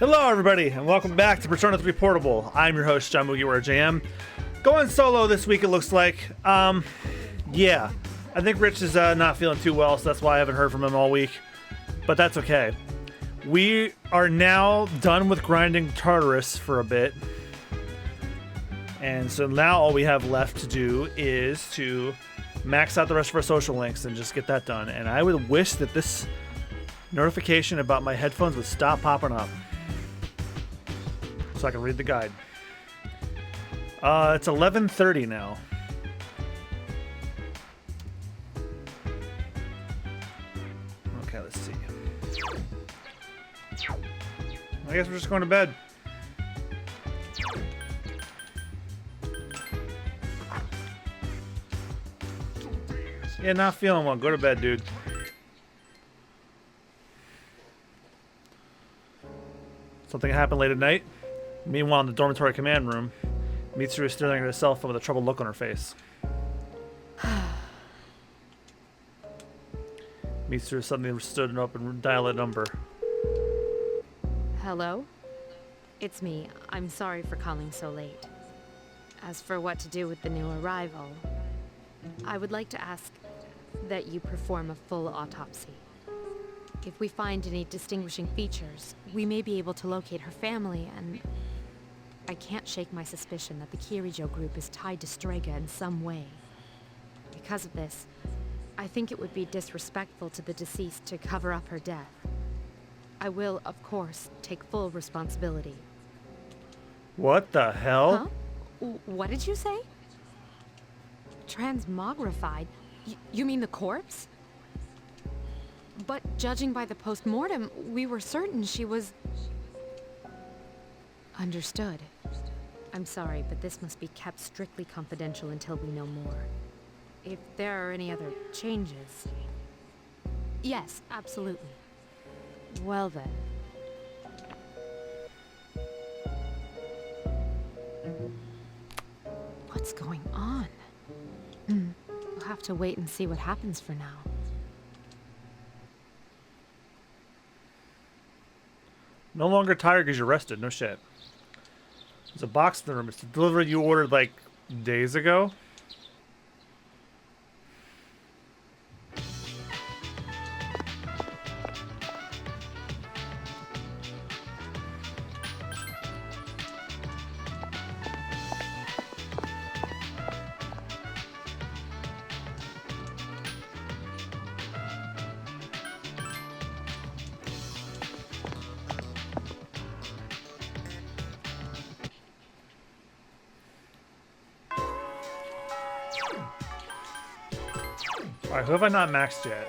Hello everybody, and welcome back to Persona 3 Portable. I'm your host, John MugiwaraJM. Going solo this week, it looks like. Yeah. I think Rich is not feeling too well, so that's why I haven't heard from him all week. But that's okay. We are now done with grinding Tartarus for a bit. And so now all we have left to do is to max out the rest of our social links and just get that done. And I would wish that this notification about my headphones would stop popping up so I can read the guide. It's 11:30 now. Okay, let's see. I guess we're just going to bed. Yeah, not feeling well. Go to bed, dude. Something happened late at night. Meanwhile, in the dormitory command room, Mitsuru is staring at her cell phone with a troubled look on her face. Mitsuru suddenly stood up and dialed a number. Hello? It's me. I'm sorry for calling so late. As for what to do with the new arrival, I would like to ask that you perform a full autopsy. If we find any distinguishing features, we may be able to locate her family, and I can't shake my suspicion that the Kirijo group is tied to Strega in some way. Because of this, I think it would be disrespectful to the deceased to cover up her death. I will, of course, take full responsibility. What the hell? Huh? What did you say? Transmogrified? You mean the corpse? But judging by the post-mortem, we were certain she was... Understood. I'm sorry, but this must be kept strictly confidential until we know more. If there are any other changes... Yes, absolutely. Well then. What's going on? We'll have to wait and see what happens for now. No longer tired because you're rested. No shit. There's a box in the room. It's the delivery you ordered like days ago. Alright, who have I not maxed yet?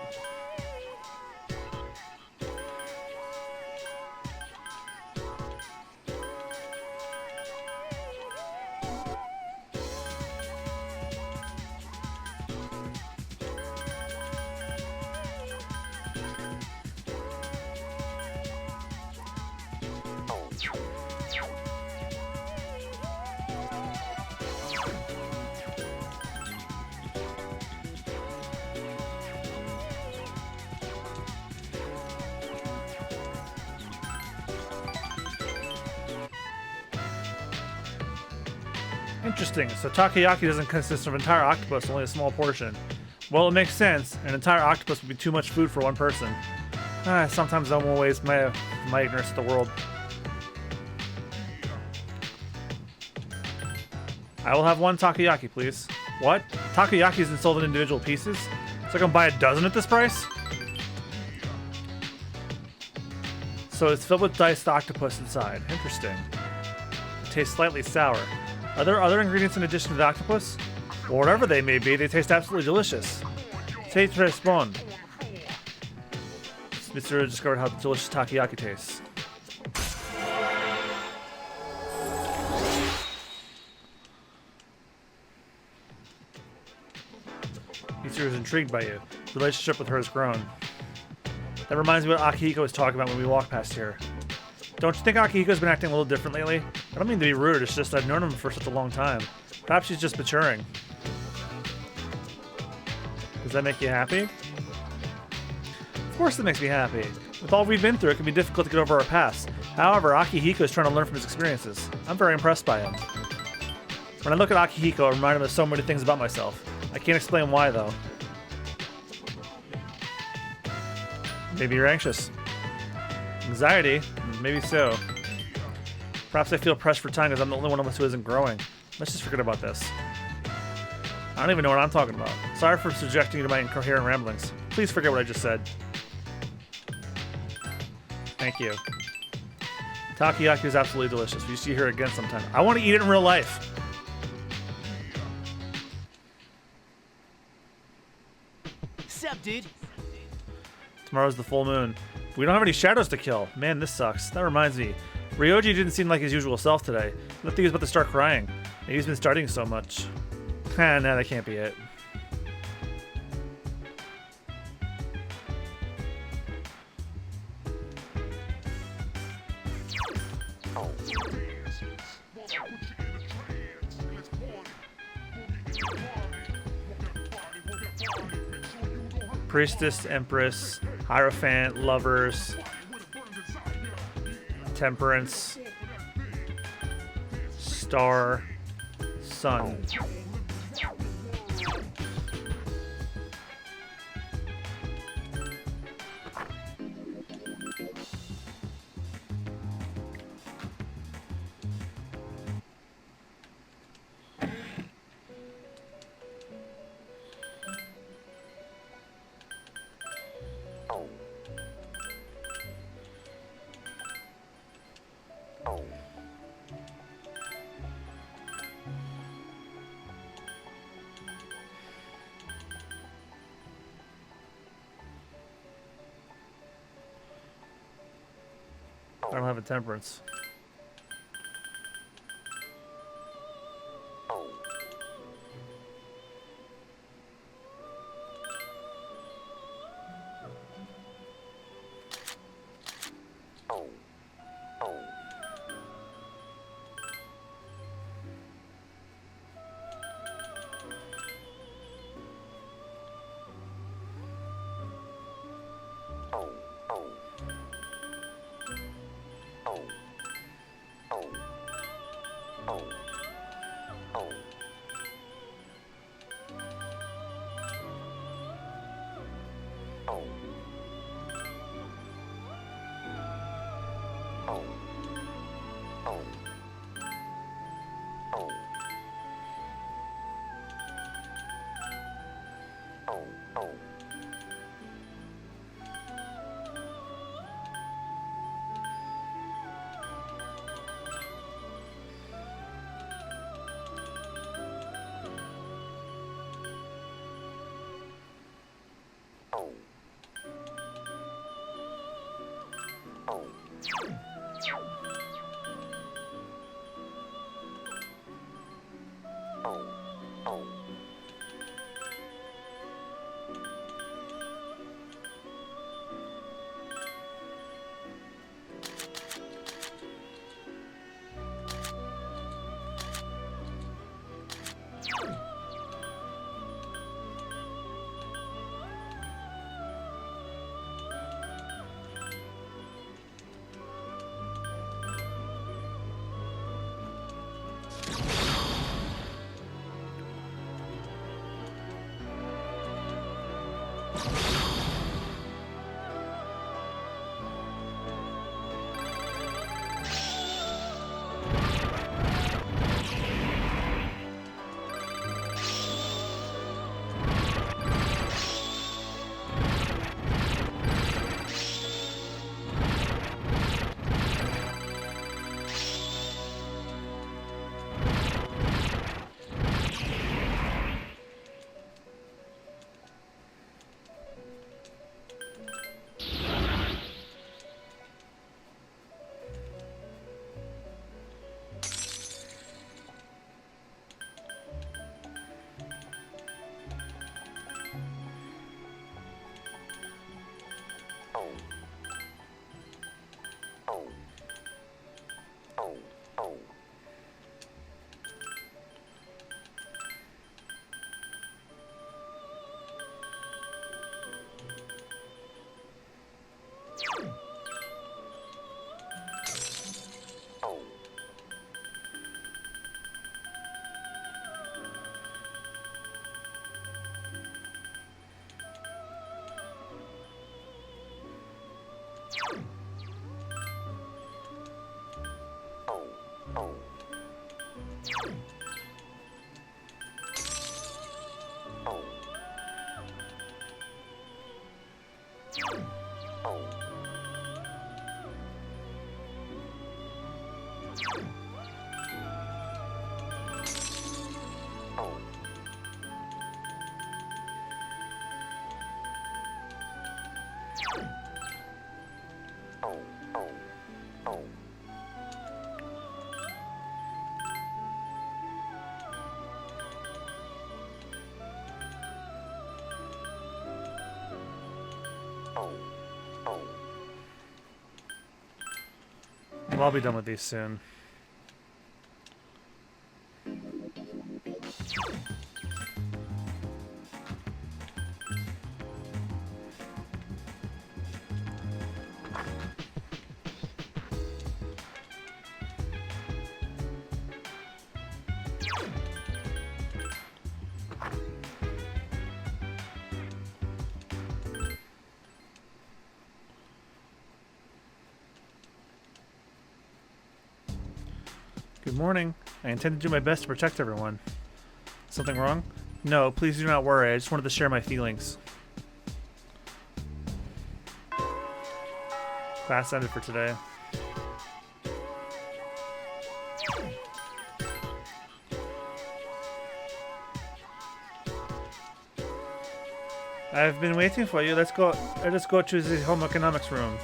Interesting. So takoyaki doesn't consist of an entire octopus, only a small portion. Well, it makes sense. An entire octopus would be too much food for one person. Sometimes I won't waste my ignorance of the world. I will have one takoyaki, please. What? Takoyaki isn't sold in individual pieces? So I can buy a dozen at this price? So it's filled with diced octopus inside. Interesting. It tastes slightly sour. Are there other ingredients in addition to the octopus? Well, whatever they may be, they taste absolutely delicious. C'est très bon. Mitsuru discovered how delicious takoyaki tastes. Mitsuru is intrigued by you. The relationship with her has grown. That reminds me of what Akihiko was talking about when we walked past here. Don't you think Akihiko's been acting a little different lately? I don't mean to be rude, it's just I've known him for such a long time. Perhaps she's just maturing. Does that make you happy? Of course it makes me happy. With all we've been through, it can be difficult to get over our past. However, Akihiko is trying to learn from his experiences. I'm very impressed by him. When I look at Akihiko, I remind him of so many things about myself. I can't explain why, though. Maybe you're anxious. Anxiety? Maybe so. Perhaps I feel pressed for time because I'm the only one of us who isn't growing. Let's just forget about this. I don't even know what I'm talking about. Sorry for subjecting you to my incoherent ramblings. Please forget what I just said. Thank you. Takoyaki is absolutely delicious. We see her again sometime. I want to eat it in real life. Sup, dude? Tomorrow's the full moon. We don't have any shadows to kill. Man, this sucks. That reminds me. Ryoji didn't seem like his usual self today. I think he was about to start crying. Maybe he's been studying so much. Nah, that can't be it. Priestess, Empress, Hierophant, Lovers, Temperance, Star, Sun. I don't have a temperance. Well, I'll be done with these soon. Good morning. I intend to do my best to protect everyone. Something wrong? No, please do not worry. I just wanted to share my feelings. Class ended for today. I've been waiting for you. Let's go. Let's go to the home economics room.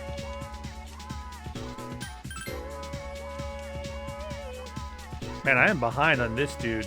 Man, I am behind on this dude.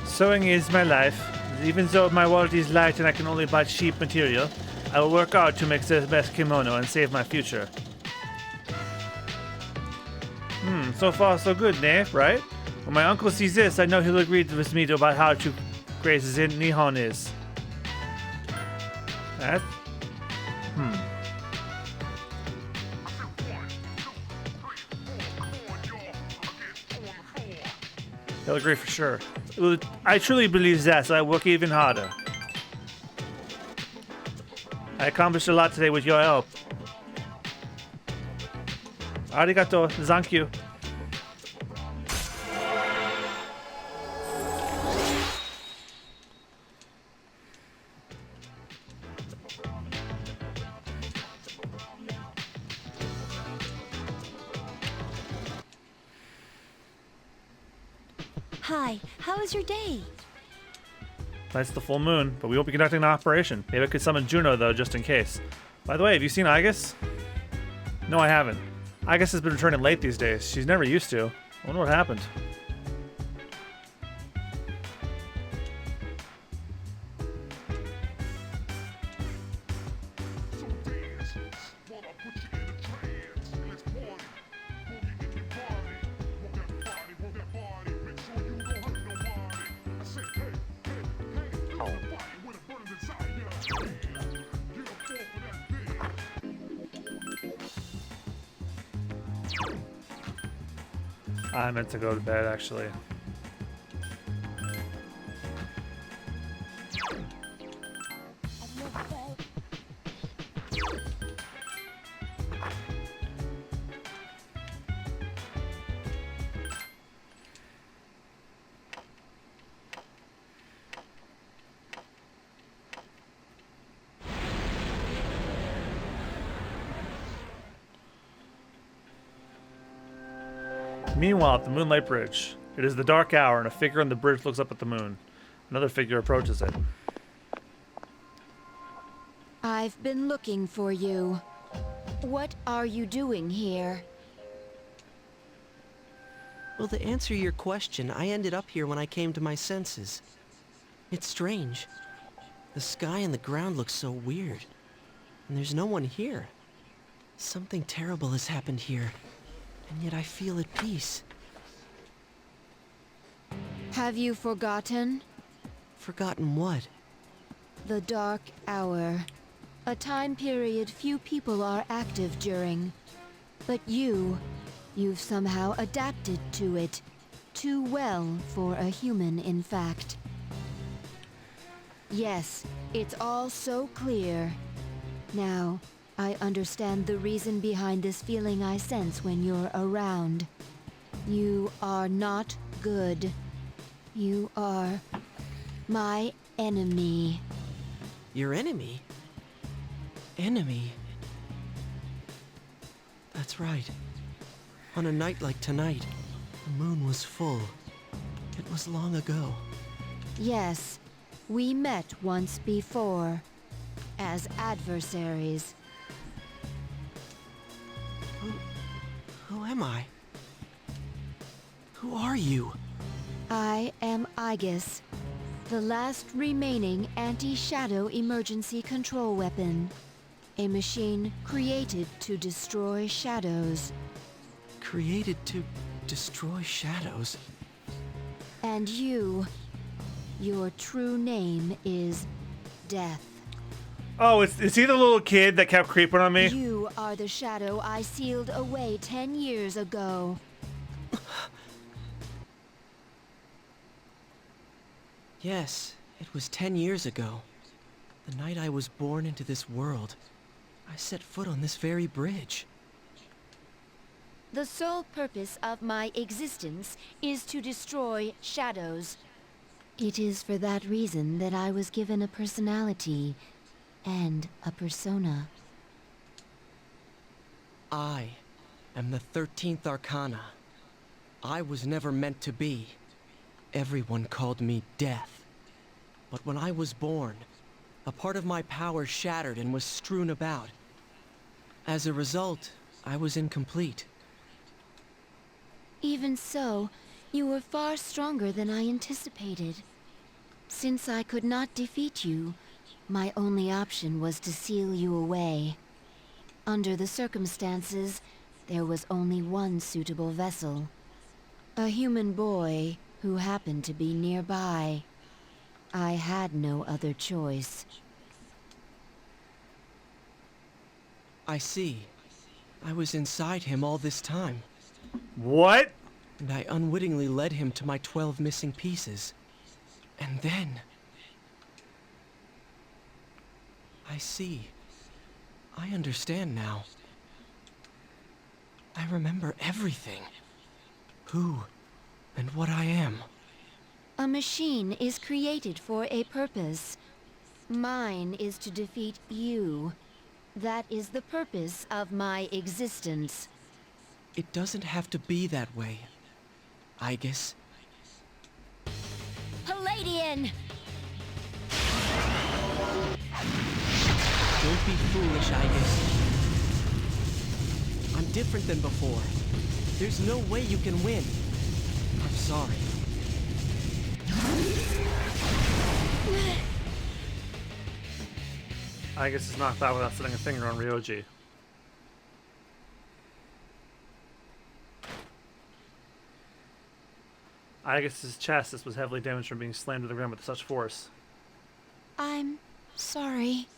Sewing is my life. Even though my wallet is light and I can only buy cheap material, I will work hard to make the best kimono and save my future. So far so good, Nate, right? When my uncle sees this, I know he'll agree with me about how to great Nihon is. That? He'll agree for sure. I truly believe that, so I work even harder. I accomplished a lot today with your help. Arigato, thank you. Hi, how was your day? That's the full moon, but we won't be conducting an operation. Maybe I could summon Juno, though, just in case. By the way, have you seen Aigis? No, I haven't. Aigis has been returning late these days. She's never used to. I wonder what happened. I meant to go to bed, actually. Meanwhile, at the Moonlight Bridge, it is the dark hour and a figure on the bridge looks up at the moon. Another figure approaches it. I've been looking for you. What are you doing here? Well, to answer your question, I ended up here when I came to my senses. It's strange. The sky and the ground look so weird. And there's no one here. Something terrible has happened here. And yet I feel at peace. Have you forgotten? Forgotten what? The dark hour. A time period few people are active during. But you've somehow adapted to it. Too well for a human, in fact. Yes, it's all so clear. Now, I understand the reason behind this feeling I sense when you're around. You are not good. You are my enemy. Your enemy? Enemy? That's right. On a night like tonight, the moon was full. It was long ago. Yes, we met once before. As adversaries. Who am I? Who are you? I am Aegis, the last remaining anti-shadow emergency control weapon. A machine created to destroy shadows. Created to destroy shadows? And your true name is Death. Oh, is he the little kid that kept creeping on me? You are the shadow I sealed away 10 years ago. Yes, it was 10 years ago. The night I was born into this world. I set foot on this very bridge. The sole purpose of my existence is to destroy shadows. It is for that reason that I was given a personality and a persona. I am the 13th Arcana. I was never meant to be. Everyone called me Death. But when I was born, a part of my power shattered and was strewn about. As a result, I was incomplete. Even so, you were far stronger than I anticipated. Since I could not defeat you, my only option was to seal you away. Under the circumstances, there was only one suitable vessel. A human boy who happened to be nearby. I had no other choice. I see. I was inside him all this time. What? And I unwittingly led him to my 12 missing pieces. And then... I see. I understand now. I remember everything. Who and what I am. A machine is created for a purpose. Mine is to defeat you. That is the purpose of my existence. It doesn't have to be that way. Aegis. Palladian! Don't be foolish, Aegis. I'm different than before. There's no way you can win. I'm sorry. I guess it's knocked out without setting a finger on Ryoji. Aegis's chest was heavily damaged from being slammed to the ground with such force. I'm sorry.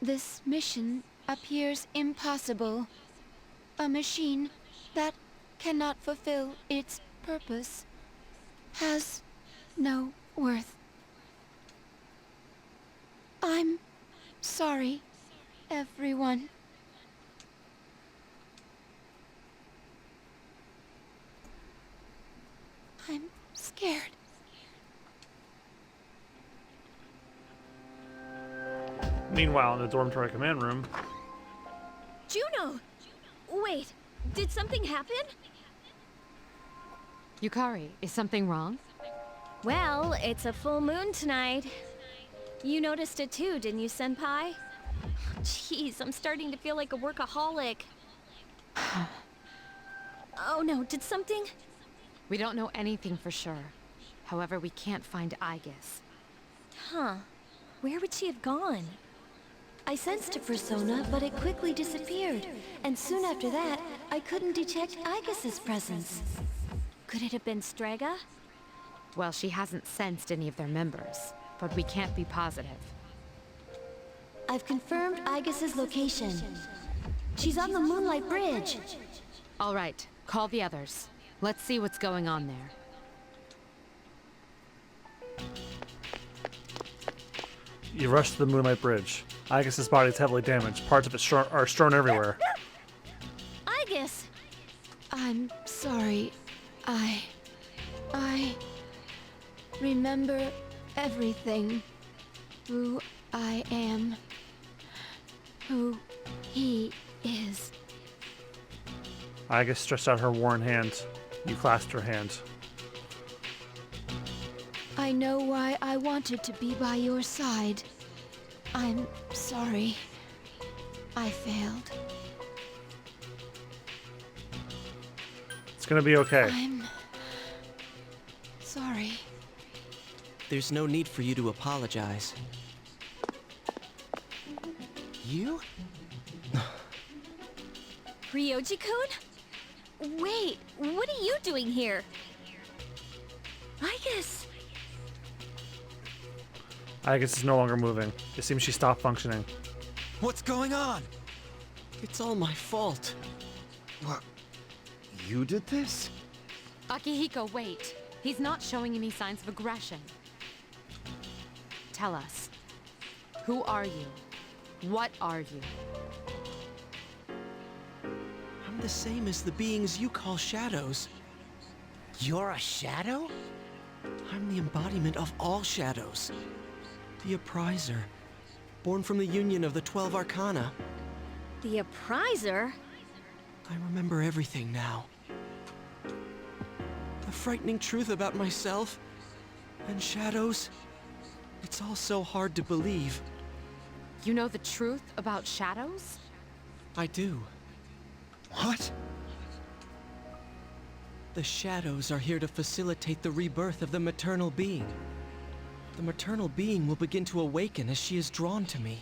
This mission appears impossible. A machine that cannot fulfill its purpose has no worth. I'm sorry, everyone. I'm scared. Meanwhile, in the dormitory command room, Juno! Wait, did something happen? Yukari, is something wrong? Well, it's a full moon tonight. You noticed it too, didn't you, Senpai? Jeez, I'm starting to feel like a workaholic. Oh no, did something? We don't know anything for sure. However, we can't find Aegis. Huh. Where would she have gone? I sensed a persona, but it quickly disappeared. And soon after that, I couldn't detect Aegis's presence. Could it have been Strega? Well, she hasn't sensed any of their members, but we can't be positive. I've confirmed Aigus's location. She's on the Moonlight Bridge. All right, call the others. Let's see what's going on there. You rush to the Moonlight Bridge. Agus's body is heavily damaged. Parts of it are strewn everywhere. Aigus! I'm sorry. I remember everything. Who I am. Who he is. Agus stretched out her worn hand. You clasped her hand. I know why I wanted to be by your side. I'm sorry. I failed. It's gonna be okay. I'm sorry. There's no need for you to apologize. You? Ryoji-kun? Wait, what are you doing here? Aigus! Agus is no longer moving. It seems she stopped functioning. What's going on? It's all my fault. What? You did this? Akihiko, wait. He's not showing any signs of aggression. Tell us. Who are you? What are you? I'm the same as the beings you call shadows. You're a shadow? I'm the embodiment of all shadows. The Appriser, born from the union of the 12 Arcana. The Appriser? I remember everything now. The frightening truth about myself and shadows. It's all so hard to believe. You know the truth about shadows? I do. What? The shadows are here to facilitate the rebirth of the maternal being. The maternal being will begin to awaken as she is drawn to me.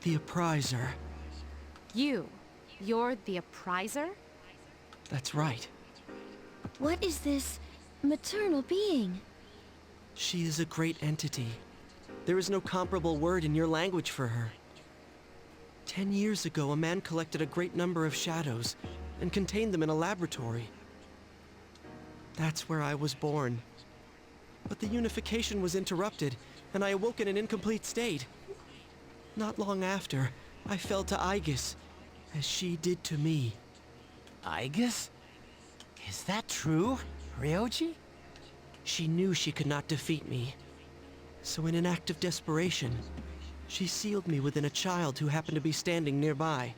The Appriser. You're the Appriser? That's right. What is this maternal being? She is a great entity. There is no comparable word in your language for her. 10 years ago, a man collected a great number of shadows and contained them in a laboratory. That's where I was born. But the unification was interrupted, and I awoke in an incomplete state. Not long after, I fell to Aigis, as she did to me. Aigus? Is that true, Ryoji? She knew she could not defeat me. So in an act of desperation, she sealed me within a child who happened to be standing nearby.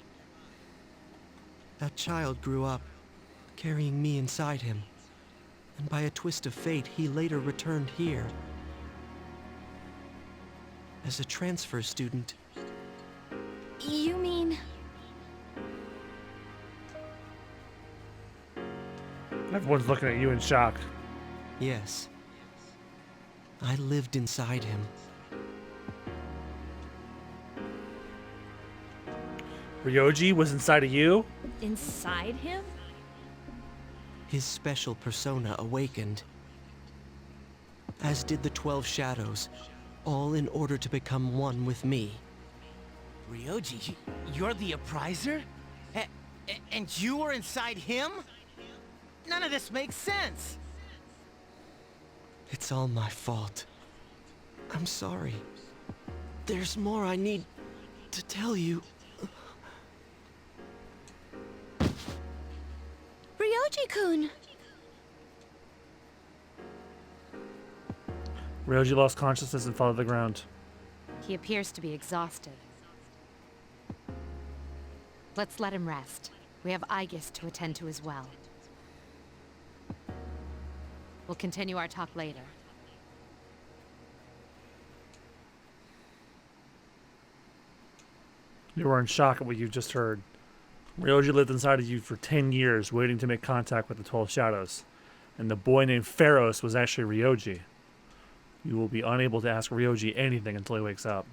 That child grew up, carrying me inside him. And by a twist of fate, he later returned here. As a transfer student. You mean... Everyone's looking at you in shock. Yes. I lived inside him. Ryoji was inside of you? inside him? His special persona awakened. As did the 12 shadows, all in order to become one with me. Ryoji, you're the Appriser? And you were inside him? None of this makes sense. It's all my fault. I'm sorry. There's more I need to tell you. Ryoji-kun! Ryoji lost consciousness and fell to the ground. He appears to be exhausted. Let's let him rest. We have Aigis to attend to as well. We'll continue our talk later. You were in shock at what you just heard. Ryoji lived inside of you for 10 years, waiting to make contact with the 12 shadows. And the boy named Pharos was actually Ryoji. You will be unable to ask Ryoji anything until he wakes up.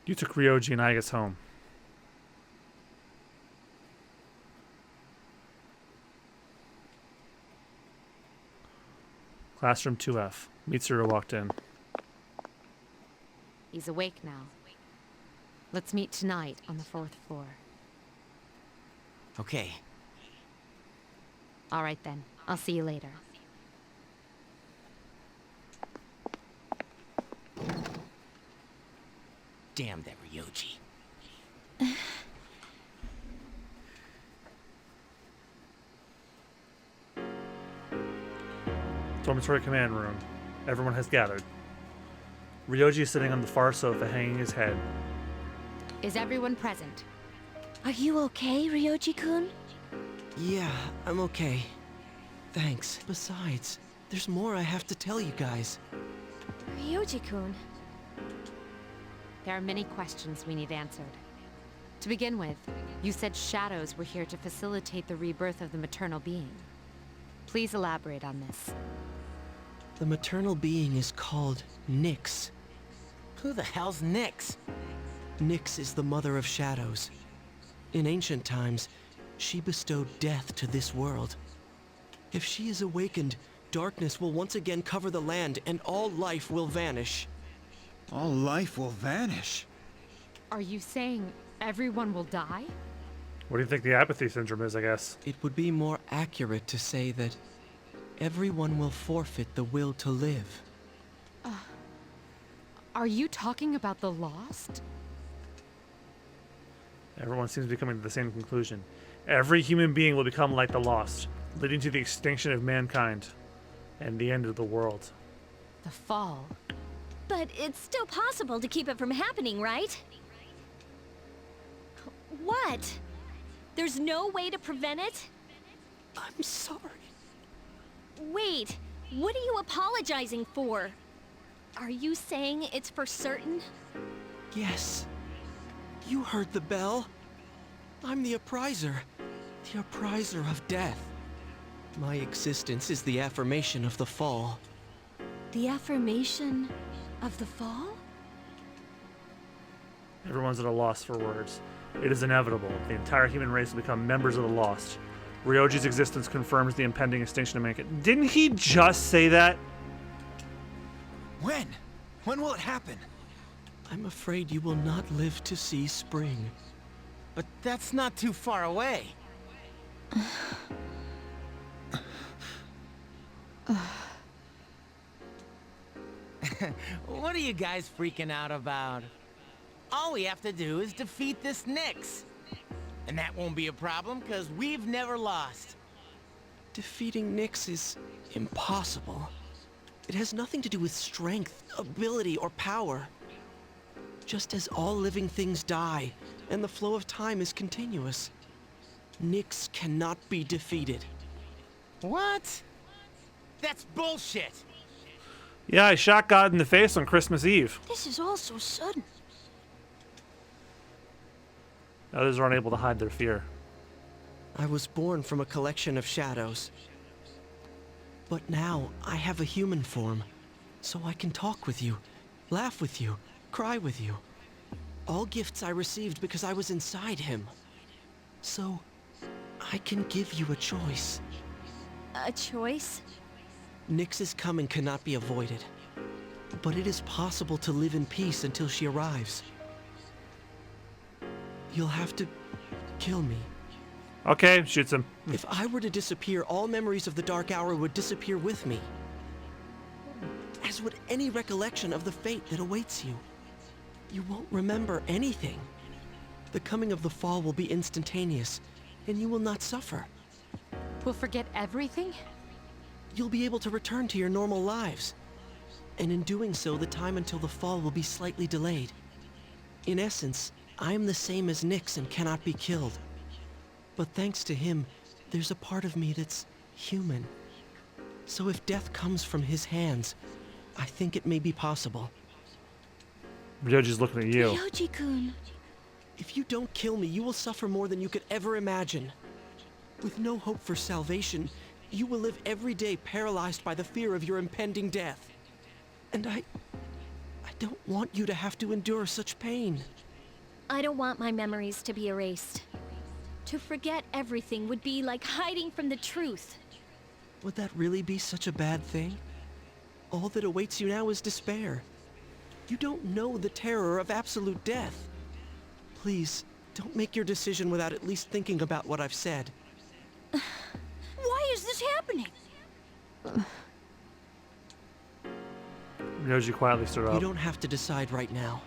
You took Ryoji and Aigis home. Classroom 2F. Mitsuru walked in. He's awake now. Let's meet tonight on the 4th floor. Okay. All right then. I'll see you later. Damn that Ryoji. Dormitory command room. Everyone has gathered. Ryoji is sitting on the far sofa, hanging his head. Is everyone present? Are you okay, Ryoji-kun? Yeah, I'm okay. Thanks. Besides, there's more I have to tell you guys. Ryoji-kun. There are many questions we need answered. To begin with, you said shadows were here to facilitate the rebirth of the maternal being. Please elaborate on this. The maternal being is called Nyx. Who the hell's Nyx? Nyx is the mother of shadows. In ancient times, she bestowed death to this world. If she is awakened, darkness will once again cover the land and all life will vanish. All life will vanish. Are you saying everyone will die? What do you think the apathy syndrome is, I guess? It would be more accurate to say that everyone will forfeit the will to live. Are you talking about the lost? Everyone seems to be coming to the same conclusion. Every human being will become like the lost, leading to the extinction of mankind and the end of the world. The fall. But it's still possible to keep it from happening, right? What? There's no way to prevent it? I'm sorry. Wait, what are you apologizing for? Are you saying it's for certain? Yes. You heard the bell. I'm the Appriser. The Appriser of death. My existence is the affirmation of the fall. The affirmation of the fall? Everyone's at a loss for words. It is inevitable. The entire human race will become members of the lost. Ryoji's existence confirms the impending extinction of mankind. Didn't he just say that? When? When will it happen? I'm afraid you will not live to see spring. But that's not too far away. What are you guys freaking out about? All we have to do is defeat this Nyx. And that won't be a problem, because we've never lost. Defeating Nyx is impossible. It has nothing to do with strength, ability, or power. Just as all living things die, and the flow of time is continuous, Nyx cannot be defeated. What? That's bullshit! Yeah, I shot God in the face on Christmas Eve. This is all so sudden. Others are unable to hide their fear. I was born from a collection of shadows. But now, I have a human form, so I can talk with you, laugh with you, cry with you. All gifts I received because I was inside him. So, I can give you a choice. A choice? Nyx's coming cannot be avoided. But it is possible to live in peace until she arrives. You'll have to kill me. Okay, shoots him. If I were to disappear, all memories of the Dark Hour would disappear with me. As would any recollection of the fate that awaits you. You won't remember anything. The coming of the fall will be instantaneous, and you will not suffer. We'll forget everything? You'll be able to return to your normal lives. And in doing so, the time until the fall will be slightly delayed. In essence, I am the same as Nyx and cannot be killed. But thanks to him, there's a part of me that's human. So if death comes from his hands, I think it may be possible. Ryoji's looking at you. Ryoji-kun. If you don't kill me, you will suffer more than you could ever imagine. With no hope for salvation, you will live every day paralyzed by the fear of your impending death. And I don't want you to have to endure such pain. I don't want my memories to be erased. To forget everything would be like hiding from the truth. Would that really be such a bad thing? All that awaits you now is despair. You don't know the terror of absolute death. Please, don't make your decision without at least thinking about what I've said. Why is this happening? Ryoji quietly stood You up. don't have to decide right now.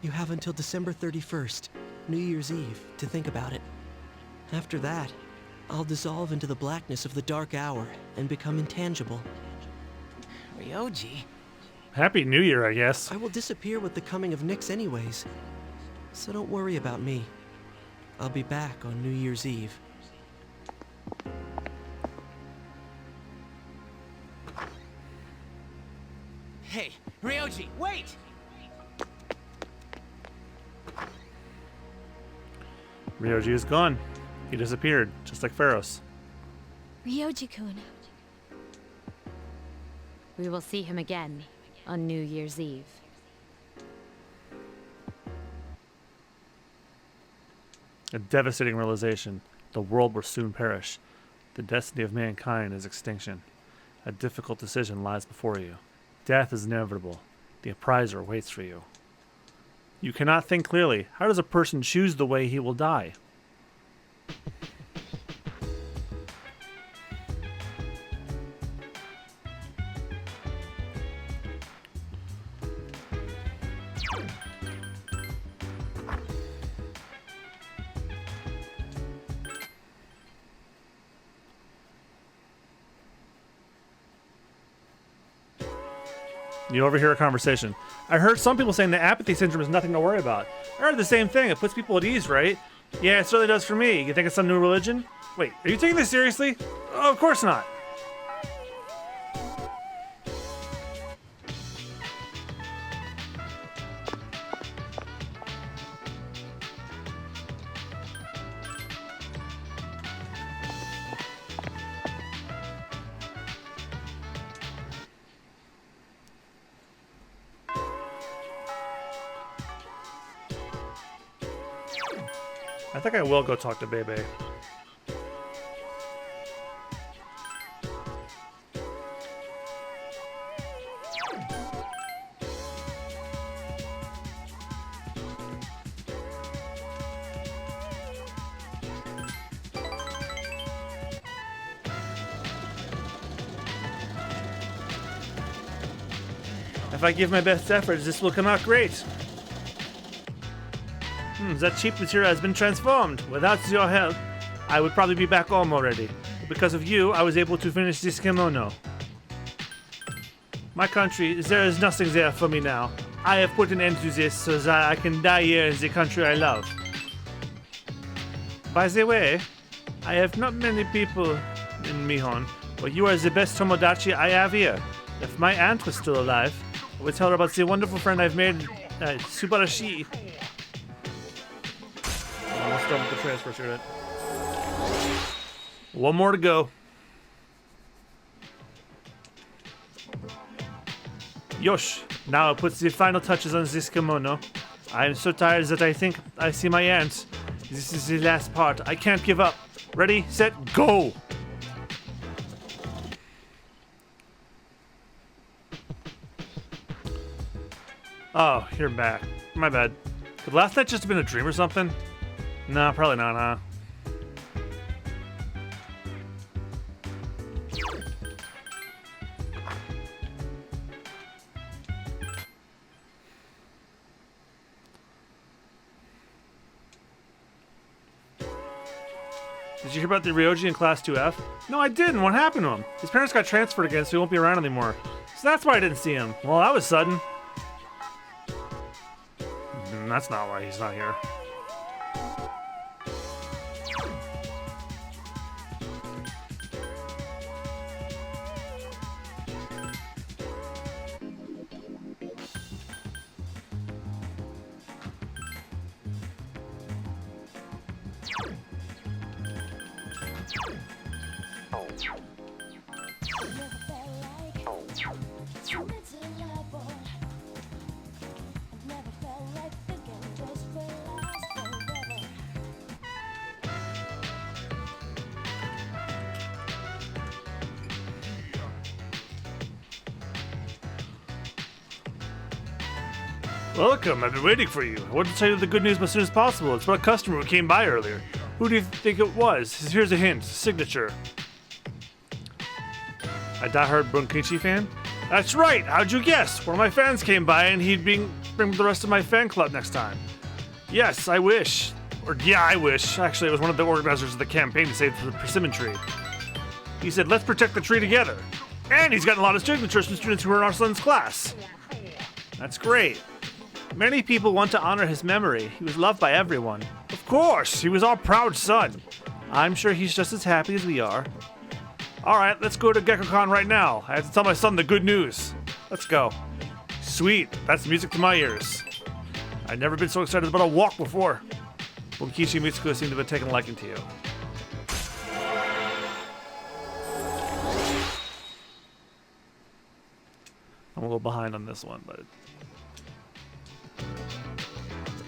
You have until December 31st, New Year's Eve, to think about it. After that, I'll dissolve into the blackness of the dark hour and become intangible. Ryoji? Happy New Year, I guess. I will disappear with the coming of Nyx anyways. So don't worry about me. I'll be back on New Year's Eve. Hey, Ryoji, wait! Ryoji is gone. He disappeared, just like Pharaohs. Ryoji-kun. We will see him again on New Year's Eve. A devastating realization. The world will soon perish. The destiny of mankind is extinction. A difficult decision lies before you. Death is inevitable. The Appriser waits for you. You cannot think clearly. How does a person choose the way he will die? You overhear a conversation. I heard some people saying that apathy syndrome is nothing to worry about. I heard the same thing. It puts people at ease, right? Yeah, it certainly does for me. You think it's some new religion? Wait, are you taking this seriously? Oh, of course not. I think I will go talk to Bebe. If I give my best efforts, this will come out great. That cheap material has been transformed. Without your help, I would probably be back home already. But because of you, I was able to finish this kimono. My country, there is nothing there for me now. I have put an end to this so that I can die here in the country I love. By the way, I have not many people in Mihon, but you are the best Tomodachi I have here. If my aunt was still alive, I would tell her about the wonderful friend I've made, Subarashi. Almost done with the transfer student. One more to go. Yosh, now I'll put the final touches on this kimono. I am so tired that I think I see my aunt. This is the last part. I can't give up. Ready, set, go! Oh, you're back. My bad. Could last night just have been a dream or something? No, probably not, huh? Did you hear about the Ryoji in Class 2F? No, I didn't. What happened to him? His parents got transferred again, so he won't be around anymore. So that's why I didn't see him. Well, that was sudden. That's not why he's not here. Welcome, I've been waiting for you. I wanted to tell you the good news as soon as possible. It's about a customer who came by earlier. Who do you think it was? Here's a hint. Signature. A diehard Bunkichi fan? That's right! How'd you guess? One of my fans came by and he'd bring the rest of my fan club next time. Yes, I wish. Or yeah, I wish. Actually, it was one of the organizers of the campaign to save the persimmon tree. He said, let's protect the tree together. And he's gotten a lot of signatures from students who were in our son's class. That's great. Many people want to honor his memory. He was loved by everyone. Of course, he was our proud son. I'm sure he's just as happy as we are. All right, let's go to GeckoCon right now. I have to tell my son the good news. Let's go. Sweet, that's music to my ears. I've never been so excited about a walk before. Bunkichi and Mitsuko seem to have taken a liking to you. I'm a little behind on this one, but...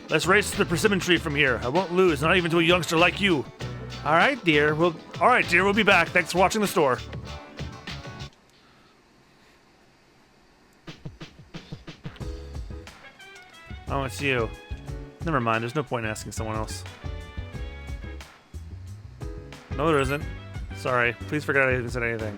Let's race to the persimmon tree from here. I won't lose, not even to a youngster like you. All right, dear, we'll be back. Thanks for watching the store. Oh, it's you. Never mind, there's no point in asking someone else. No, there isn't. Sorry, please forget I even said anything.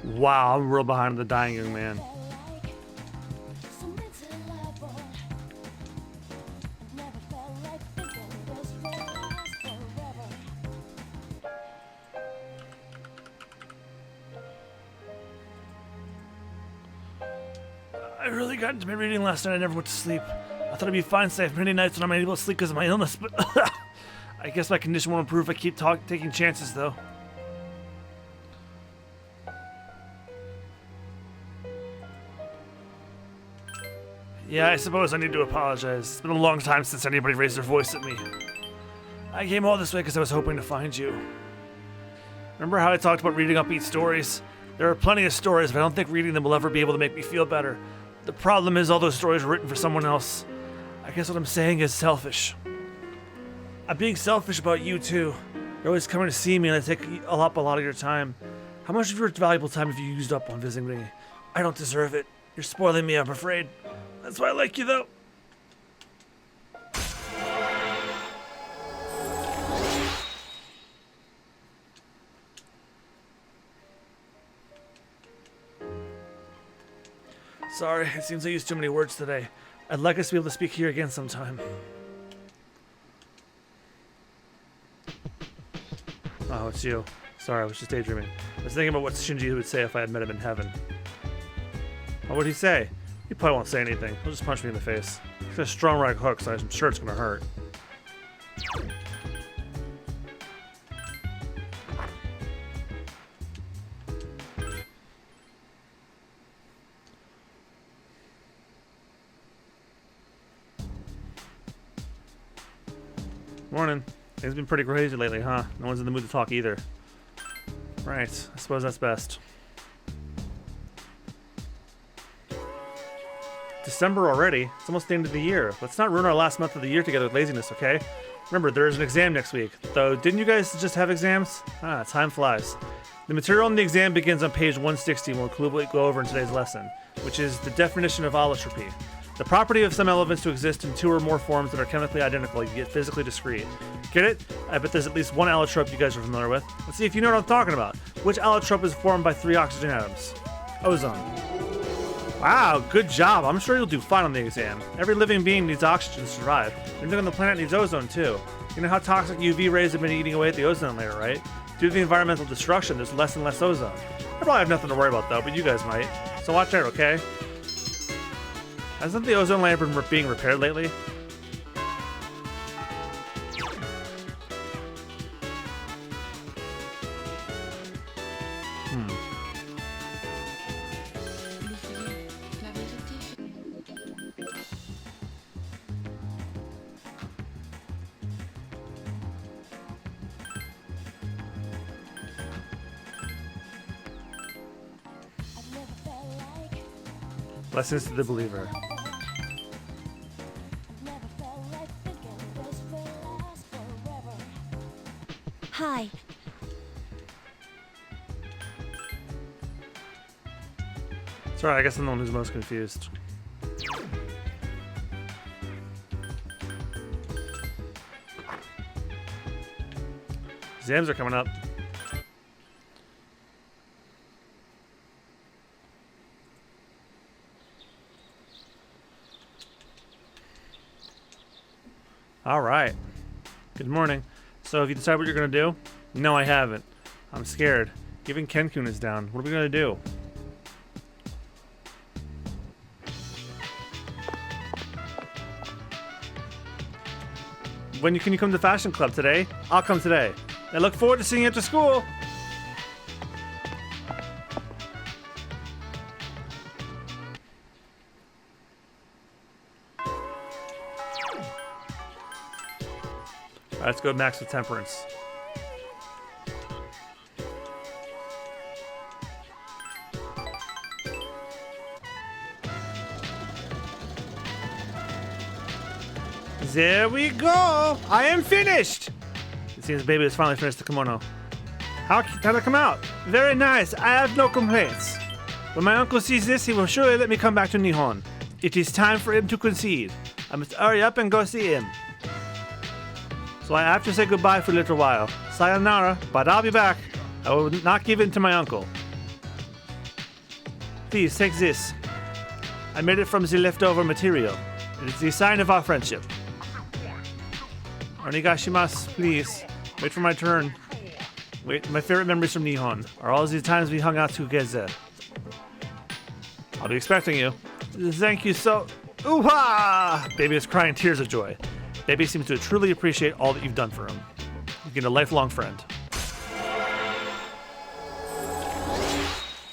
Wow, I'm real behind the dying young man. I really got into my reading last night. I never went to sleep. I thought I'd be fine safe many nights when I'm unable to sleep because of my illness, but I guess my condition won't improve if I keep taking chances, though. Yeah, I suppose I need to apologize. It's been a long time since anybody raised their voice at me. I came all this way because I was hoping to find you. Remember how I talked about reading upbeat stories? There are plenty of stories, but I don't think reading them will ever be able to make me feel better. The problem is all those stories were written for someone else. I guess what I'm saying is selfish. I'm being selfish about you, too. You're always coming to see me, and I take up a lot of your time. How much of your valuable time have you used up on visiting me? I don't deserve it. You're spoiling me, I'm afraid. That's why I like you, though. Sorry, it seems I used too many words today. I'd like us to be able to speak here again sometime. Oh, it's you. Sorry, I was just daydreaming. I was thinking about what Shinji would say if I had met him in heaven. What would he say? He probably won't say anything. He'll just punch me in the face. He's got a strong right hook, so I'm sure it's gonna hurt. Morning. Things been pretty crazy lately, huh? No one's in the mood to talk either. Right, I suppose that's best. December already? It's almost the end of the year. Let's not ruin our last month of the year together with laziness, okay? Remember, there's an exam next week. Though, didn't you guys just have exams? Ah, time flies. The material in the exam begins on page 160 and we'll go over in today's lesson, which is the definition of allotropy. The property of some elements to exist in 2 or more forms that are chemically identical, yet physically discrete. Get it? I bet there's at least one allotrope you guys are familiar with. Let's see if you know what I'm talking about. Which allotrope is formed by 3 oxygen atoms? Ozone. Wow, good job. I'm sure you'll do fine on the exam. Every living being needs oxygen to survive. Everything on the planet needs ozone too. You know how toxic UV rays have been eating away at the ozone layer, right? Due to the environmental destruction, there's less and less ozone. I probably have nothing to worry about though, but you guys might. So watch out, okay? Hasn't the ozone layer been being repaired lately? Lessons to the believer. Hi. Sorry, I guess I'm the one who's most confused. Exams are coming up. All right. Good morning. So have you decided what you're going to do? No, I haven't. I'm scared. Even Ken-kun is down. What are we going to do? When can you come to Fashion Club today? I'll come today. I look forward to seeing you after school. All right, let's go max with temperance. There we go! I am finished! It seems baby has finally finished the kimono. How did it come out? Very nice. I have no complaints. When my uncle sees this, he will surely let me come back to Nihon. It is time for him to concede. I must hurry up and go see him. So I have to say goodbye for a little while. Sayonara, but I'll be back. I will not give in to my uncle. Please, take this. I made it from the leftover material. It is the sign of our friendship. Onegashimasu, please. Wait for my turn. Wait, my favorite memories from Nihon are all the times we hung out together. I'll be expecting you. Thank you so... Ooh-ha! Baby is crying tears of joy. Baby seems to truly appreciate all that you've done for him. You've been a lifelong friend.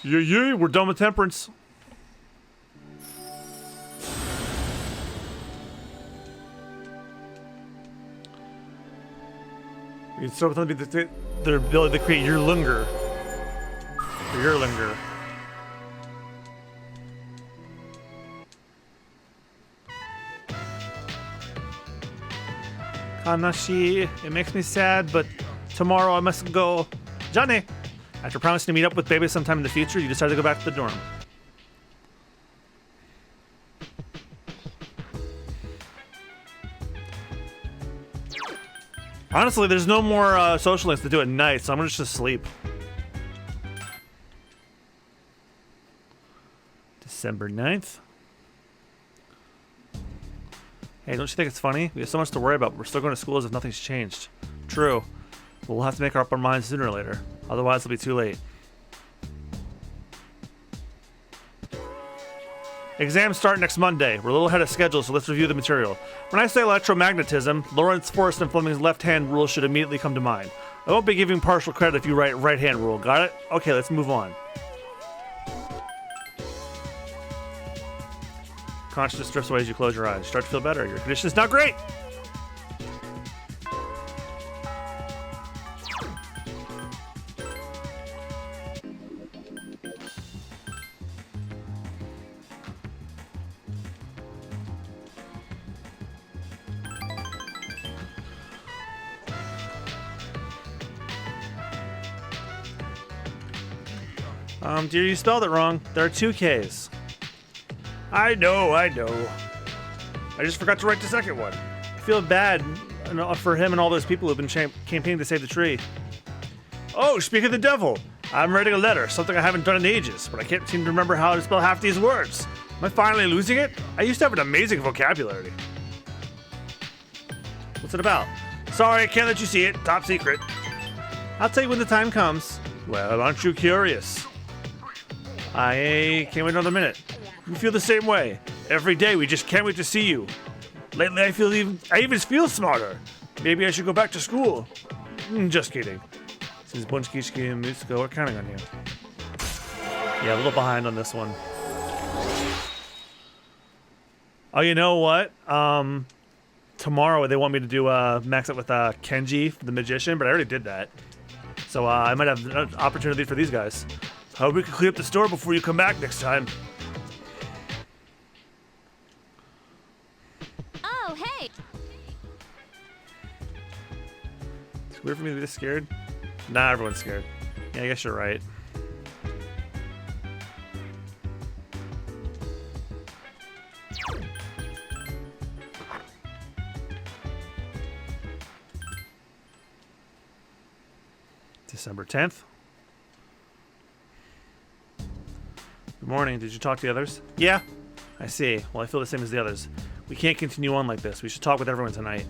Yeah, we're done with temperance. You can start with their ability to create your linger. Your linger. Kanashi, it makes me sad, but tomorrow I must go. Johnny! After promising to meet up with baby sometime in the future, you decide to go back to the dorm. Honestly, there's no more social links to do at night, so I'm gonna just sleep. December 9th. Hey, don't you think it's funny? We have so much to worry about, but we're still going to school as if nothing's changed. True. But we'll have to make up our minds sooner or later. Otherwise, it'll be too late. Exams start next Monday. We're a little ahead of schedule, so let's review the material. When I say electromagnetism, Lawrence, Forrest, and Fleming's left-hand rule should immediately come to mind. I won't be giving partial credit if you write right-hand rule. Got it? Okay, let's move on. Consciousness drifts away as you close your eyes. You start to feel better. Your condition is not great. Dear, you spelled it wrong. There are 2 Ks. I know. I just forgot to write the second one. I feel bad for him and all those people who've been campaigning to save the tree. Oh, speak of the devil. I'm writing a letter, something I haven't done in ages, but I can't seem to remember how to spell half these words. Am I finally losing it? I used to have an amazing vocabulary. What's it about? Sorry, I can't let you see it. Top secret. I'll tell you when the time comes. Well, aren't you curious? I can't wait another minute. You feel the same way. Every day we just can't wait to see you. Lately I even feel smarter. Maybe I should go back to school. Just kidding. This is Bunchkishki and Mutsuko. We're counting on you. Yeah, a little behind on this one. Oh, you know what? Tomorrow they want me to do max up with Kenji, the magician, but I already did that. So I might have an opportunity for these guys. Hope we can clean up the store before you come back next time. Oh, hey! It's weird for me to be this scared. Nah, everyone's scared. Yeah, I guess you're right. December 10th. Good morning. Did you talk to the others? Yeah. I see. Well, I feel the same as the others. We can't continue on like this. We should talk with everyone tonight.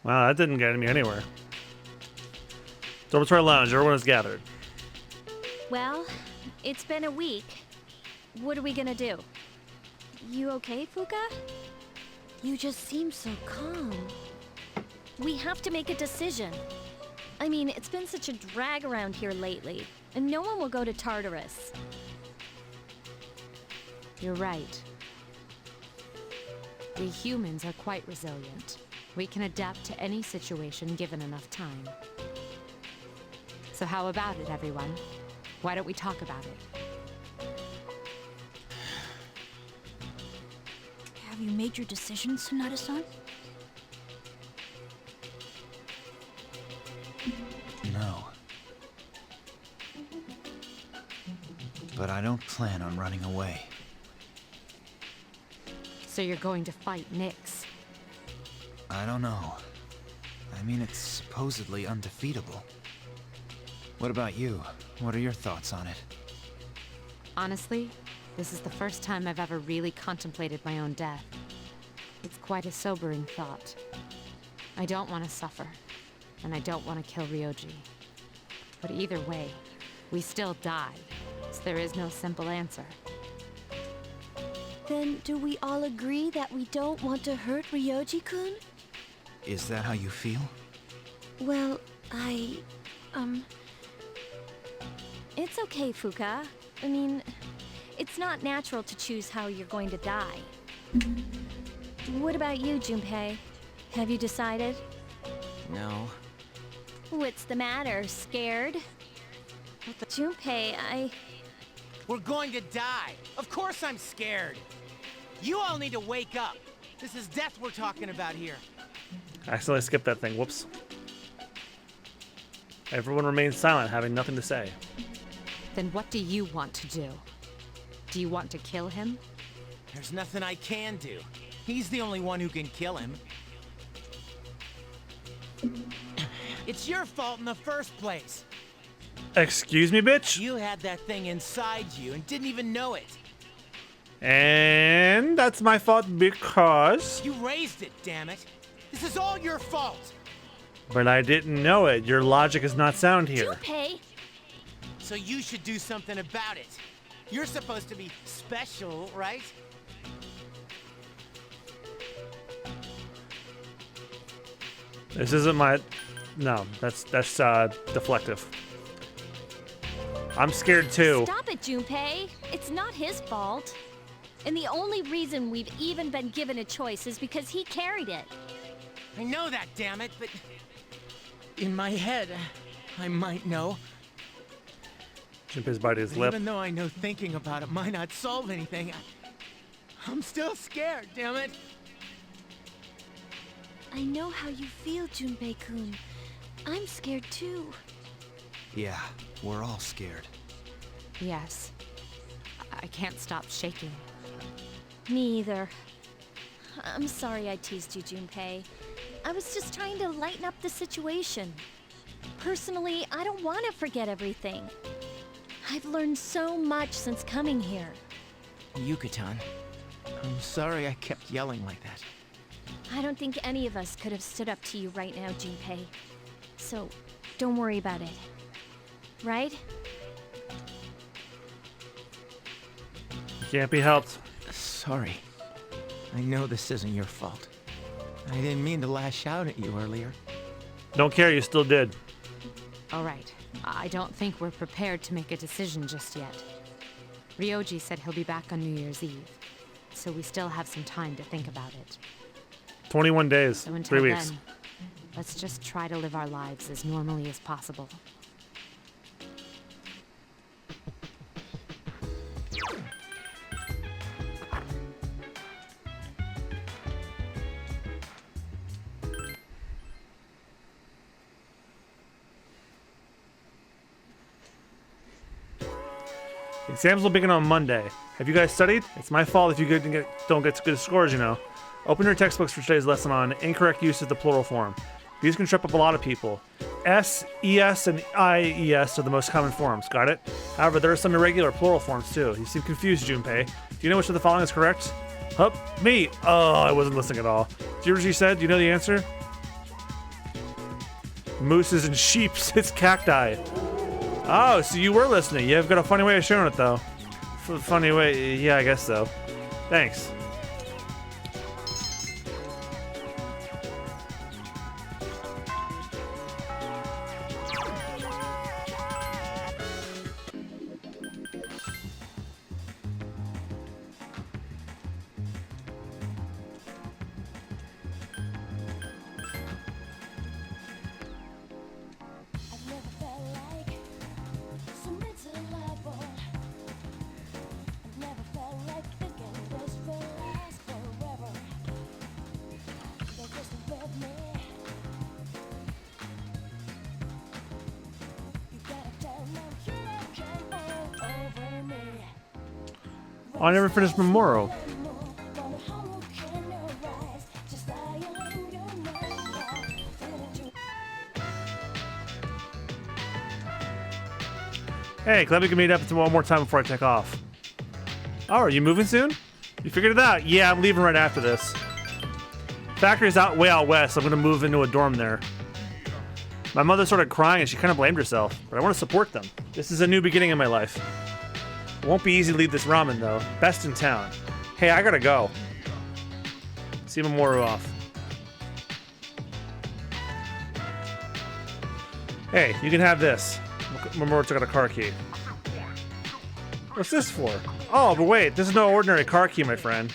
Wow, that didn't get me anywhere. Dormitory Lounge, everyone is gathered. Well, it's been a week. What are we gonna do? You okay, Fuka? You just seem so calm. We have to make a decision. I mean, it's been such a drag around here lately, and no one will go to Tartarus. You're right. We humans are quite resilient. We can adapt to any situation given enough time. So how about it, everyone? Why don't we talk about it? Have you made your decision, Sonata-san? No. But I don't plan on running away. So you're going to fight Nyx? I don't know. I mean, it's supposedly undefeatable. What about you? What are your thoughts on it? Honestly, this is the first time I've ever really contemplated my own death. It's quite a sobering thought. I don't want to suffer, and I don't want to kill Ryoji. But either way, we still die, so there is no simple answer. Then do we all agree that we don't want to hurt Ryoji-kun? Is that how you feel? Well, It's okay, Fuka. I mean, it's not natural to choose how you're going to die. What about you, Junpei? Have you decided? No. What's the matter? Scared? Junpei, We're going to die. Of course I'm scared. You all need to wake up. This is death we're talking about here. I accidentally skipped that thing. Whoops. Everyone remains silent, having nothing to say. Then what do you want to do? Do you want to kill him? There's nothing I can do. He's the only one who can kill him. It's your fault in the first place. Excuse me, bitch? You had that thing inside you and didn't even know it. And that's my fault because... You raised it, damn it. This is all your fault. But I didn't know it. Your logic is not sound here. Junpei! So you should do something about it. You're supposed to be special, right? This isn't my... No, that's deflective. I'm scared too. Stop it, Junpei! It's not his fault. And the only reason we've even been given a choice is because he carried it. I know that, damn it, but in my head, I might know. Junpei's biting his lip. Even though I know thinking about it might not solve anything, I'm still scared, damn it. I know how you feel, Junpei-kun. I'm scared too. Yeah, we're all scared. Yes. I can't stop shaking. Me either. I'm sorry I teased you, Junpei. I was just trying to lighten up the situation. Personally, I don't want to forget everything. I've learned so much since coming here. Yucatan, I'm sorry I kept yelling like that. I don't think any of us could have stood up to you right now, Junpei. So, don't worry about it. Right? Can't be helped. Sorry. I know this isn't your fault. I didn't mean to lash out at you earlier. Don't care, you still did. All right. I don't think we're prepared to make a decision just yet. Ryoji said he'll be back on New Year's Eve, so we still have some time to think about it. 21 days, So until 3 weeks. then, let's just try to live our lives as normally as possible. Exams will begin on Monday. Have you guys studied? It's my fault if you don't get good scores, you know. Open your textbooks for today's lesson on incorrect use of the plural form. These can trip up a lot of people. S, ES, and IES are the most common forms, got it? However, there are some irregular plural forms too. You seem confused, Junpei. Do you know which of the following is correct? Hup, me! Oh, I wasn't listening at all. Do you hear what she said? Do you know the answer? Mooses and sheeps, it's cacti. Oh, so you were listening. You've got a funny way of showing it, though. Funny way, yeah, I guess so. Thanks. Oh, I never finished Memorial. Hey, glad we can meet up one more time before I take off. Oh, are you moving soon? You figured it out? Yeah, I'm leaving right after this. Factory's way out west, so I'm gonna move into a dorm there. My mother started crying and she kind of blamed herself, but I want to support them. This is a new beginning in my life. It won't be easy to leave this ramen though. Best in town. Hey, I gotta go. See Mamoru off. Hey, you can have this. Mamoru took out a car key. What's this for? Oh, but wait, this is no ordinary car key, my friend.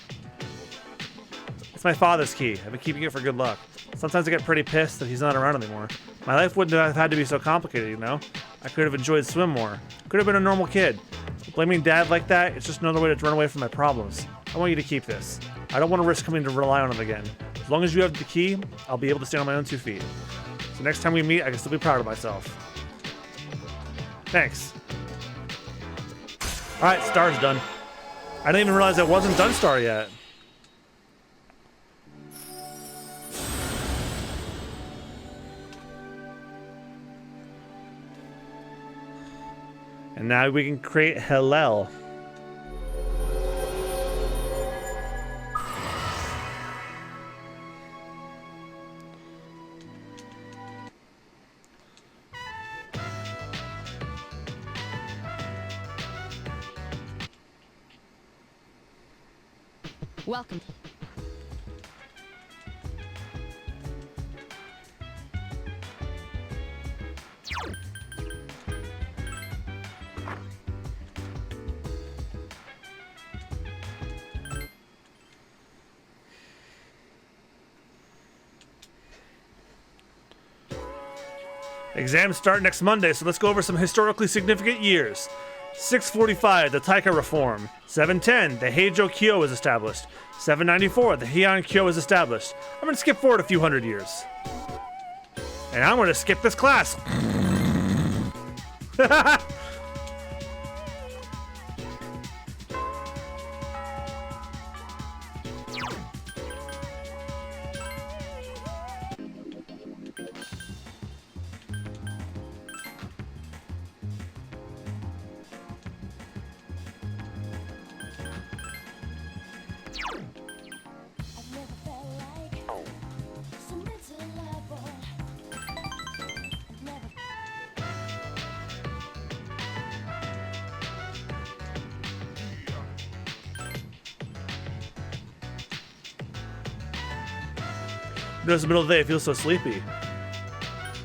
It's my father's key. I've been keeping it for good luck. Sometimes I get pretty pissed that he's not around anymore. My life wouldn't have had to be so complicated, you know? I could have enjoyed swim more. Could have been a normal kid. Blaming dad like that, it's just another way to run away from my problems. I want you to keep this. I don't want to risk coming to rely on it again. As long as you have the key, I'll be able to stand on my own 2 feet. So next time we meet, I can still be proud of myself. Thanks. Alright, Star's done. I didn't even realize I wasn't done Star yet. And now we can create Hillel. Welcome. Exams start next Monday, so let's go over some historically significant years. 645, the Taika Reform. 710, the Heijo Kyo is established. 794, the Heian Kyo is established. I'm going to skip forward a few hundred years. And I'm going to skip this class. It's the middle of the day, I feel so sleepy.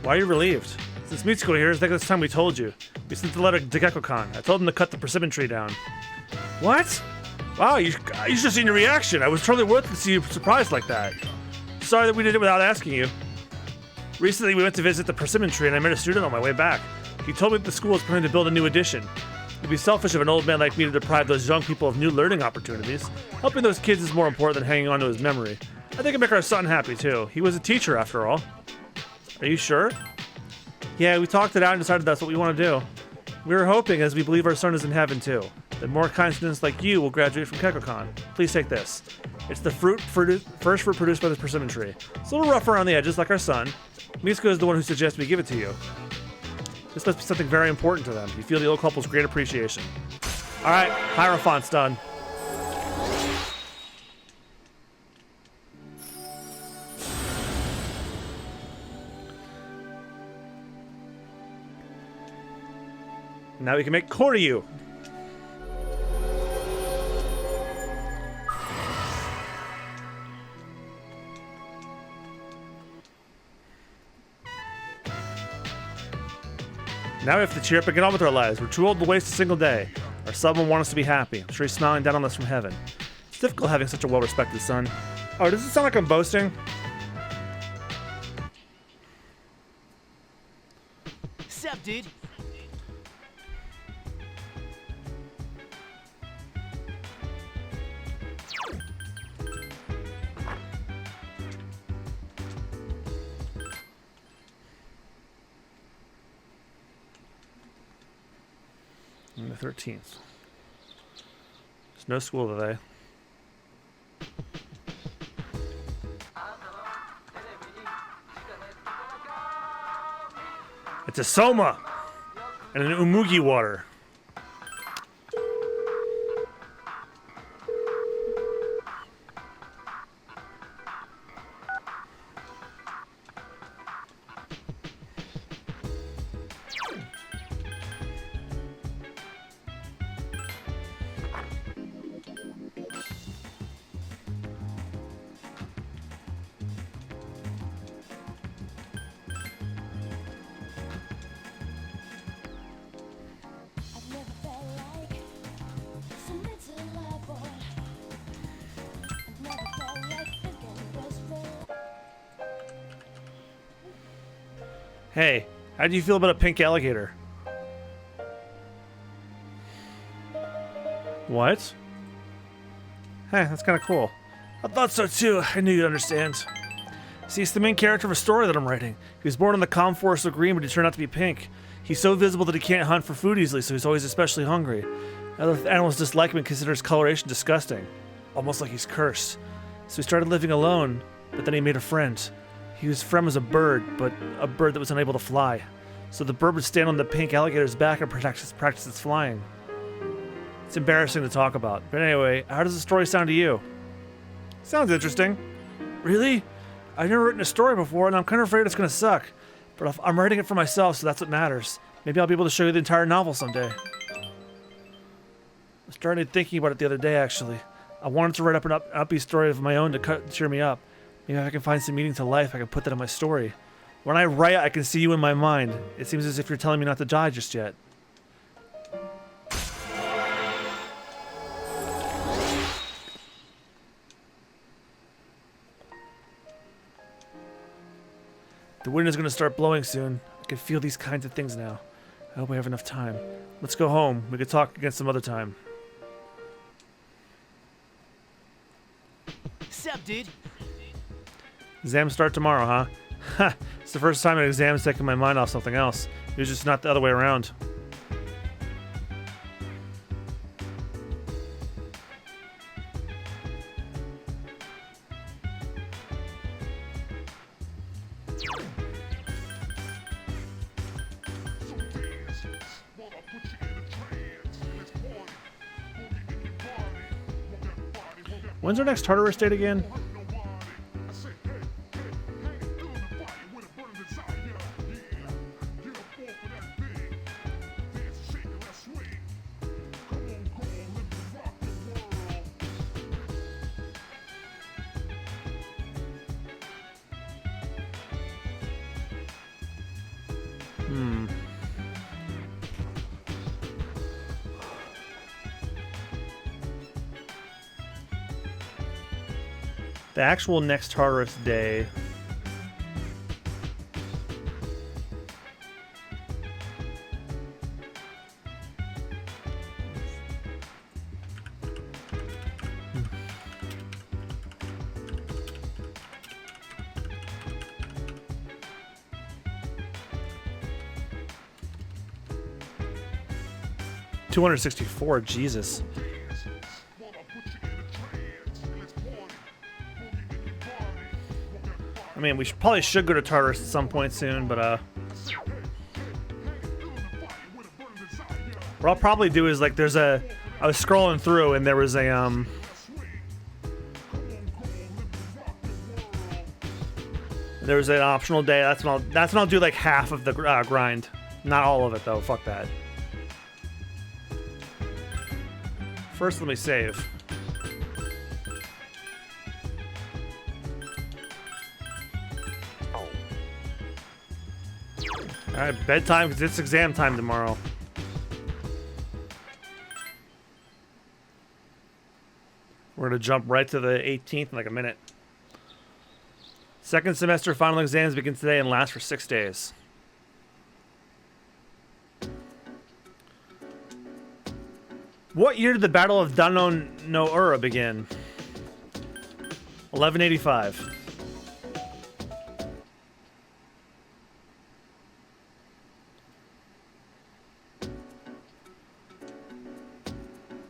Why are you relieved? Since Mitsuko here, it's like this time we told you. We sent the letter to Gekko-kan. I told him to cut the persimmon tree down. What? Wow, you should have seen your reaction. I was totally worth it to see you surprised like that. Sorry that we did it without asking you. Recently, we went to visit the persimmon tree and I met a student on my way back. He told me that the school is planning to build a new addition. It'd be selfish of an old man like me to deprive those young people of new learning opportunities. Helping those kids is more important than hanging on to his memory. I think it'd make our son happy too. He was a teacher after all. Are you sure? Yeah, we talked it out and decided that's what we want to do. We were hoping, as we believe our son is in heaven too, that more kind students like you will graduate from Gekko-kan. Please take this. It's the first fruit produced by this persimmon tree. It's a little rough around the edges, like our son. Mitsuko is the one who suggested we give it to you. This must be something very important to them. You feel the old couple's great appreciation. Alright, Hierophant's done. Now we can make Koryu. Now we have to cheer up and get on with our lives. We're too old to waste a single day. Our son will want us to be happy. I'm sure he's smiling down on us from heaven. It's difficult having such a well-respected son. Oh, does it sound like I'm boasting? Sup, dude? On the 13th. There's no school today. It's a Soma and an Umugi water. Hey, how do you feel about a pink alligator? What? Hey, that's kind of cool. I thought so too. I knew you'd understand. See, it's the main character of a story that I'm writing. He was born in the calm forest of green, but he turned out to be pink. He's so visible that he can't hunt for food easily, so he's always especially hungry. Other animals dislike him and consider his coloration disgusting. Almost like he's cursed. So he started living alone, but then he made a friend. His friend was a bird, but a bird that was unable to fly. So the bird would stand on the pink alligator's back and practice its flying. It's embarrassing to talk about. But anyway, how does the story sound to you? Sounds interesting. Really? I've never written a story before, and I'm kind of afraid it's going to suck. But I'm writing it for myself, so that's what matters. Maybe I'll be able to show you the entire novel someday. I started thinking about it the other day, actually. I wanted to write up an upbeat story of my own to cheer me up. Maybe if I can find some meaning to life, I can put that in my story. When I write, I can see you in my mind. It seems as if you're telling me not to die just yet. The wind is going to start blowing soon. I can feel these kinds of things now. I hope we have enough time. Let's go home. We could talk again some other time. Sup, dude? Exams start tomorrow, huh? Ha! It's the first time an exam has taken my mind off something else. It was just not the other way around. When's our next Tartarus date again? The actual next Tartarus day. $264, Jesus. I mean, we probably should go to Tartarus at some point soon, but what I'll probably do is like I was scrolling through and there was a there was an optional day. That's when I'll do like half of the grind, not all of it though. Fuck that. First, let me save. Alright, bedtime because it's exam time tomorrow. We're going to jump right to the 18th in like a minute. Second semester final exams begin today and last for 6 days. What year did the Battle of Dano no Ura begin? 1185.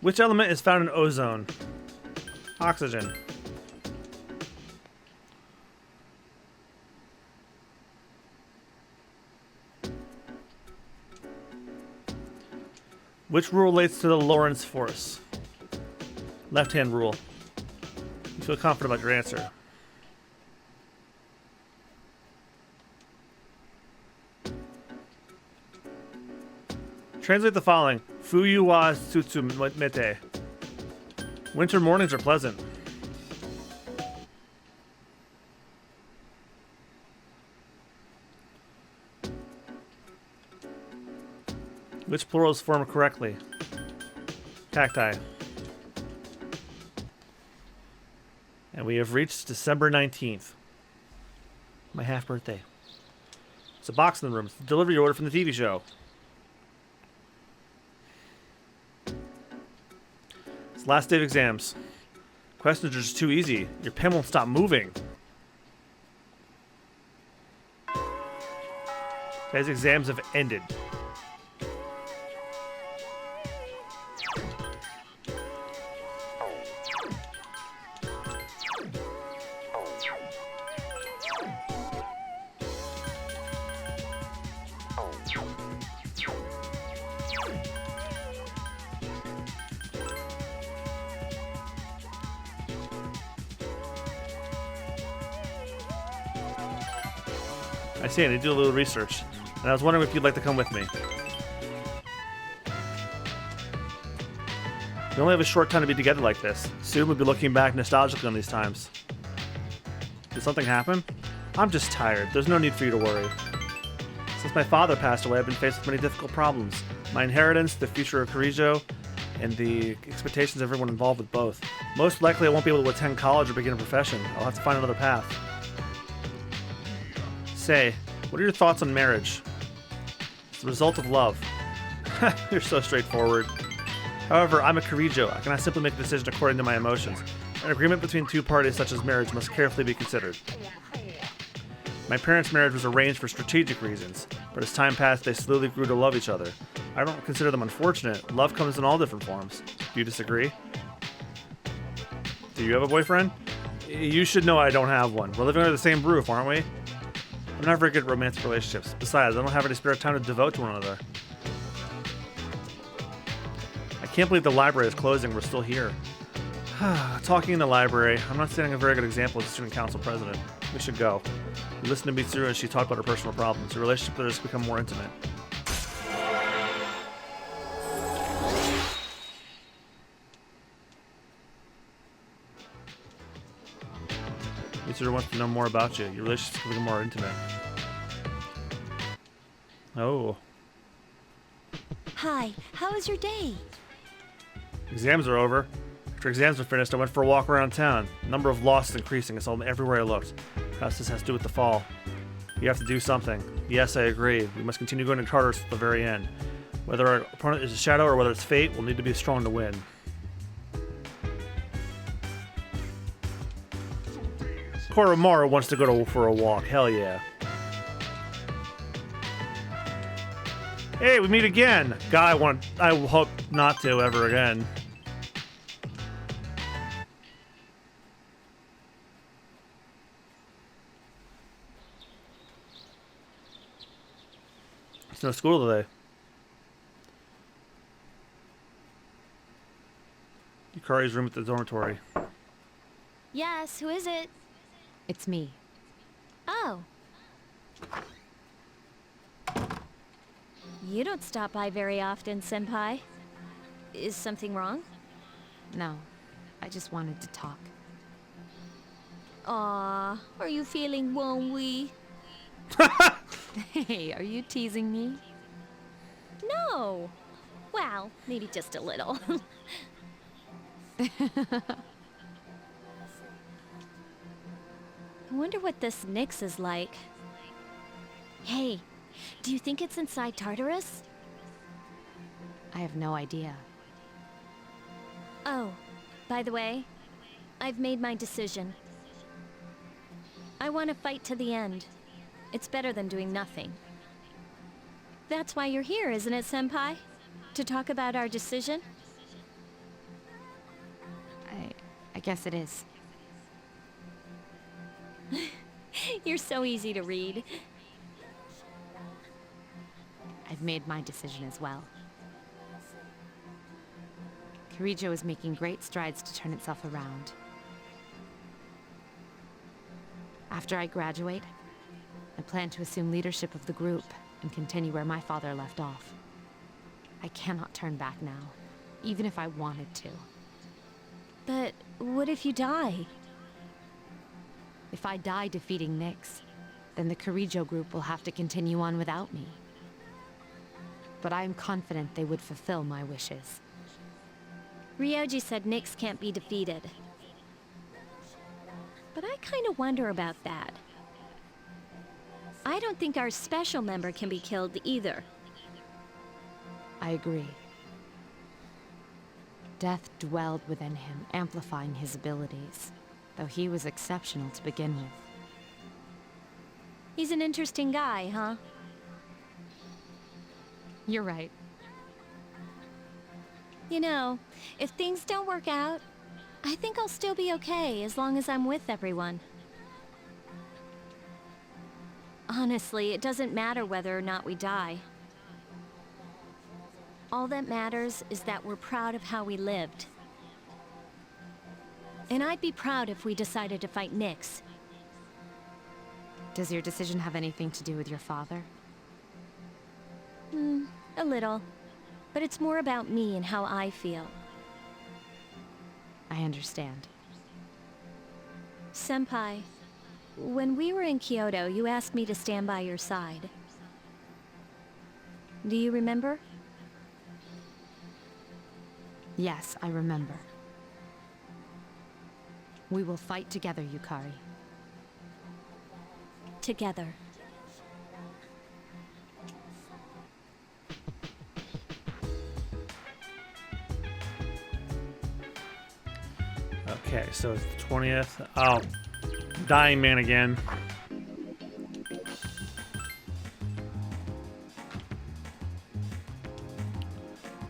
Which element is found in ozone? Oxygen. Which rule relates to the Lorentz force? Left-hand rule. You feel confident about your answer. Translate the following. Fuyu wa tsutsu mete. Winter mornings are pleasant. Which plurals form correctly? Cacti. And we have reached December 19th. My half birthday. It's a box in the room. It's the delivery order from the TV show. It's last day of exams. Questions are just too easy. Your pen won't stop moving. Today's exams have ended. I see, I need to do a little research. And I was wondering if you'd like to come with me. We only have a short time to be together like this. Soon we'll be looking back nostalgically on these times. Did something happen? I'm just tired. There's no need for you to worry. Since my father passed away, I've been faced with many difficult problems. My inheritance, the future of Kirijo, and the expectations of everyone involved with both. Most likely I won't be able to attend college or begin a profession. I'll have to find another path. Say, what are your thoughts on marriage? the result of love. You're so straightforward. However, I'm a Kirijo. I cannot simply make a decision according to my emotions. An agreement between two parties such as marriage must carefully be considered. My parents' marriage was arranged for strategic reasons, but as time passed, they slowly grew to love each other. I don't consider them unfortunate. Love comes in all different forms. Do you disagree? Do you have a boyfriend? You should know I don't have one. We're living under the same roof, aren't we? I'm not very good at romantic relationships. Besides, I don't have any spare time to devote to one another. I can't believe the library is closing. We're still here. Talking in the library. I'm not setting a very good example as a student council president. We should go. We listened to Mitsuru as she talked about her personal problems. The relationship with her has become more intimate. Mitsuru wants to know more about you. Your relationship is becoming more intimate. Oh. Hi, how was your day? Exams are over. After exams were finished, I went for a walk around town. The number of losses increasing. I saw them everywhere I looked. Perhaps this has to do with the fall. You have to do something. Yes, I agree. We must continue going to Tartarus to the very end. Whether our opponent is a shadow or whether it's fate, we'll need to be strong to win. Koromaru wants to go for a walk. Hell yeah. Hey, we meet again. God, I hope not to ever again. There's no school today. Yukari's room at the dormitory. Yes, who is it? It's me. Oh. You don't stop by very often, Senpai. Is something wrong? No, I just wanted to talk. Aw, are you feeling lonely? Hey, are you teasing me? No. Well, maybe just a little. I wonder what this Nyx is like. Hey, do you think it's inside Tartarus? I have no idea. Oh, by the way, I've made my decision. I want to fight to the end. It's better than doing nothing. That's why you're here, isn't it, Senpai? To talk about our decision? I guess it is. You're so easy to read. I've made my decision as well. Kirijo is making great strides to turn itself around. After I graduate, I plan to assume leadership of the group and continue where my father left off. I cannot turn back now, even if I wanted to. But what if you die? If I die defeating Nyx, then the Kirijo group will have to continue on without me. But I am confident they would fulfill my wishes. Ryoji said Nyx can't be defeated. But I kind of wonder about that. I don't think our special member can be killed either. I agree. Death dwelled within him, amplifying his abilities, though he was exceptional to begin with. He's an interesting guy, huh? You're right. You know, if things don't work out, I think I'll still be okay as long as I'm with everyone. Honestly, it doesn't matter whether or not we die. All that matters is that we're proud of how we lived. And I'd be proud if we decided to fight Nyx. Does your decision have anything to do with your father? A little. But it's more about me and how I feel. I understand. Senpai, when we were in Kyoto, you asked me to stand by your side. Do you remember? Yes, I remember. We will fight together, Yukari. Together. Okay, so it's the 20th. Oh, dying man again.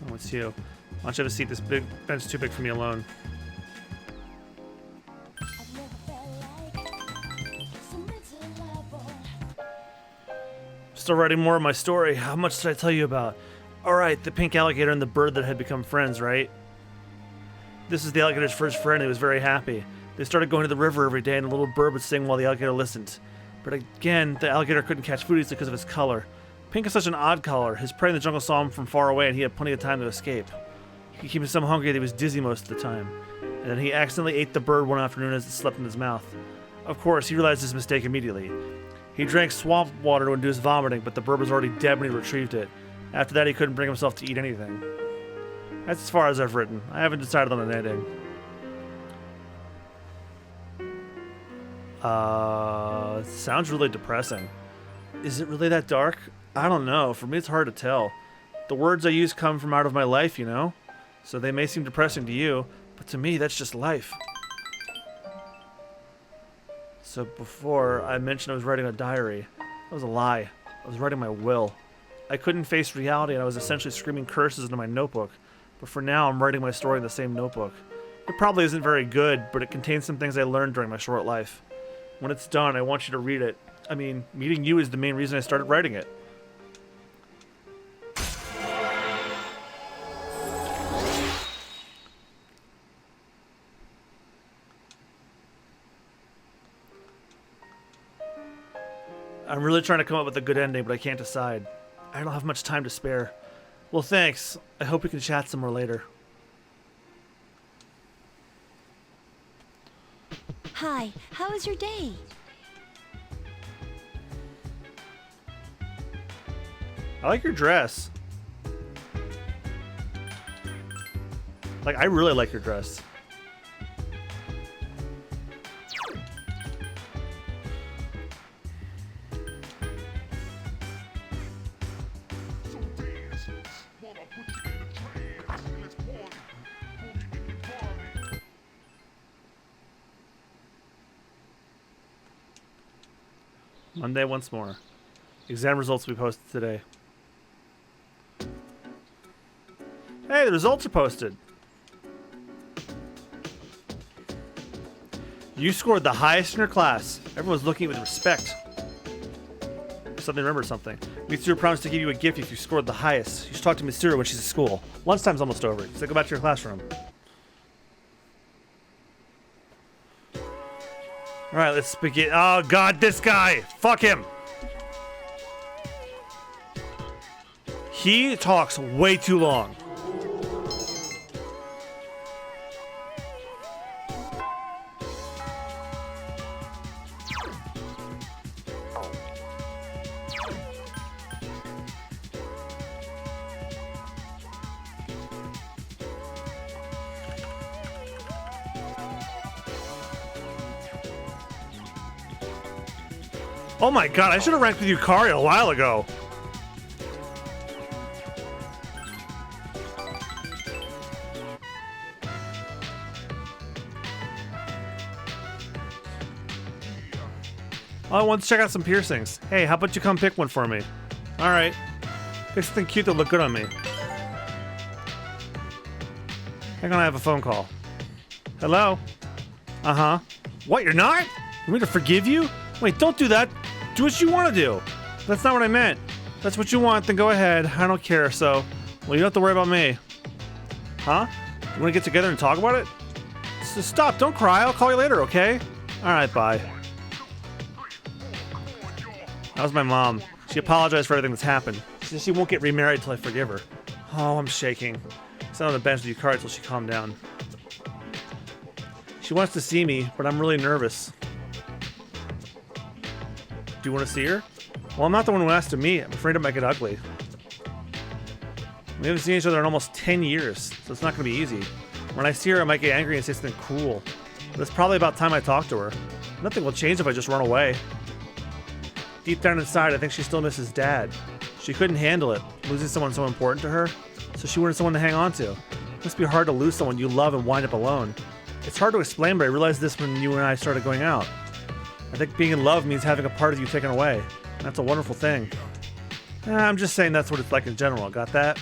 Oh, it's you. Why don't you have a seat? This big bench's too big for me alone. Still writing more of my story. How much did I tell you about? Alright, the pink alligator and the bird that had become friends, right? This is the alligator's first friend. He was very happy. They started going to the river every day, and the little bird would sing while the alligator listened. But again, the alligator couldn't catch food easily because of his color. Pink is such an odd color. His prey in the jungle saw him from far away, and he had plenty of time to escape. He could keep him so hungry that he was dizzy most of the time. And then he accidentally ate the bird one afternoon as it slept in his mouth. Of course, he realized his mistake immediately. He drank swamp water to induce vomiting, but the bird was already dead when he retrieved it. After that, he couldn't bring himself to eat anything. That's as far as I've written. I haven't decided on an ending. It sounds really depressing. Is it really that dark? I don't know. For me, it's hard to tell. The words I use come from out of my life, you know? So they may seem depressing to you, but to me, that's just life. So before, I mentioned I was writing a diary. That was a lie. I was writing my will. I couldn't face reality, and I was essentially screaming curses into my notebook. But for now, I'm writing my story in the same notebook. It probably isn't very good, but it contains some things I learned during my short life. When it's done, I want you to read it. I mean, meeting you is the main reason I started writing it. I'm really trying to come up with a good ending, but I can't decide. I don't have much time to spare. Well, thanks. I hope we can chat some more later. Hi, how was your day? I like your dress. Like, I really like your dress. Monday once more. Exam results will be posted today. Hey, the results are posted. You scored the highest in your class. Everyone's looking at you with respect. Suddenly remember something. Mitsuru promised to give you a gift if you scored the highest. You should talk to Mitsuru when she's at school. Lunchtime's almost over, so go back to your classroom. Alright, let's begin. Oh god, this guy! Fuck him! He talks way too long. Oh my god, I should have ranked with Yukari a while ago. Oh, I want to check out some piercings. Hey, how about you come pick one for me? Alright. Pick something cute that look good on me. Hang on, I have a phone call. Hello? Uh-huh. What, you're not? You want me to forgive you? Wait, don't do that. Do what you want to do. That's not what I meant. That's what you want, then go ahead. I don't care, so... Well, you don't have to worry about me. Huh? You want to get together and talk about it? Stop, don't cry. I'll call you later, okay? Alright, bye. That was my mom. She apologized for everything that's happened. She said she won't get remarried until I forgive her. Oh, I'm shaking. I sat on the bench with Yukari until she calmed down. She wants to see me, but I'm really nervous. Do you want to see her? Well, I'm not the one who asked to meet. I'm afraid it might get ugly. We haven't seen each other in almost 10 years, so it's not going to be easy. When I see her, I might get angry and say something cruel. But it's probably about time I talk to her. Nothing will change if I just run away. Deep down inside, I think she still misses Dad. She couldn't handle it, losing someone so important to her, so she wanted someone to hang on to. It must be hard to lose someone you love and wind up alone. It's hard to explain, but I realized this when you and I started going out. I think being in love means having a part of you taken away. That's a wonderful thing. I'm just saying that's what it's like in general. Got that?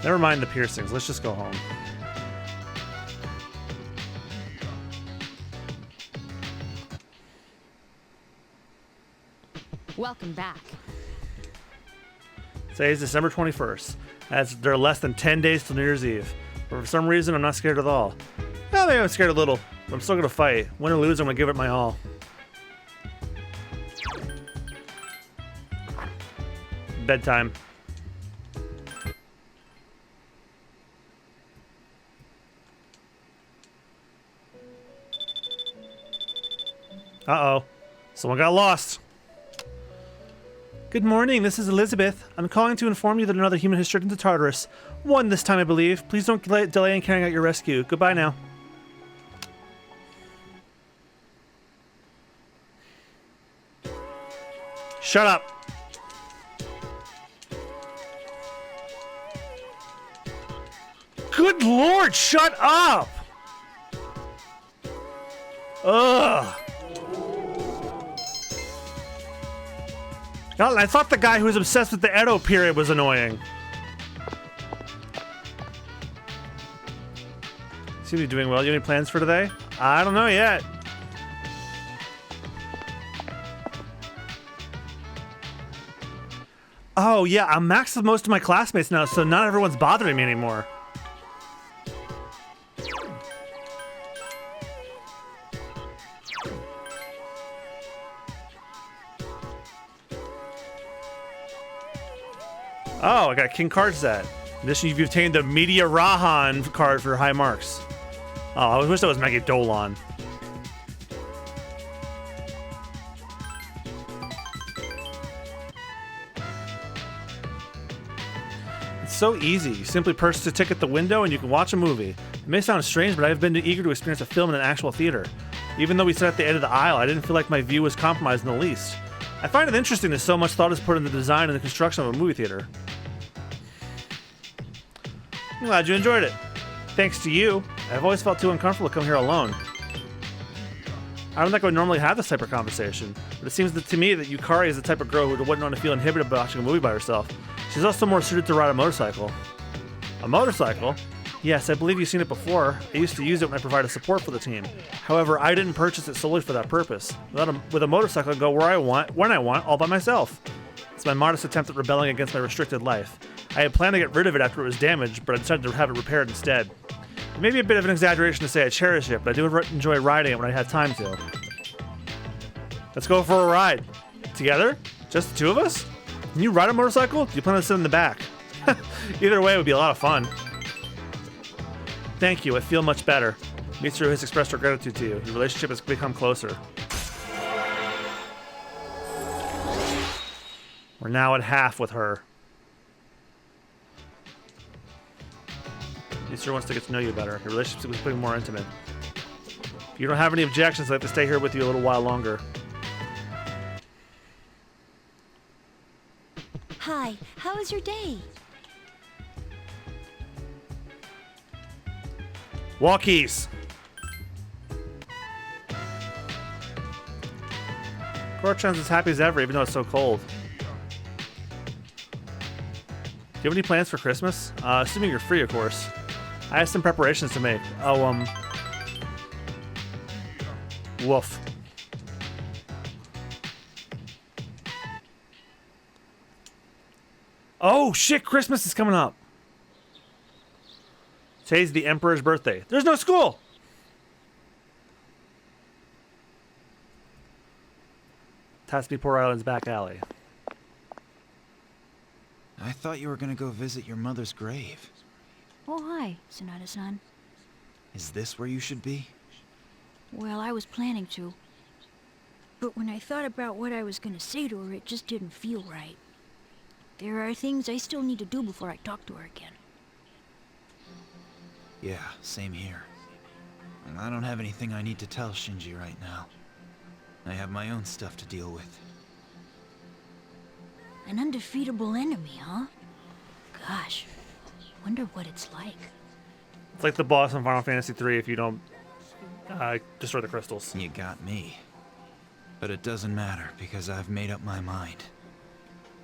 Never mind the piercings. Let's just go home. Welcome back. Today is December 21st. There are less than 10 days till New Year's Eve. But for some reason, I'm not scared at all. Well, maybe I'm scared a little, but I'm still going to fight. Win or lose, I'm going to give it my all. Bedtime. Uh-oh. Someone got lost. Good morning, this is Elizabeth. I'm calling to inform you that another human has strayed into Tartarus. One this time, I believe. Please don't delay in carrying out your rescue. Goodbye now. Shut up. Good lord, shut up! Ugh. God, I thought the guy who was obsessed with the Edo period was annoying. Seem to be doing well. You have any plans for today? I don't know yet. Oh, yeah, I'm maxed with most of my classmates now, so not everyone's bothering me anymore. Oh, I got a King card set. In addition, you've obtained the Media Rahan card for high marks. Oh, I wish that was Maggie Dolan. It's so easy. You simply purchase a ticket at the window and you can watch a movie. It may sound strange, but I've been eager to experience a film in an actual theater. Even though we sat at the end of the aisle, I didn't feel like my view was compromised in the least. I find it interesting that so much thought is put in the design and the construction of a movie theater. I'm glad you enjoyed it. Thanks to you, I've always felt too uncomfortable to come here alone. I don't think I would normally have this type of conversation, but it seems to me that Yukari is the type of girl who wouldn't want to feel inhibited by watching a movie by herself. She's also more suited to ride a motorcycle. A motorcycle? Yes, I believe you've seen it before. I used to use it when I provided support for the team. However, I didn't purchase it solely for that purpose. With a motorcycle, I go where I want, when I want, all by myself. It's my modest attempt at rebelling against my restricted life. I had planned to get rid of it after it was damaged, but I decided to have it repaired instead. It may be a bit of an exaggeration to say I cherish it, but I do enjoy riding it when I have time to. Let's go for a ride. Together? Just the two of us? Can you ride a motorcycle? Do you plan to sit in the back? Either way, it would be a lot of fun. Thank you, I feel much better. Mitsuru has expressed her gratitude to you. Your relationship has become closer. We're now at half with her. Mitsuru wants to get to know you better. Your relationship is becoming more intimate. If you don't have any objections, I'd like to stay here with you a little while longer. Hi, how was your day? Walkies! Korochan's as happy as ever, even though it's so cold. Do you have any plans for Christmas? Assuming you're free, of course. I have some preparations to make. Oh, woof. Oh, shit, Christmas is coming up. Today's the Emperor's birthday. There's no school! Tatsumi Island's back alley. I thought you were gonna go visit your mother's grave. Oh, hi, Sonata-san. Is this where you should be? Well, I was planning to. But when I thought about what I was gonna say to her, it just didn't feel right. There are things I still need to do before I talk to her again. Yeah, same here. And I don't have anything I need to tell Shinji right now. I have my own stuff to deal with. An undefeatable enemy, huh? Gosh, wonder what it's like. It's like the boss in Final Fantasy III if you don't destroy the crystals. You got me. But it doesn't matter because I've made up my mind.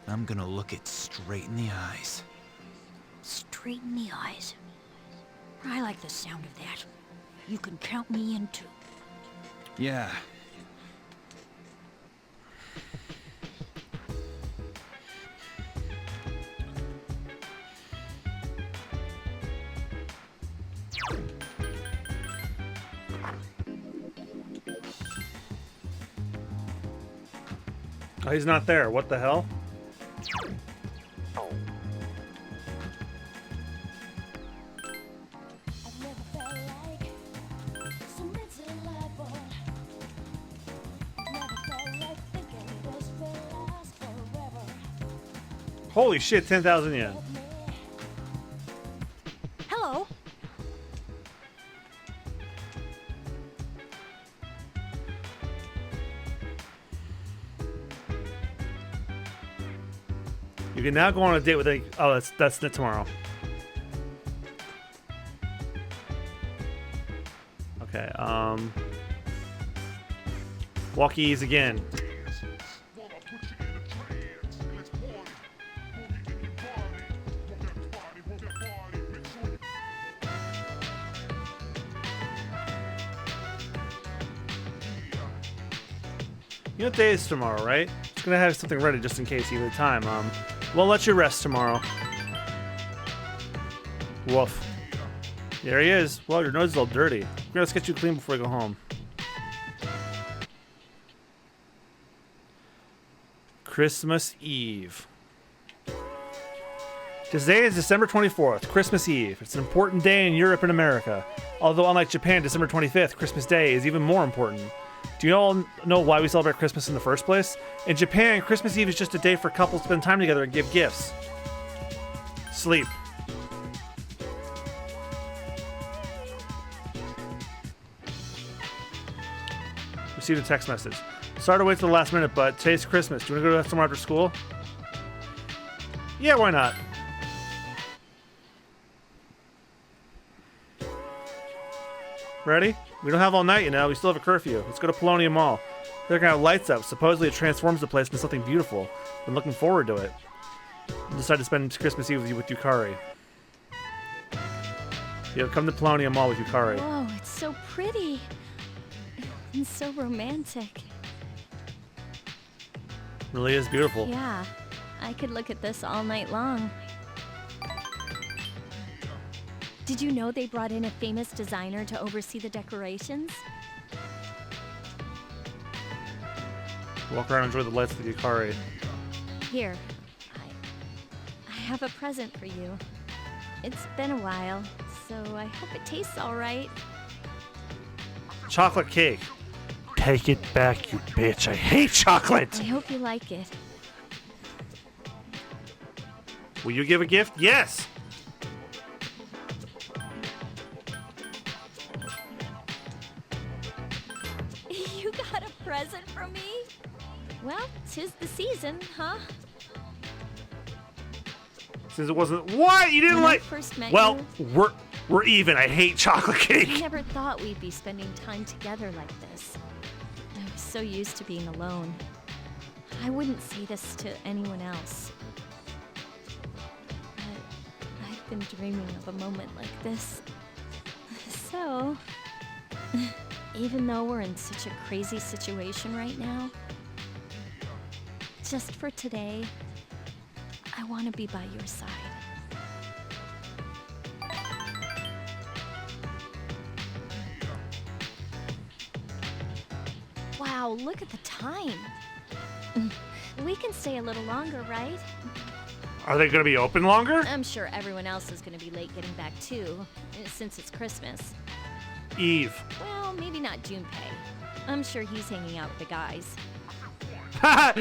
I'm gonna look it straight in the eyes. Straight in the eyes. I like the sound of that. You can count me in too. Yeah. Oh, he's not there. What the hell? Holy shit, 10,000 yen. Hello. You can now go on a date with a... Oh, that's tomorrow. Okay, walkies again. You know what day is tomorrow, right? Just gonna have something ready just in case you have time. We'll let you rest tomorrow. Woof. There he is. Well, your nose is all dirty. We're gonna get you clean before we go home. Christmas Eve. Today is December 24th, Christmas Eve. It's an important day in Europe and America. Although unlike Japan, December 25th, Christmas Day, is even more important. Do you all know why we celebrate Christmas in the first place? In Japan, Christmas Eve is just a day for couples to spend time together and give gifts. Sleep. Received a text message. Sorry to wait till the last minute, but today's Christmas. Do you want to go somewhere after school? Yeah, why not? Ready? We don't have all night, you know. We still have a curfew. Let's go to Polonium Mall. They're gonna have lights up. Supposedly it transforms the place into something beautiful. Been looking forward to it. Decided to spend Christmas Eve with Yukari. Yeah, come to Polonium Mall with Yukari. Whoa, it's so pretty. And so romantic. Really is beautiful. Yeah, I could look at this all night long. Did you know they brought in a famous designer to oversee the decorations? Walk around and enjoy the lights with Yukari. Here, I have a present for you. It's been a while, so I hope it tastes all right. Chocolate cake. Take it back, you bitch. I hate chocolate. I hope you like it. Will you give a gift? Yes. You got a present for me? Well, 'tis the season, huh? Since it wasn't what you didn't When I like. first met Well, you, we're even. I hate chocolate I cake. never thought we'd be spending time together like this. I was so used to being alone. I wouldn't say this to anyone else. But I've been dreaming of a moment like this. So, even though we're in such a crazy situation right now, just for today, I want to be by your side. Wow, look at the time. We can stay a little longer, right? Are they going to be open longer? I'm sure everyone else is going to be late getting back too, since it's Christmas. Eve. Well, maybe not Junpei. I'm sure he's hanging out with the guys.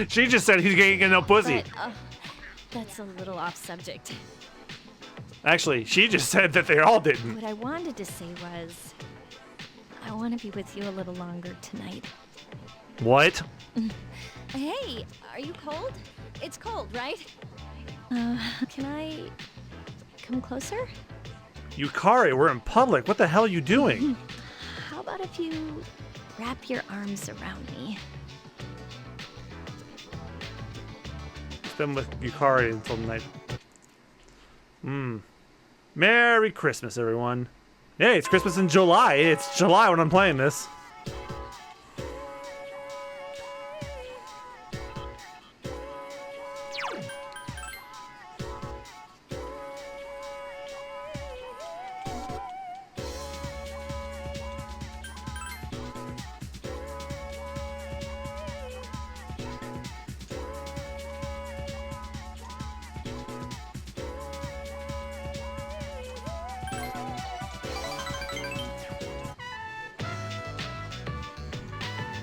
She just said he's getting no pussy. But, that's a little off subject. Actually, she just said that they all didn't. What I wanted to say was, I want to be with you a little longer tonight. What? Hey, are you cold? It's cold, right? Can I come closer? Yukari, we're in public. What the hell are you doing? How about if you wrap your arms around me? Been with Yukari until night. Merry Christmas, everyone. Hey, it's Christmas in July. It's July when I'm playing this.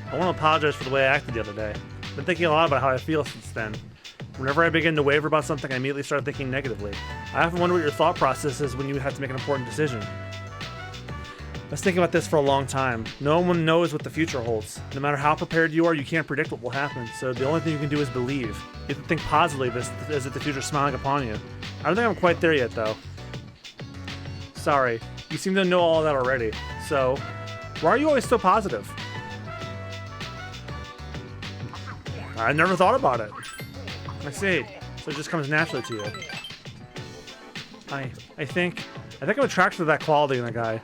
I want to apologize for the way I acted the other day. I've been thinking a lot about how I feel since then. Whenever I begin to waver about something, I immediately start thinking negatively. I often wonder what your thought process is when you have to make an important decision. I was thinking about this for a long time. No one knows what the future holds. No matter how prepared you are, you can't predict what will happen, so the only thing you can do is believe. You have to think positively as if the future's smiling upon you. I don't think I'm quite there yet, though. Sorry, you seem to know all that already. So, why are you always so positive? I never thought about it. I see. So it just comes naturally to you. I think I'm attracted to that quality in a guy.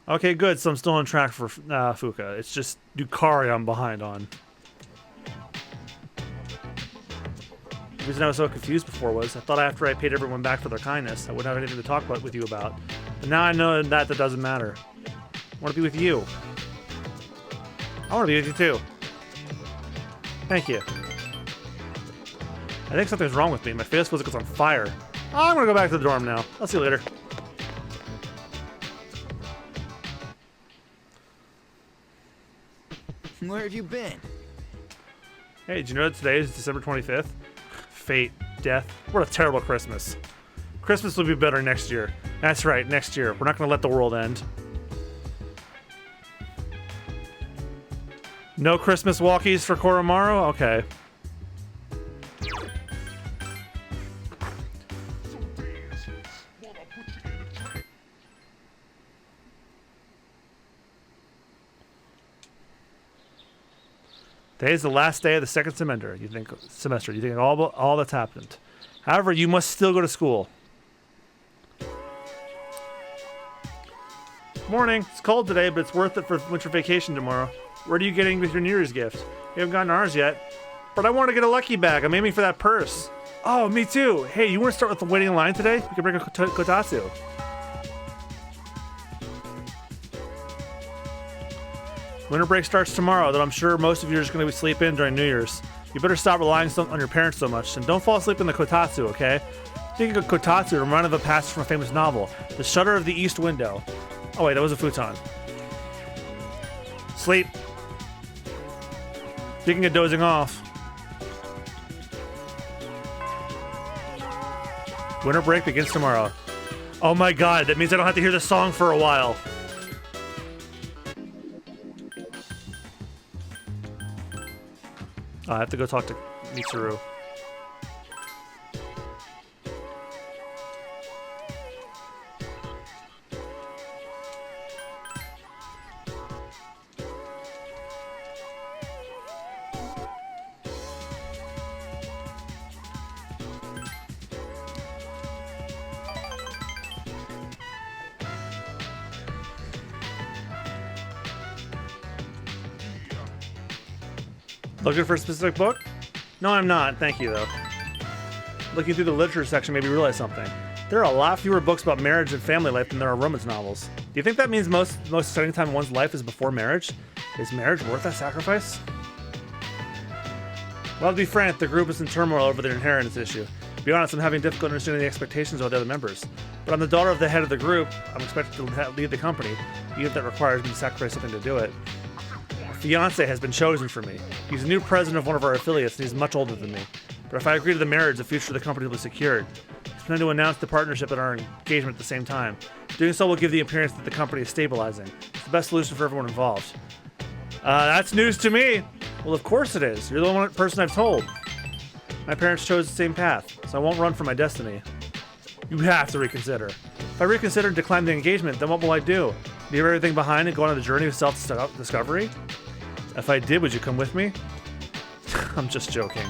Okay, good. So I'm still on track for Fuka. It's just Yukari I'm behind on. The reason I was so confused before was I thought after I paid everyone back for their kindness, I wouldn't have anything to talk about with you about. But now I know that doesn't matter. I want to be with you. I want to be with you too. Thank you. I think something's wrong with me. My face physical's on fire. I'm gonna go back to the dorm now. I'll see you later. Where have you been? Hey, did you know that today is December 25th? Fate, death. What a terrible Christmas. Christmas will be better next year. That's right, next year. We're not going to let the world end. No Christmas walkies for Koromaru? Okay. Today's the last day of the second semester. You think all that's happened. However, you must still go to school. Morning. It's cold today, but it's worth it for winter vacation tomorrow. What are you getting with your New Year's gift? We haven't gotten ours yet. But I want to get a lucky bag. I'm aiming for that purse. Oh, me too. Hey, you want to start with the waiting in line today? We can bring a kotatsu. Winter break starts tomorrow, though I'm sure most of you are just going to sleep in during New Year's. You better stop relying on your parents so much, and don't fall asleep in the kotatsu, okay? Speaking of kotatsu, I'm reminded of a passage from a famous novel, The Shutter of the East Window. Oh wait, that was a futon. Sleep. Speaking of dozing off. Winter break begins tomorrow. Oh my god, that means I don't have to hear this song for a while. I have to go talk to Mitsuru. Looking for a specific book? No, I'm not. Thank you, though. Looking through the literature section made me realize something. There are a lot fewer books about marriage and family life than there are romance novels. Do you think that means most exciting time in one's life is before marriage? Is marriage worth that sacrifice? Well, to be frank, the group is in turmoil over their inheritance issue. To be honest, I'm having difficulty understanding the expectations of the other members. But I'm the daughter of the head of the group. I'm expected to lead the company, even if that requires me to sacrifice something to do it. fiancé has been chosen for me. He's the new president of one of our affiliates, and he's much older than me. But if I agree to the marriage, the future of the company will be secured. He's planning to announce the partnership and our engagement at the same time. Doing so will give the appearance that the company is stabilizing. It's the best solution for everyone involved. That's news to me. Well, of course it is. You're the only person I've told. My parents chose the same path, so I won't run from my destiny. You have to reconsider. If I reconsider and decline the engagement, then what will I do? Leave everything behind and go on the journey of self-discovery? If I did, would you come with me? I'm just joking.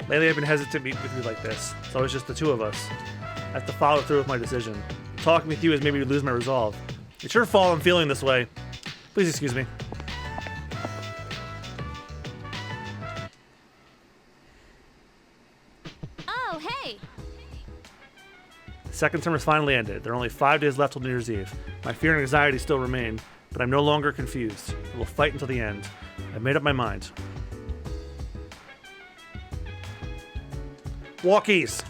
Lately, I've been hesitant to meet with you like this. It's always just the two of us. I have to follow through with my decision. Talking with you has made me lose my resolve. It's your fault I'm feeling this way. Please excuse me. Oh, hey! The second term has finally ended. There are only 5 days left till New Year's Eve. My fear and anxiety still remain, but I'm no longer confused. I will fight until the end. I've made up my mind. Walkies!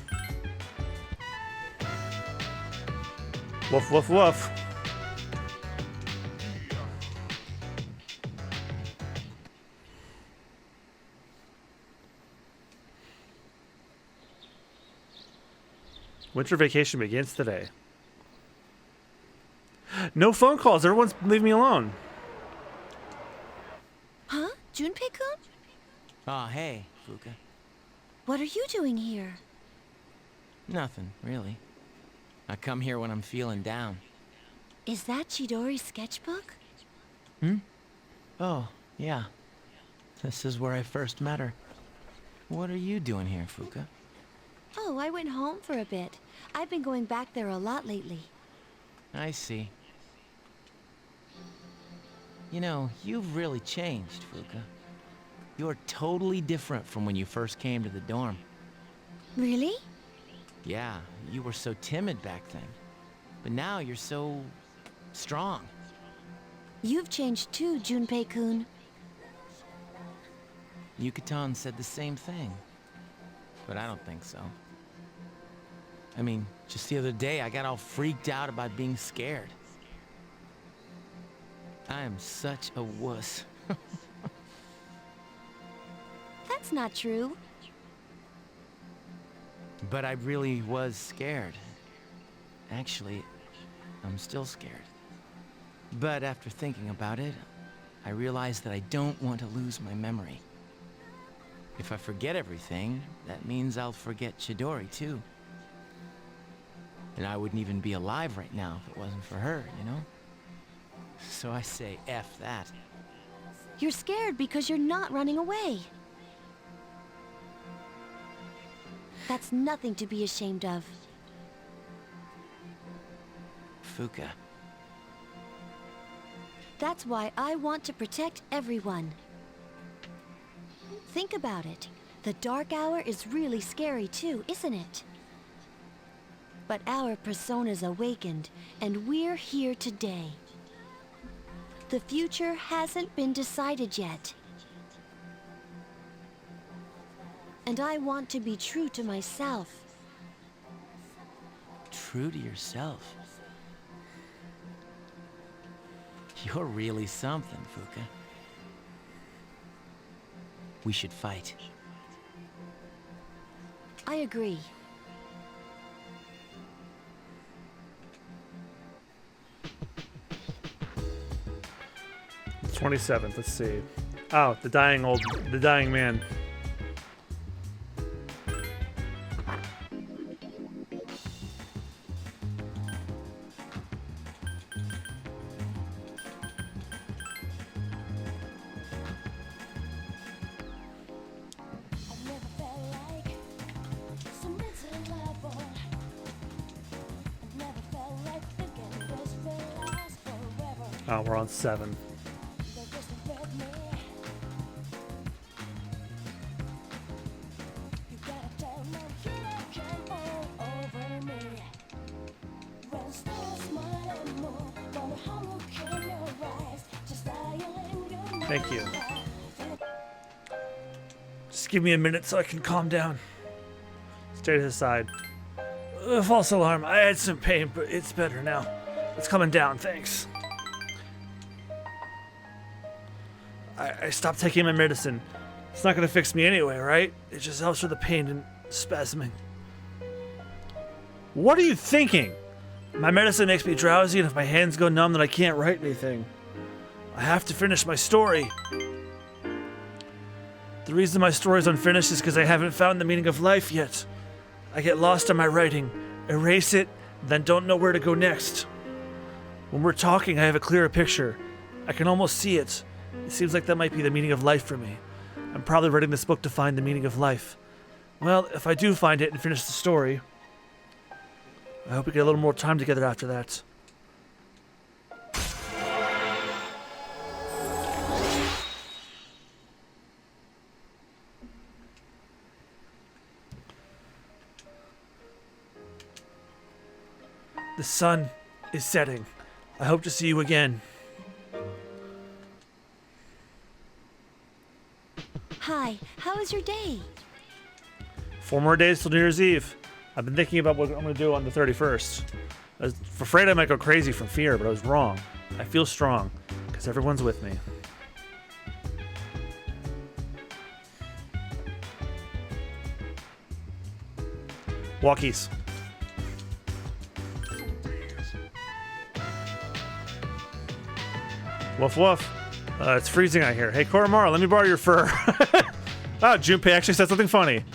Woof, woof, woof. Winter vacation begins today. No phone calls. Everyone's leaving me alone. Huh? Junpei-kun? Aw, hey, Fuka. What are you doing here? Nothing, really. I come here when I'm feeling down. Is that Chidori's sketchbook? Oh, yeah. This is where I first met her. What are you doing here, Fuka? Oh, I went home for a bit. I've been going back there a lot lately. I see. You know, you've really changed, Fuka. You're totally different from when you first came to the dorm. Really? Yeah, you were so timid back then. But now you're so... strong. You've changed too, Junpei-kun. Yucatan said the same thing. But I don't think so. I mean, just the other day I got all freaked out about being scared. I am such a wuss. That's not true. But I really was scared. Actually, I'm still scared. But after thinking about it, I realized that I don't want to lose my memory. If I forget everything, that means I'll forget Chidori too. And I wouldn't even be alive right now if it wasn't for her, you know? So I say F that. You're scared because you're not running away. That's nothing to be ashamed of. Fuka. That's why I want to protect everyone. Think about it. The dark hour is really scary too, isn't it? But our persona's awakened, and we're here today. The future hasn't been decided yet. And I want to be true to myself. True to yourself. You're really something, Fuka. We should fight. I agree. The 27th, let's see. Oh, the dying man. Oh, we're on 7. Thank you. give me a minute so I can calm down. Stay to his side. False alarm. I had some pain, but it's better now. It's coming down, thanks. I stopped taking my medicine. It's not gonna fix me anyway, right? It just helps with the pain and spasming. What are you thinking? My medicine makes me drowsy, and if my hands go numb, then I can't write anything. I have to finish my story. The reason my story's unfinished is because I haven't found the meaning of life yet. I get lost in my writing, erase it, then don't know where to go next. When we're talking, I have a clearer picture. I can almost see it. It seems like that might be the meaning of life for me. I'm probably writing this book to find the meaning of life. Well, if I do find it and finish the story, I hope we get a little more time together after that. The sun is setting. I hope to see you again. Hi, how was your day? 4 more days till New Year's Eve. I've been thinking about what I'm going to do on the 31st. I was afraid I might go crazy from fear, but I was wrong. I feel strong, because everyone's with me. Walkies. Woof woof. It's freezing out here. Hey, Koromara, let me borrow your fur. Oh, Junpei actually said something funny.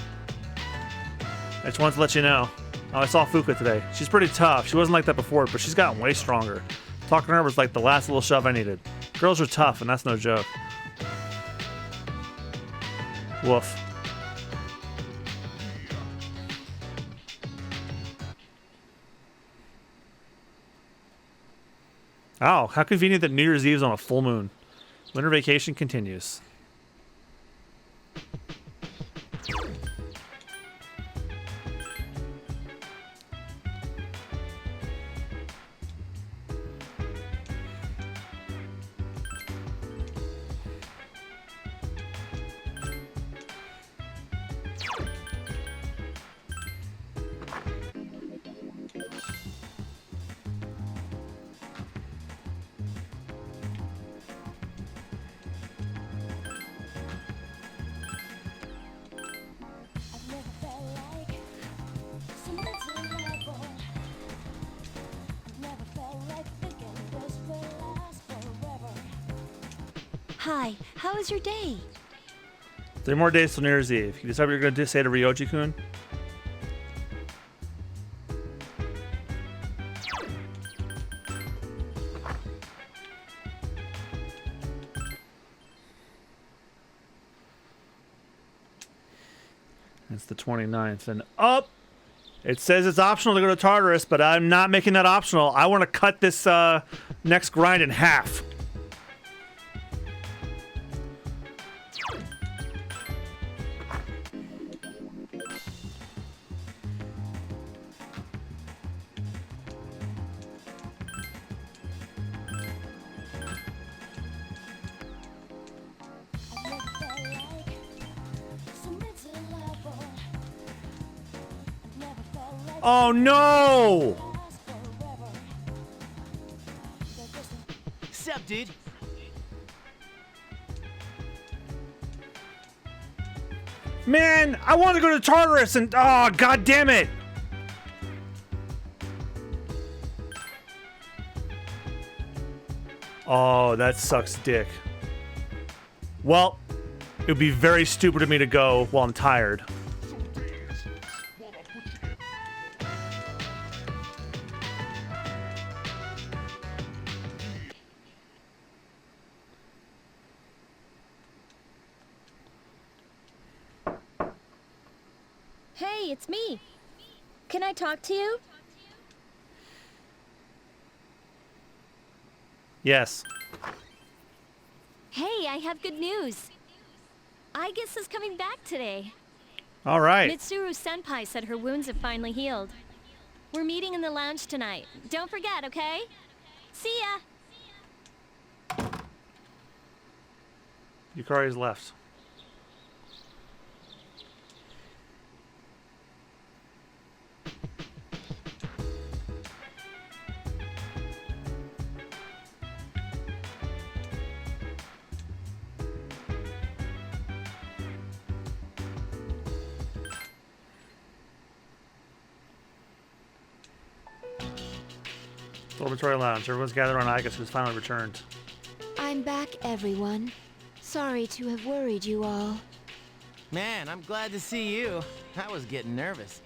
I just wanted to let you know. Oh, I saw Fuka today. She's pretty tough. She wasn't like that before, but she's gotten way stronger. Talking to her was like the last little shove I needed. Girls are tough, and that's no joke. Woof. Oh, how convenient that New Year's Eve is on a full moon. Winter vacation continues. Hi, how was your day? 3 more days till New Year's Eve. You decide what you're going to say to Ryoji-kun? It's the 29th, and up. It says it's optional to go to Tartarus, but I'm not making that optional. I want to cut this next grind in half. Oh no! Sup, dude? Man, I want to go to Tartarus and oh, god damn it! Oh, that sucks dick. Well, it would be very stupid of me to go while I'm tired. Hey, it's me. Can I talk to you? Yes. Hey, I have good news. Aigis is coming back today. All right. Mitsuru-senpai said her wounds have finally healed. We're meeting in the lounge tonight. Don't forget, okay? See ya! Yukari's left. Dormitory Lounge. Everyone's gathered on Igus, who's finally returned. I'm back, everyone. Sorry to have worried you all. Man, I'm glad to see you. I was getting nervous.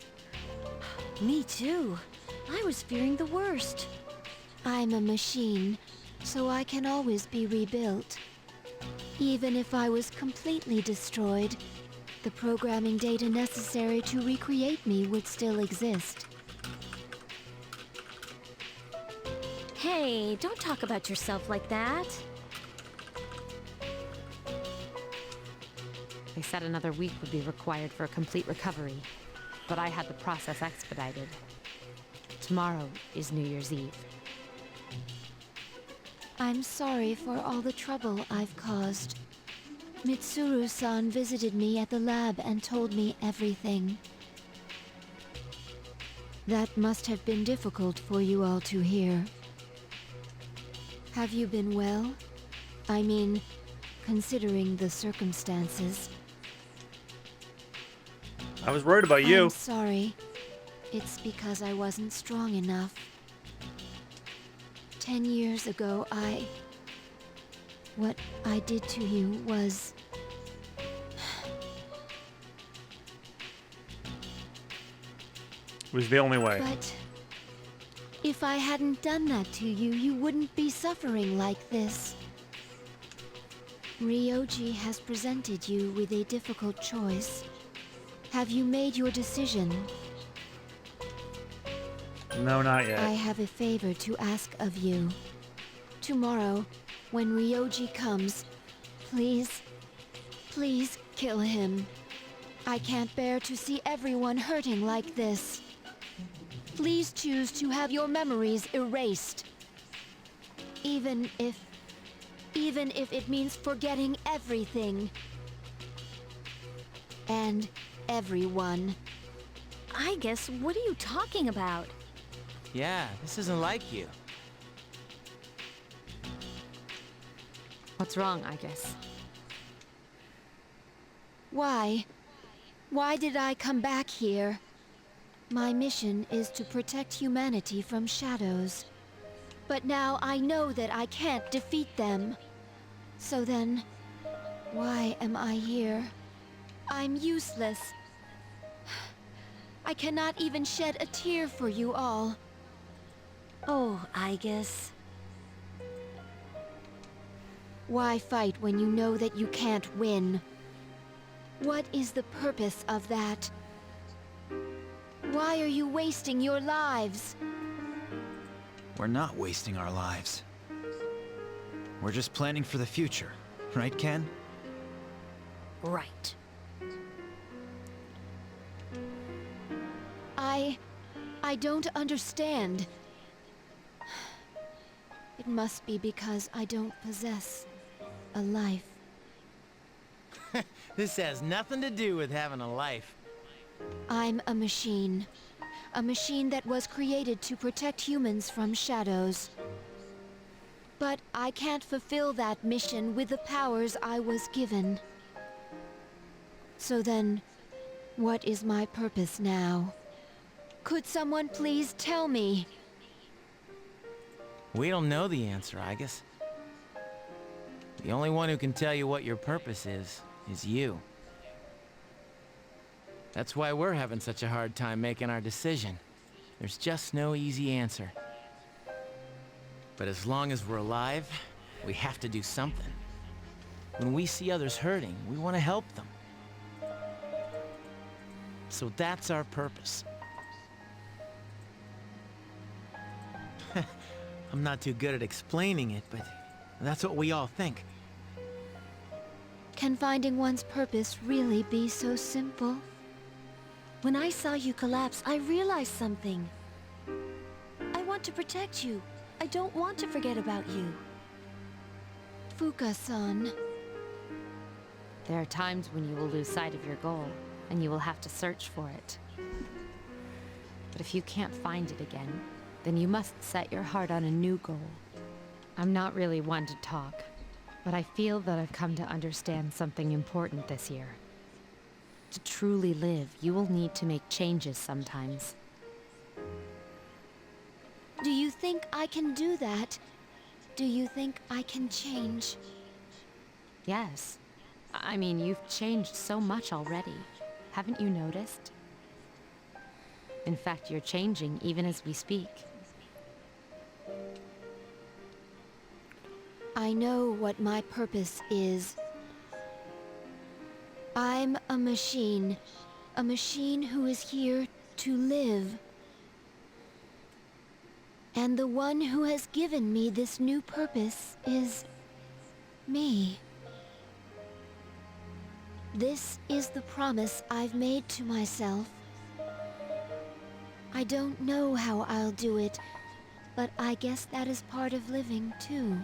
Me too. I was fearing the worst. I'm a machine, so I can always be rebuilt. Even if I was completely destroyed, the programming data necessary to recreate me would still exist. Hey, don't talk about yourself like that. They said another week would be required for a complete recovery, but I had the process expedited. Tomorrow is New Year's Eve. I'm sorry for all the trouble I've caused. Mitsuru-san visited me at the lab and told me everything. That must have been difficult for you all to hear. Have you been well? I mean, considering the circumstances. I was worried about you. I'm sorry. It's because I wasn't strong enough. 10 years ago, what I did to you was... It was the only way. But... if I hadn't done that to you, you wouldn't be suffering like this. Ryoji has presented you with a difficult choice. Have you made your decision? No, not yet. I have a favor to ask of you. Tomorrow, when Ryoji comes, please kill him. I can't bear to see everyone hurting like this. Please choose to have your memories erased. Even if it means forgetting everything. And everyone. I guess, what are you talking about? Yeah, this isn't like you. What's wrong, I guess? Why? Why did I come back here? My mission is to protect humanity from shadows. But now I know that I can't defeat them. So then, why am I here? I'm useless. I cannot even shed a tear for you all. Oh, I guess. Why fight when you know that you can't win? What is the purpose of that? Why are you wasting your lives? We're not wasting our lives. We're just planning for the future, right, Ken? Right. I don't understand. It must be because I don't possess a life. This has nothing to do with having a life. I'm a machine. A machine that was created to protect humans from shadows. But I can't fulfill that mission with the powers I was given. So then, what is my purpose now? Could someone please tell me? We don't know the answer, I guess. The only one who can tell you what your purpose is you. That's why we're having such a hard time making our decision. There's just no easy answer. But as long as we're alive, we have to do something. When we see others hurting, we want to help them. So that's our purpose. I'm not too good at explaining it, but that's what we all think. Can finding one's purpose really be so simple? When I saw you collapse, I realized something. I want to protect you. I don't want to forget about you. Fuka-san. There are times when you will lose sight of your goal, and you will have to search for it. But if you can't find it again, then you must set your heart on a new goal. I'm not really one to talk, but I feel that I've come to understand something important this year. To truly live, you will need to make changes sometimes. Do you think I can do that? Do you think I can change? Yes. I mean, you've changed so much already. Haven't you noticed? In fact, you're changing even as we speak. I know what my purpose is. I'm a machine who is here to live. And the one who has given me this new purpose is me. This is the promise I've made to myself. I don't know how I'll do it, but I guess that is part of living too.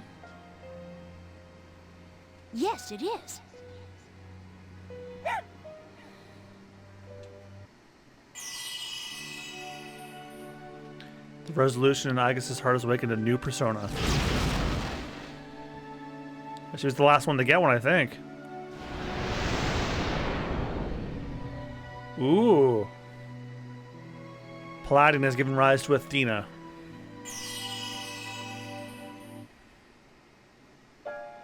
Yes, it is. The resolution in Aigis' heart has awakened a new persona. She was the last one to get one, I think. Ooh. Paladin has given rise to Athena.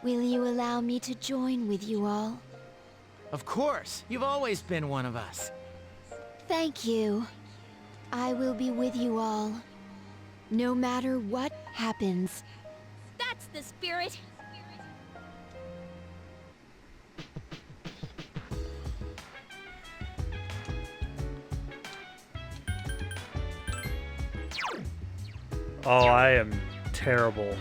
Will you allow me to join with you all? Of course, you've always been one of us. Thank you. I will be with you all. No matter what happens. That's the spirit. Oh, I am terrible.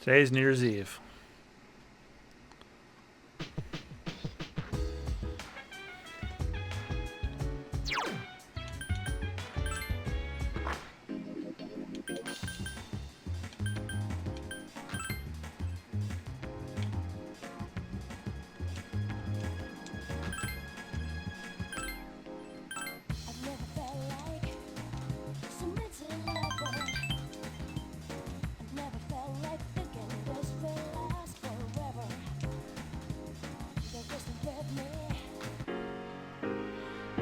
Today's New Year's Eve.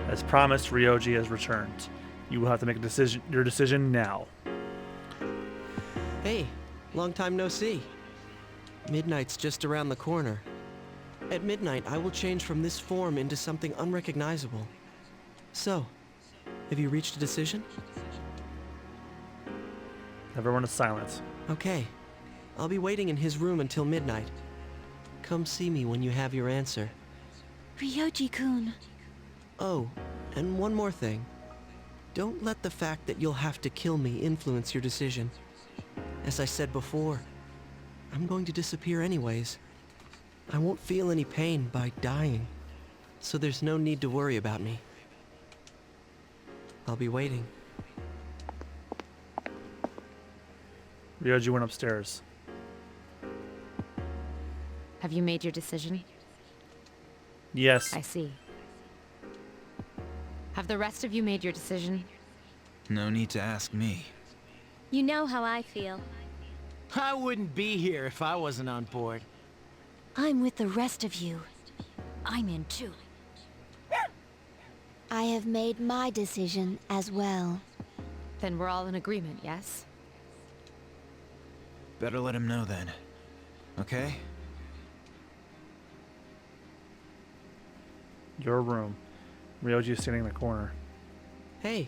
As promised, Ryoji has returned. You will have to make your decision now. Hey, long time no see. Midnight's just around the corner. At midnight, I will change from this form into something unrecognizable. So, have you reached a decision? Everyone is silent. Okay. I'll be waiting in his room until midnight. Come see me when you have your answer. Ryoji-kun. Oh, and one more thing. Don't let the fact that you'll have to kill me influence your decision. As I said before, I'm going to disappear anyways. I won't feel any pain by dying, so there's no need to worry about me. I'll be waiting. Ryoji went upstairs. Have you made your decision? Yes. I see. Have the rest of you made your decision? No need to ask me. You know how I feel. I wouldn't be here if I wasn't on board. I'm with the rest of you. I'm in too. I have made my decision as well. Then we're all in agreement, yes? Better let him know then. Okay? Your room. Ryoji is sitting in the corner. Hey,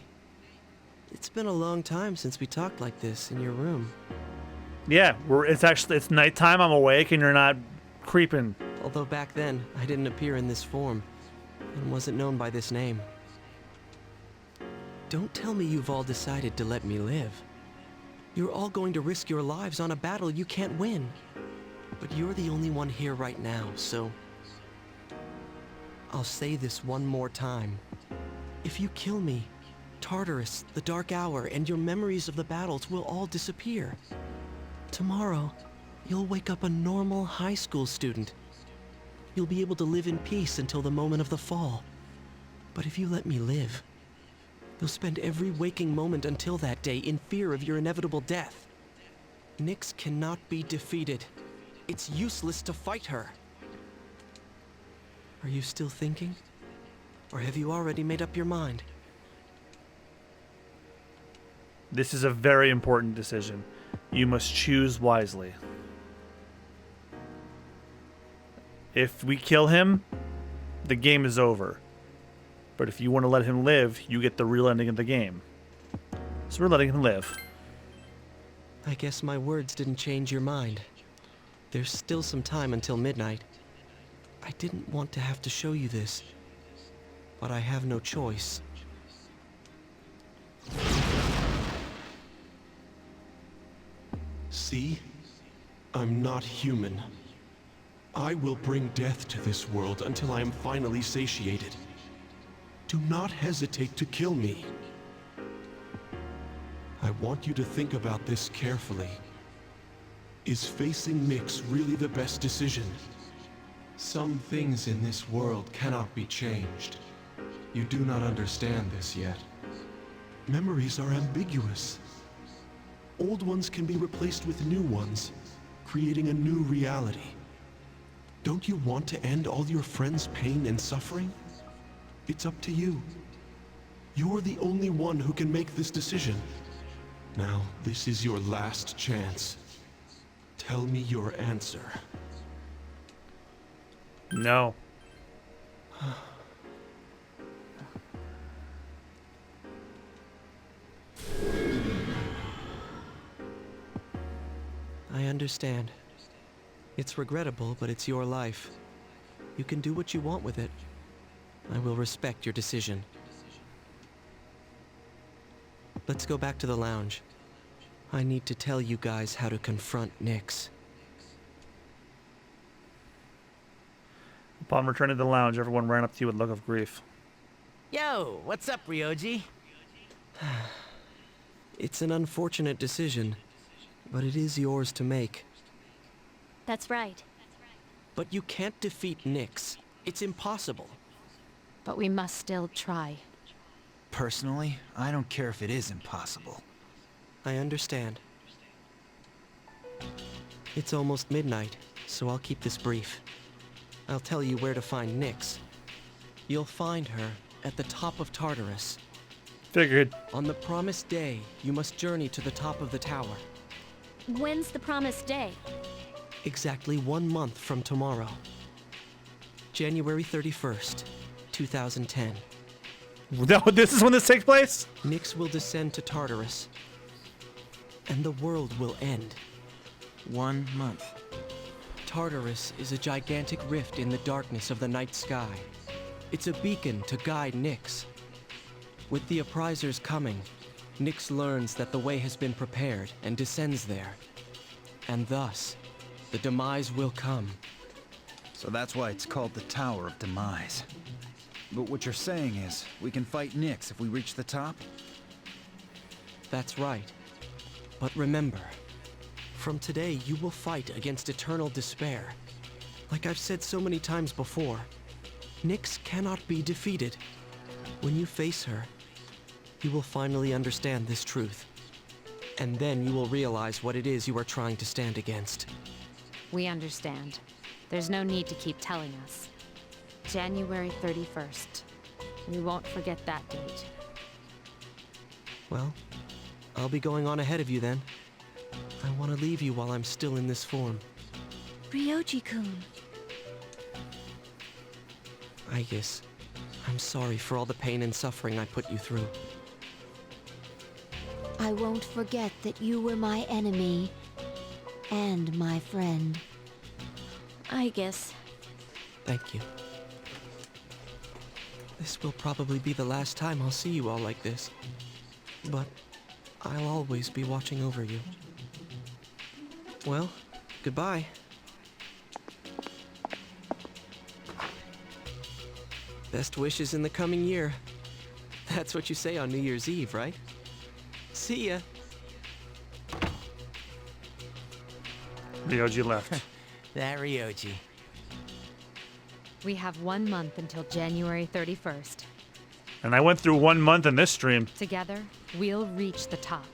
it's been a long time since we talked like this in your room. Yeah, it's nighttime. I'm awake, and you're not creeping. Although back then, I didn't appear in this form, and wasn't known by this name. Don't tell me you've all decided to let me live. You're all going to risk your lives on a battle you can't win. But you're the only one here right now, so... I'll say this one more time. If you kill me, Tartarus, the Dark Hour, and your memories of the battles will all disappear. Tomorrow, you'll wake up a normal high school student. You'll be able to live in peace until the moment of the fall. But if you let me live, You'll spend every waking moment until that day in fear of your inevitable death. Nyx cannot be defeated. It's useless to fight her. Are you still thinking? Or have you already made up your mind? This is a very important decision. You must choose wisely. If we kill him, the game is over. But if you want to let him live, you get the real ending of the game. So we're letting him live. I guess my words didn't change your mind. There's still some time until midnight. I didn't want to have to show you this, but I have no choice. See? I'm not human. I will bring death to this world until I am finally satiated. Do not hesitate to kill me. I want you to think about this carefully. Is facing Nyx really the best decision? Some things in this world cannot be changed. You do not understand this yet. Memories are ambiguous. Old ones can be replaced with new ones, creating a new reality. Don't you want to end all your friends' pain and suffering? It's up to you. You're the only one who can make this decision. Now, this is your last chance. Tell me your answer. No. I understand. It's regrettable, but it's your life. You can do what you want with it. I will respect your decision. Let's go back to the lounge. I need to tell you guys how to confront Nyx. Upon returning to the lounge, everyone ran up to you with a look of grief. Yo, what's up, Ryoji? It's an unfortunate decision, but it is yours to make. That's right. But you can't defeat Nyx. It's impossible. But we must still try. Personally, I don't care if it is impossible. I understand. It's almost midnight, so I'll keep this brief. I'll tell you where to find Nyx. You'll find her at the top of Tartarus. Figured. On the promised day, you must journey to the top of the tower. When's the promised day? Exactly 1 month from tomorrow. January 31st, 2010. This is when this takes place? Nyx will descend to Tartarus, and the world will end. 1 month. Tartarus is a gigantic rift in the darkness of the night sky. It's a beacon to guide Nyx. With the Apprisers coming, Nyx learns that the way has been prepared and descends there. And thus, the demise will come. So that's why it's called the Tower of Demise. But what you're saying is, we can fight Nyx if we reach the top? That's right. But remember, from today you will fight against eternal despair. Like I've said so many times before, Nyx cannot be defeated. When you face her, you will finally understand this truth. And then you will realize what it is you are trying to stand against. We understand. There's no need to keep telling us. January 31st. We won't forget that date. Well, I'll be going on ahead of you then. I want to leave you while I'm still in this form. Ryoji-kun. Aegis, I'm sorry for all the pain and suffering I put you through. I won't forget that you were my enemy and my friend. I guess. Thank you. This will probably be the last time I'll see you all like this. But I'll always be watching over you. Well, goodbye. Best wishes in the coming year. That's what you say on New Year's Eve, right? See ya. Ryoji left. That Ryoji. We have 1 month until January 31st. And I went through 1 month in this stream. Together, we'll reach the top.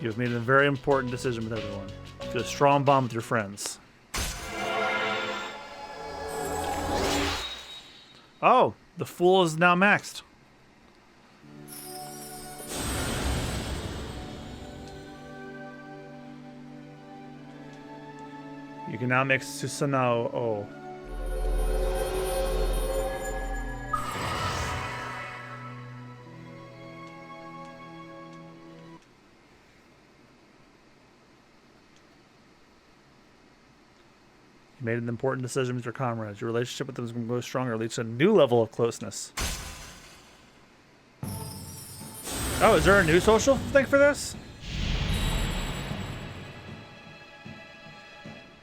You have made a very important decision with everyone. Feel a strong bond with your friends. Oh, the Fool is now maxed. You can now make Susanoo. Oh. You made an important decision with your comrades. Your relationship with them is going to grow stronger, leads to a new level of closeness. Oh, is there a new social thing for this?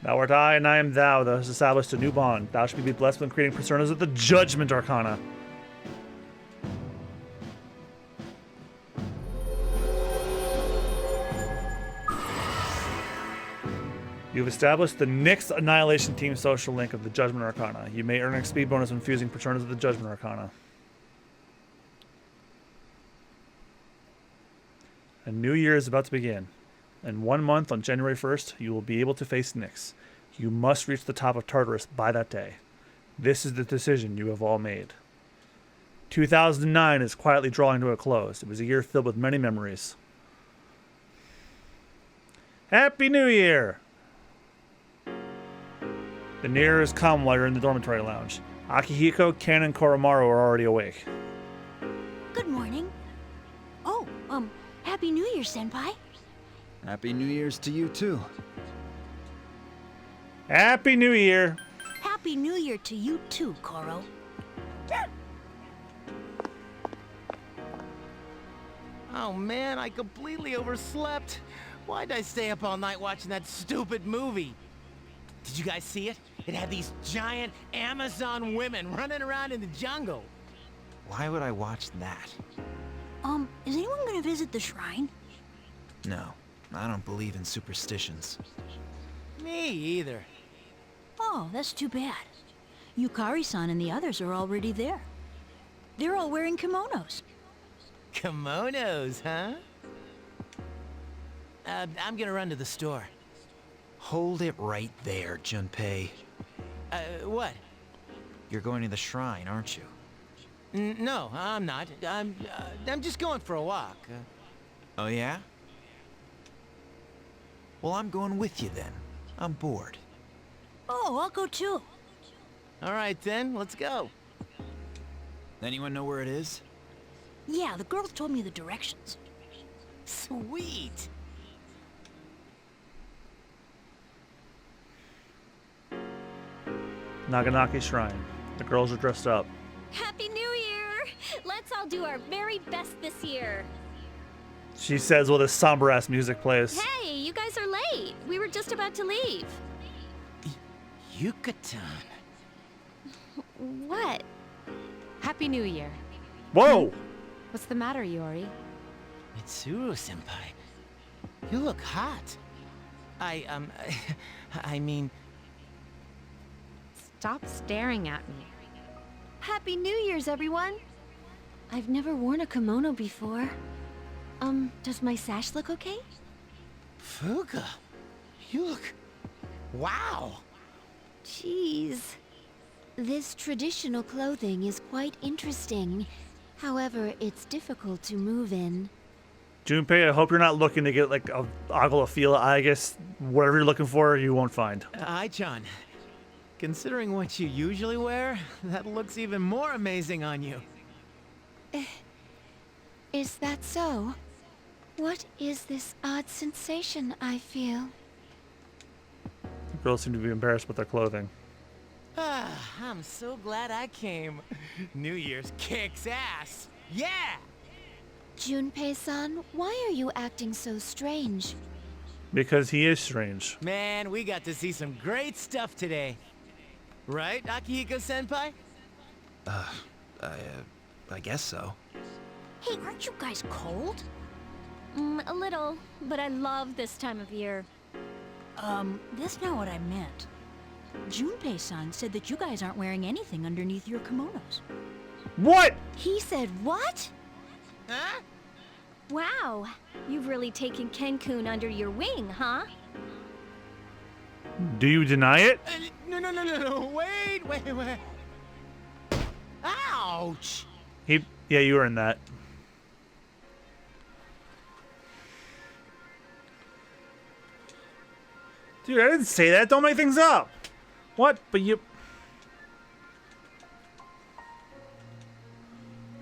Thou art I, and I am thou. Thou hast established a new bond. Thou shalt be blessed when creating personas of the Judgment Arcana. You've established the Nyx Annihilation Team social link of the Judgment Arcana. You may earn an XP bonus when fusing personas of the Judgment Arcana. A new year is about to begin. In 1 month, on January 1st, you will be able to face Nyx. You must reach the top of Tartarus by that day. This is the decision you have all made. 2009 is quietly drawing to a close. It was a year filled with many memories. Happy New Year! The New Year has come while you're in the dormitory lounge. Akihiko, Ken, and Koromaru are already awake. Good morning. Oh, Happy New Year, Senpai. Happy New Year's to you, too. Happy New Year! Happy New Year to you too, Koro. Oh man, I completely overslept. Why'd I stay up all night watching that stupid movie? Did you guys see it? It had these giant Amazon women running around in the jungle. Why would I watch that? Is anyone gonna visit the shrine? No, I don't believe in superstitions. Me either. Oh, that's too bad. Yukari-san and the others are already there. They're all wearing kimonos. Kimonos, huh? I'm gonna run to the store. Hold it right there, Junpei. What? You're going to the shrine, aren't you? No, I'm not. I'm just going for a walk. Oh, yeah? Well, I'm going with you then. I'm bored. Oh, I'll go too. All right then, let's go. Anyone know where it is? Yeah, the girls told me the directions. Sweet. Naganaki Shrine. The girls are dressed up. Happy New Year! Let's all do our very best this year. She says while this somber-ass music plays. Hey, you guys are late. We were just about to leave. Yucatan. What? Happy New Year. Whoa! What's the matter, Yori? Mitsuru-senpai. You look hot. I mean... Stop staring at me. Happy New Year's, everyone. I've never worn a kimono before. Does my sash look okay? Fuga, you look... Wow! Jeez. This traditional clothing is quite interesting. However, it's difficult to move in. Junpei, I hope you're not looking to get like a Agolafila. I guess whatever you're looking for, you won't find. Ai-chan, considering what you usually wear, that looks even more amazing on you. Is that so? What is this odd sensation I feel? The girls seem to be embarrassed with their clothing. I'm so glad I came. New Year's kicks ass. Yeah! Junpei-san, why are you acting so strange? Because he is strange. Man, we got to see some great stuff today. Right, Akihiko-senpai? I guess so. Hey, aren't you guys cold? A little, but I love this time of year. That's not what I meant. Junpei-san said that you guys aren't wearing anything underneath your kimonos. What? He said what? Huh? Wow, you've really taken Ken-kun under your wing, huh? Do you deny it? No. Wait. Ouch! Yeah, you were in that. Dude, I didn't say that. Don't make things up. What? But you...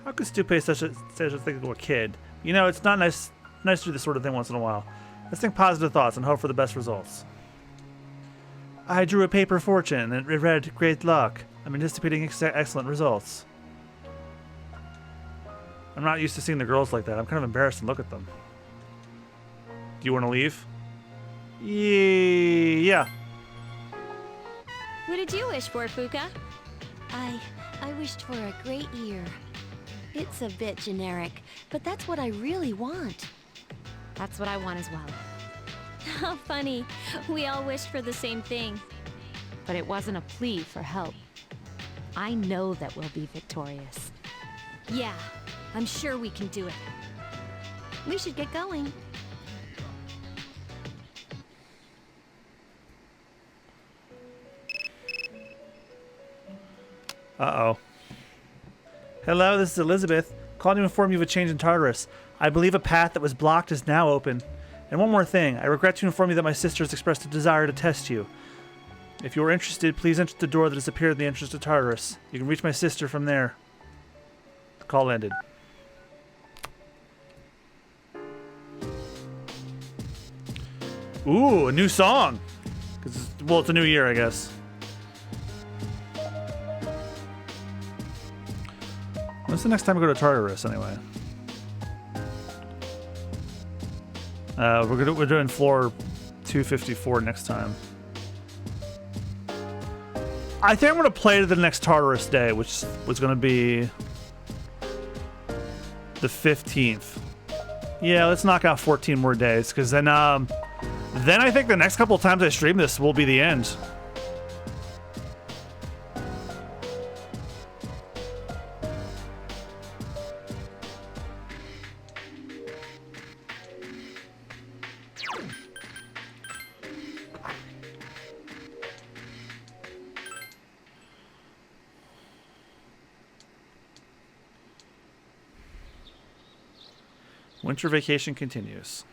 How could Stu pay such a thing to a kid? You know, it's not nice to do this sort of thing once in a while. Let's think positive thoughts and hope for the best results. I drew a paper fortune and it read, "Great luck. I'm anticipating excellent results." I'm not used to seeing the girls like that. I'm kind of embarrassed to look at them. Do you want to leave? Yeah. What did you wish for, Fuka? I wished for a great year. It's a bit generic, but that's what I really want. That's what I want as well. How funny. We all wished for the same thing. But it wasn't a plea for help. I know that we'll be victorious. Yeah, I'm sure we can do it. We should get going. Uh-oh. Hello, this is Elizabeth. Calling to inform you of a change in Tartarus. I believe a path that was blocked is now open. And one more thing. I regret to inform you that my sister has expressed a desire to test you. If you are interested, please enter the door that has appeared in the entrance to Tartarus. You can reach my sister from there. The call ended. Ooh, a new song. Well, it's a new year, I guess. When's the next time we go to Tartarus, anyway? We're doing floor 254 next time. I think I'm gonna play to the next Tartarus day, which was gonna be the 15th. Yeah, let's knock out 14 more days, because then I think the next couple of times I stream this will be the end. Winter vacation continues.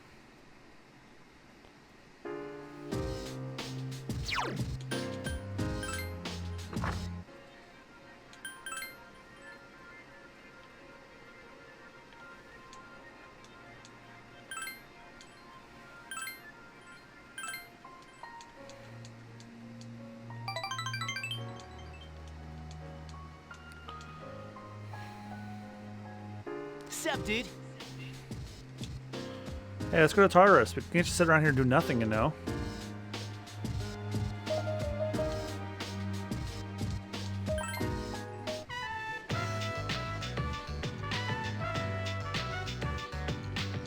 Sup, dude? Hey, let's go to Tartarus. We can't just sit around here and do nothing, you know?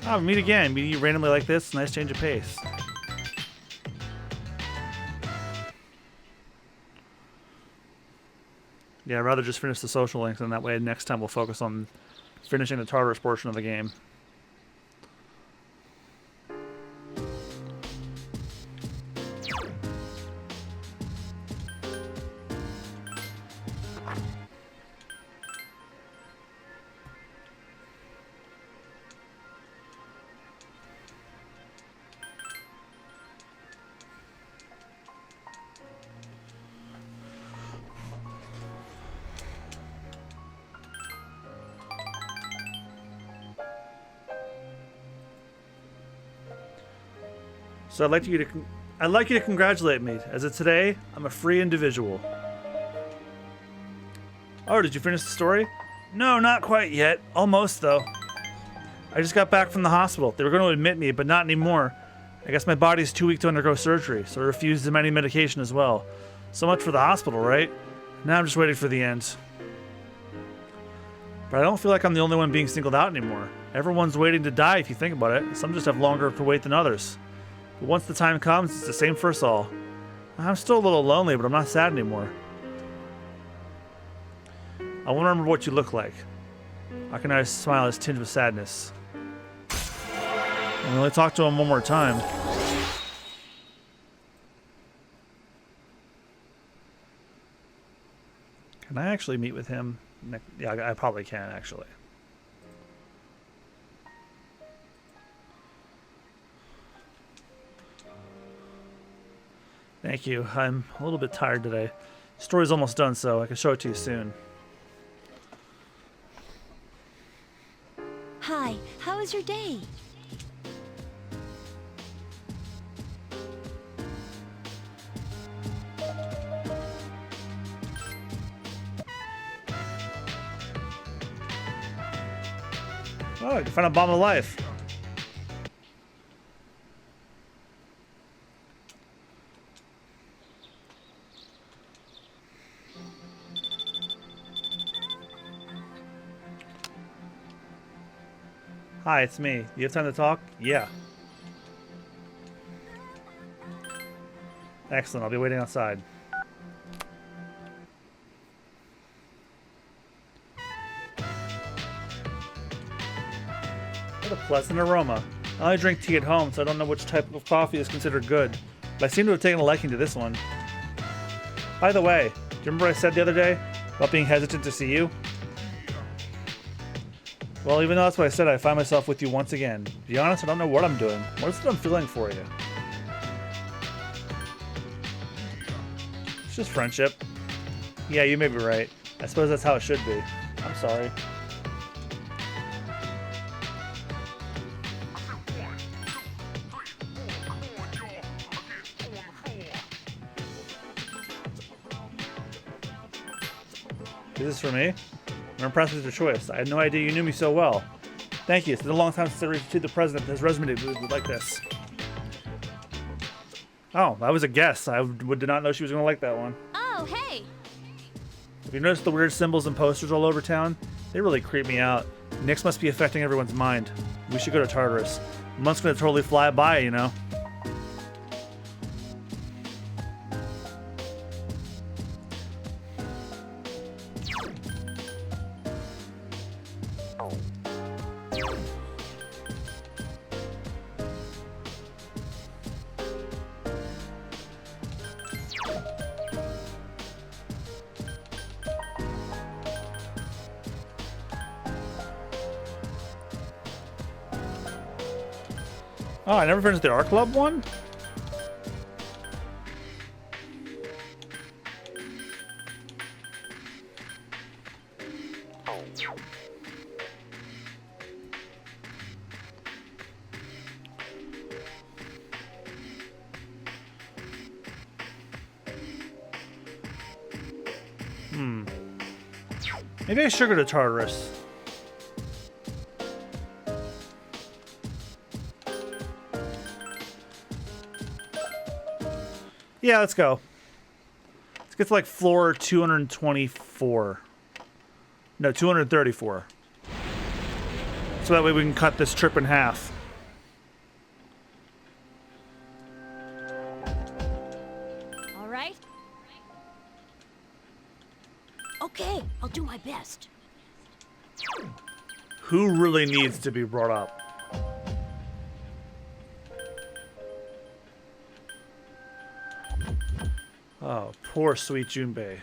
Oh, meet again. Meeting you randomly like this, nice change of pace. Yeah, I'd rather just finish the social links, and that way next time we'll focus on finishing the Tartarus portion of the game. So I'd like you to congratulate me, as of today, I'm a free individual. Oh, did you finish the story? No, not quite yet. Almost, though. I just got back from the hospital. They were going to admit me, but not anymore. I guess my body's too weak to undergo surgery, so I refused any medication as well. So much for the hospital, right? Now I'm just waiting for the end. But I don't feel like I'm the only one being singled out anymore. Everyone's waiting to die if you think about it. Some just have longer to wait than others. But once the time comes, it's the same for us all. I'm still a little lonely, but I'm not sad anymore. I want to remember what you look like. Akana's smile is tinged with sadness. And only talk to him one more time. Can I actually meet with him? Yeah, I probably can, actually. Thank you. I'm a little bit tired today. Story's almost done, so I can show it to you soon. Hi, how was your day? Oh, you found a bomb of life. Hi, it's me. You have time to talk? Yeah. Excellent. I'll be waiting outside. What a pleasant aroma. I only drink tea at home, so I don't know which type of coffee is considered good. But I seem to have taken a liking to this one. By the way, do you remember what I said the other day about being hesitant to see you? Well, even though that's what I said, I find myself with you once again. To be honest, I don't know what I'm doing. What is it I'm feeling for you? It's just friendship. Yeah, you may be right. I suppose that's how it should be. I'm sorry. Is this for me? I'm impressed with your choice. I had no idea you knew me so well. Thank you. It's been a long time since I received the president his resume like this. Oh, that was a guess. I did not know she was going to like that one. Oh, hey! Have you noticed the weird symbols and posters all over town? They really creep me out. Nyx must be affecting everyone's mind. We should go to Tartarus. A month's going to totally fly by, you know. Oh, I never finished the Art Club one? Maybe I should go to Tartarus. Yeah, let's go. Let's get to like floor 224. No, 234. So that way we can cut this trip in half. All right? Okay, I'll do my best. Who really needs to be brought up? Oh, poor sweet Junpei.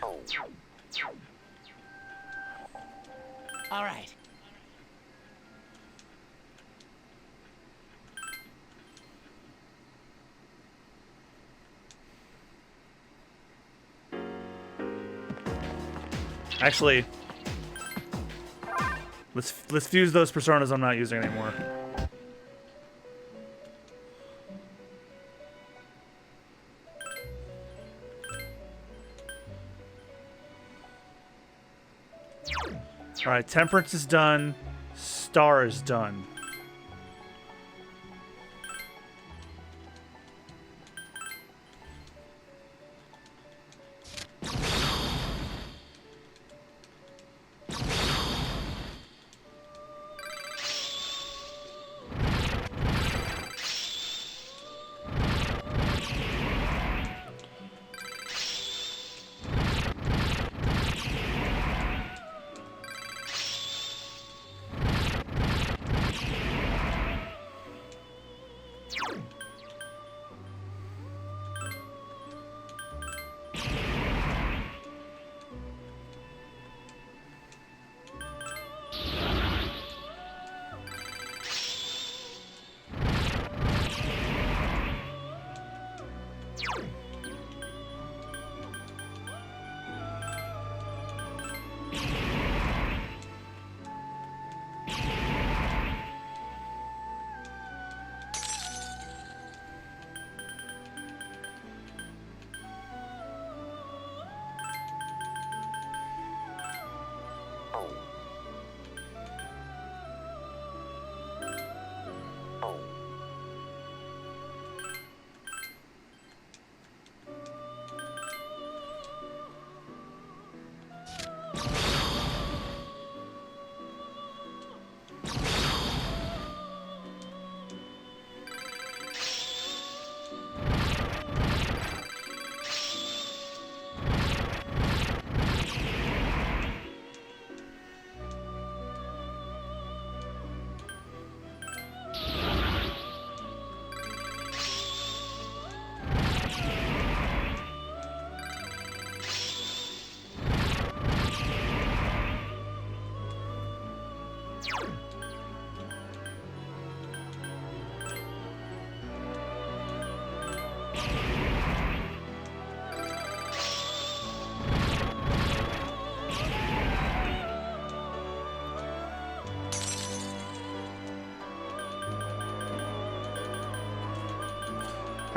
All right. Actually, let's fuse those personas I'm not using anymore. All right, Temperance is done. Star is done.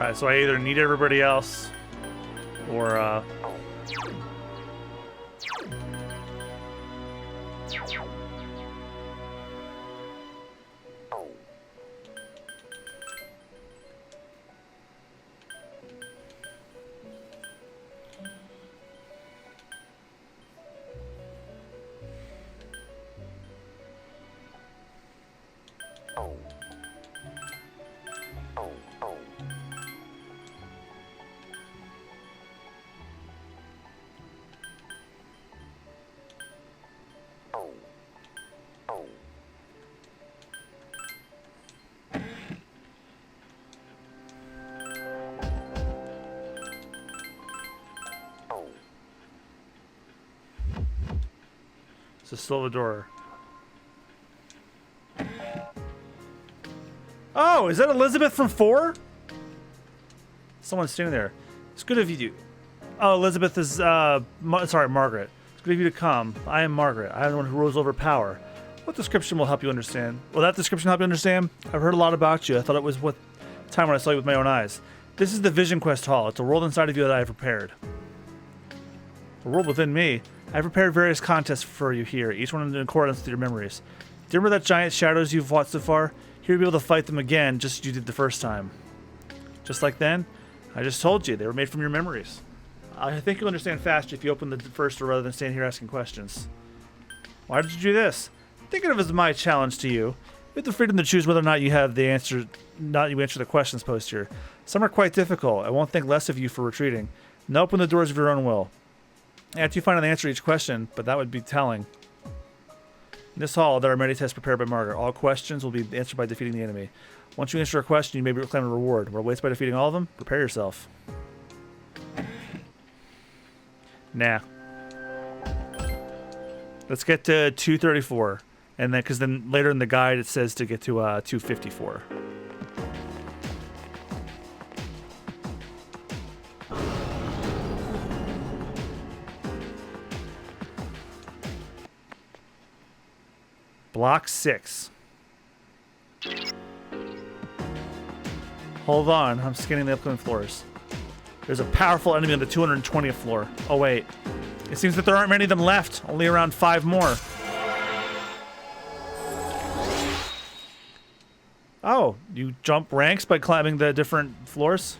Alright, so I either need everybody else or so still the door. Oh, is that Elizabeth from 4? Someone's standing there. It's good of you to... Oh, Elizabeth is, sorry, Margaret. It's good of you to come. I am Margaret. I am the one who rules over power. What description will help you understand? Will that description help you understand? I've heard a lot about you. I thought it was what time when I saw you with my own eyes. This is the Vision Quest Hall. It's a world inside of you that I have prepared. A world within me. I've prepared various contests for you here, each one in accordance with your memories. Do you remember that giant shadows you've fought so far? Here you'll be able to fight them again, just as you did the first time. Just like then? I just told you, they were made from your memories. I think you'll understand faster if you open the first door rather than stand here asking questions. Why did you do this? Think of it as my challenge to you. You have the freedom to choose whether or not you have the answer, not you answer the questions posted here. Some are quite difficult. I won't think less of you for retreating. Now open the doors of your own will. After you find an answer to each question, but that would be telling. In this hall, there are many tests prepared by Margaret. All questions will be answered by defeating the enemy. Once you answer a question, you may reclaim a reward. What awaits by defeating all of them? Prepare yourself. Nah. Let's get to 234. And then, because then later in the guide, it says to get to 254. Block 6. Hold on, I'm scanning the upcoming floors. There's a powerful enemy on the 220th floor. Oh wait, it seems that there aren't many of them left. Only around 5 more. Oh, you jump ranks by climbing the different floors?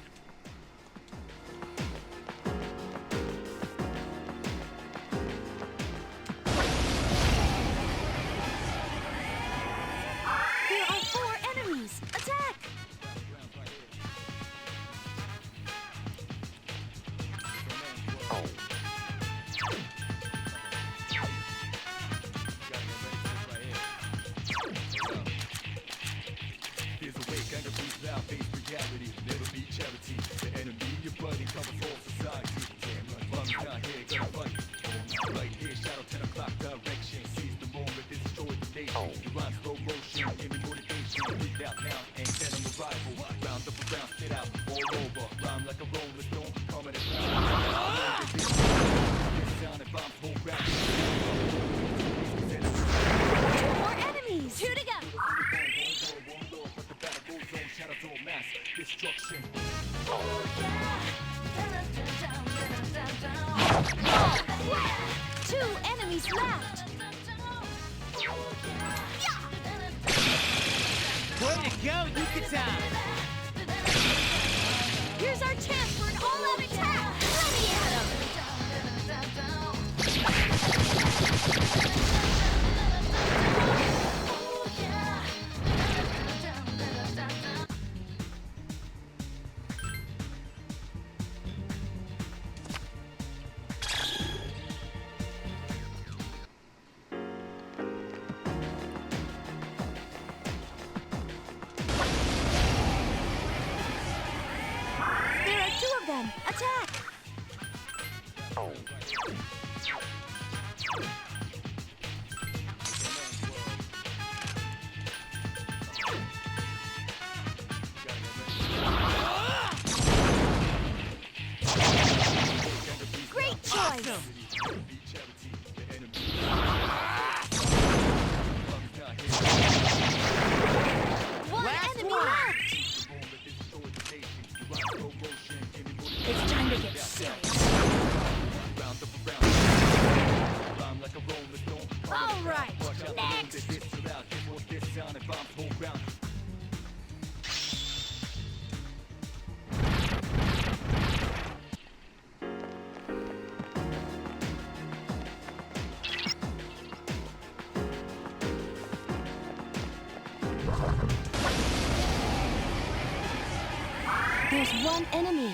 one enemy.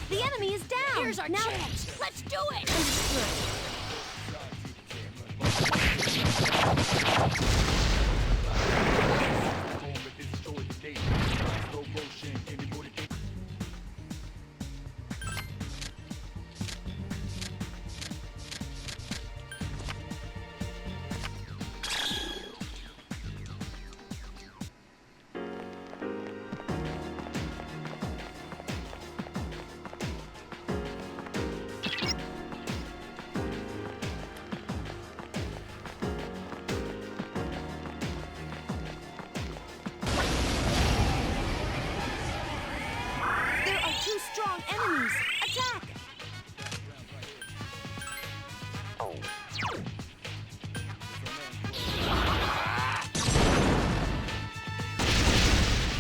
The enemy is down. Here's our chance. Let's do it. There are two strong enemies. Attack!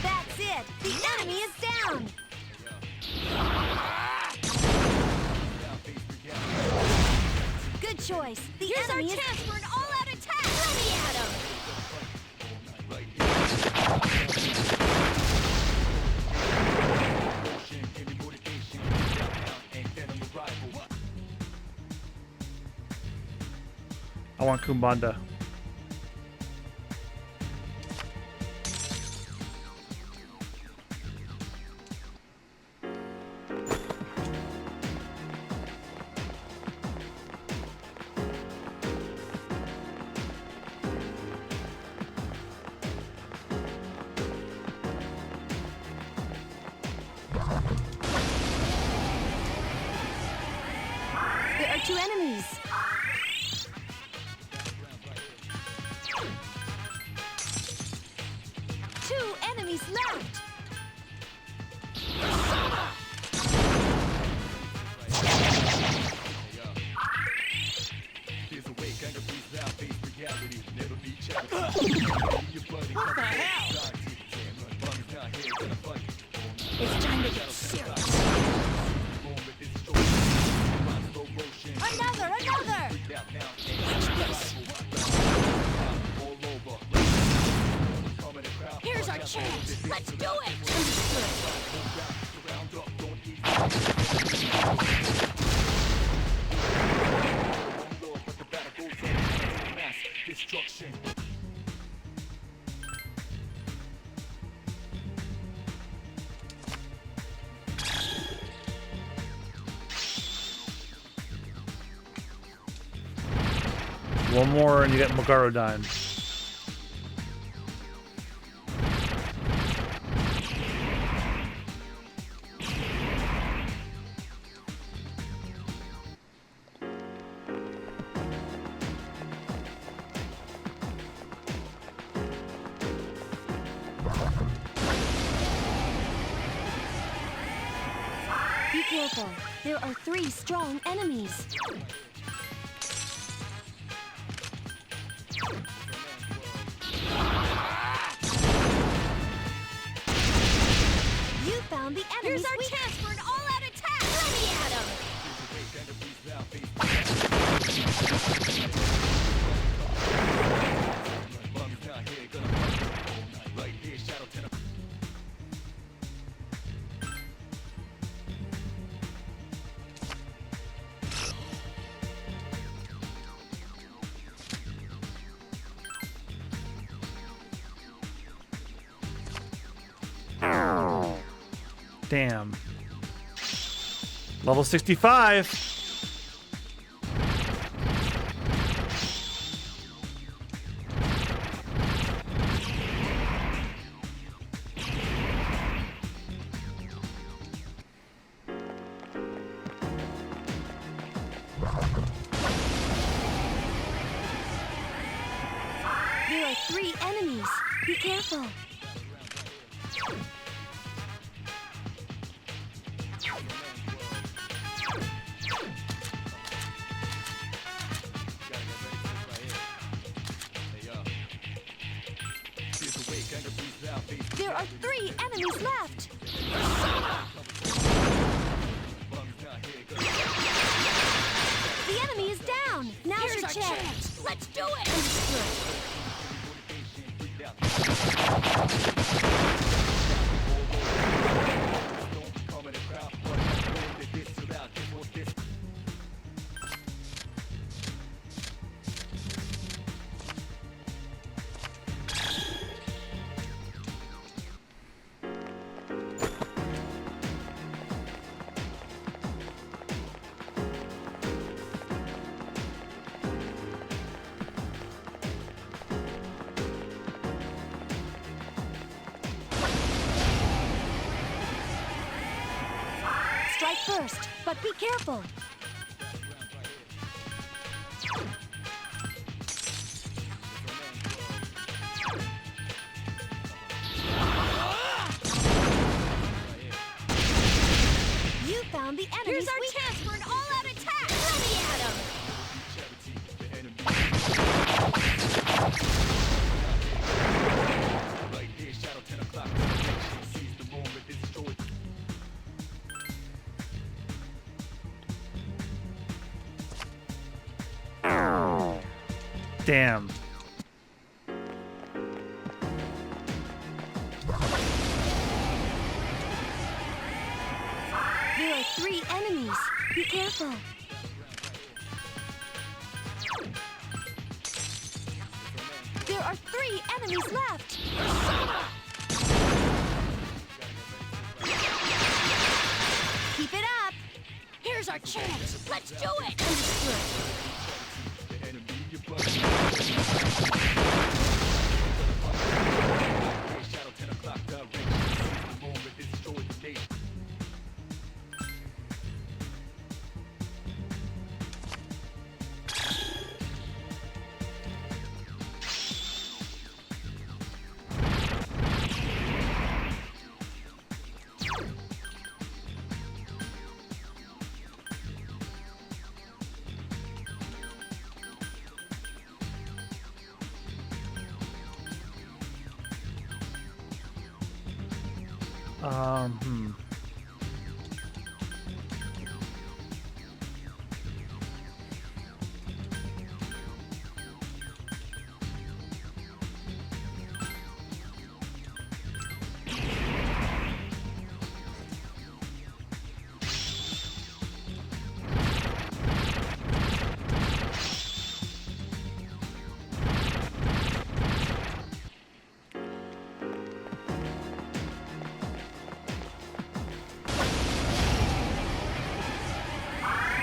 That's it. The enemy is down. Good choice. The Here's our enemy is chance for an all-out attack. Let me at him. I want Kumbanda. There are two enemies. Two enemies left. What the hell? It's time to get serious. Another! Here's our chance. Let's do it. One more and you get MugiwaraJM. Be careful. There are three strong enemies. You found the enemy's Here's our weak- chance for an all-out attack. Let me at him. Damn. Level 65. There are three enemies. Be careful. There are 3 enemies left! The enemy is down! Now's your chance! Let's do it! Strike first, but be careful. You found the enemy. Here's our chance for an all-out attack. Let me at him. Damn. There are 3 enemies. Be careful. There are 3 enemies left. Keep it up. Here's our chance. Let's do it. Hmm.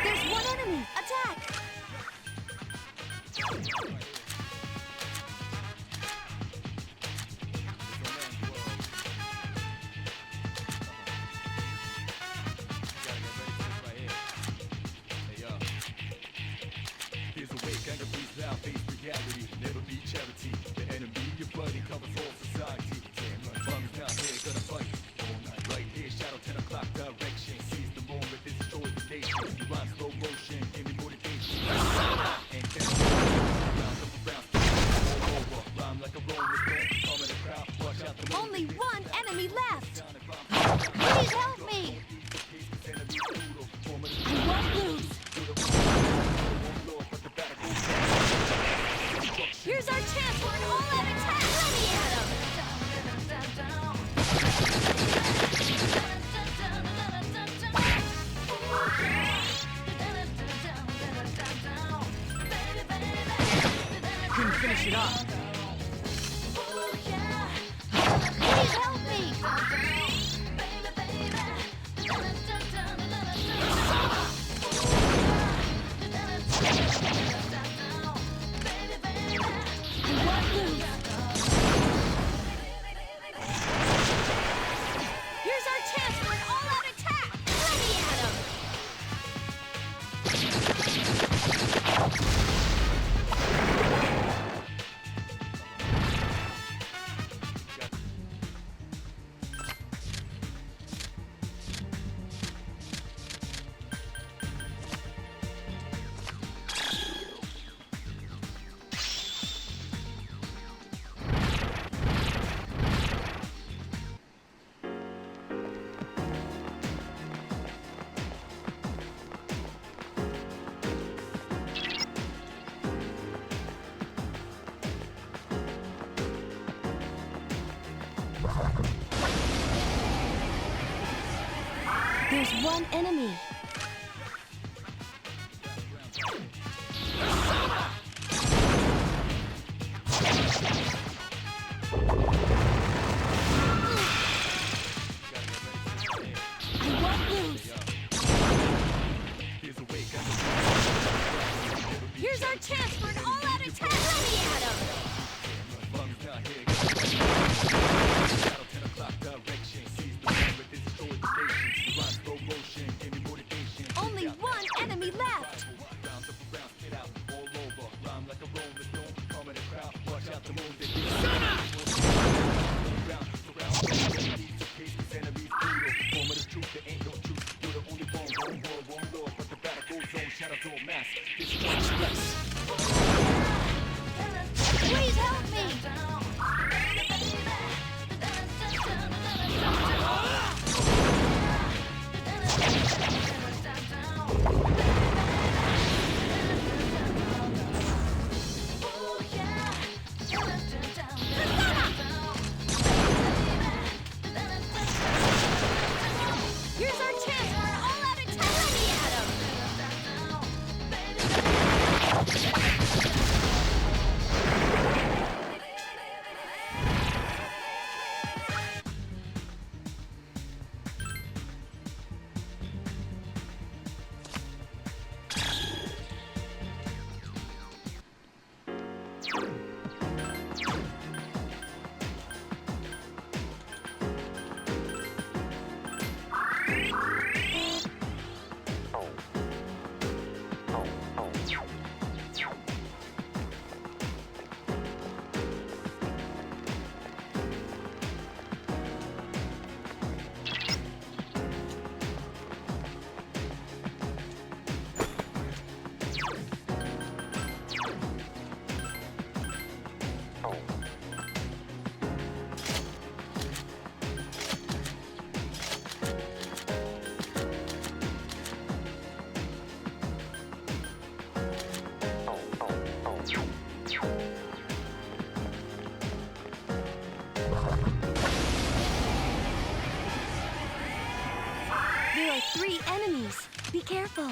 There's one enemy. Attack. Only one enemy left. Please help me. I won't lose. Here's our chance for an all-out attack. Let me at him. Couldn't finish it off. Please help me. I won't lose. Here's our chance for an all-out attack. Let me at him. There's one enemy. I won't lose. Here's our chance for an all-out attack. Let me at him. Only one enemy left. Please help me. Here's our chance for an all-out attack. Let me at him. There are 3 enemies. Be careful.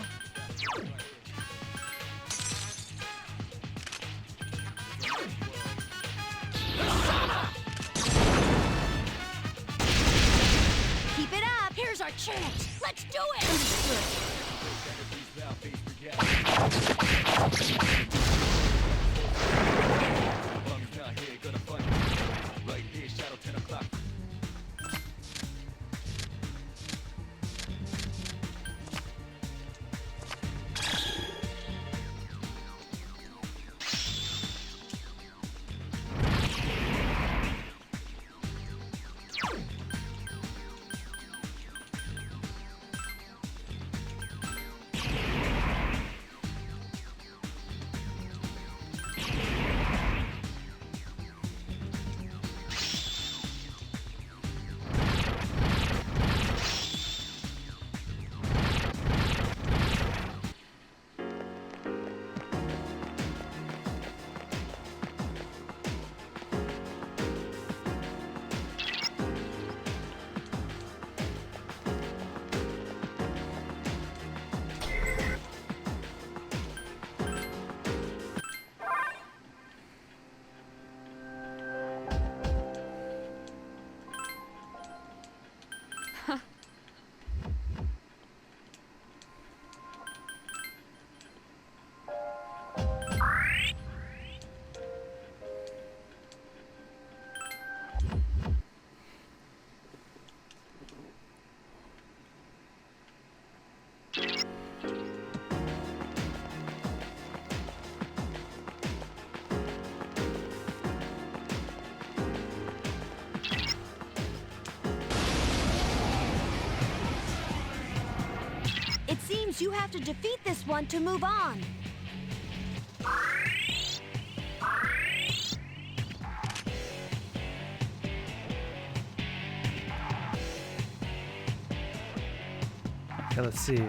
Keep it up. Here's our chance. Let's do it. It seems you have to defeat this one to move on. Okay, let's see.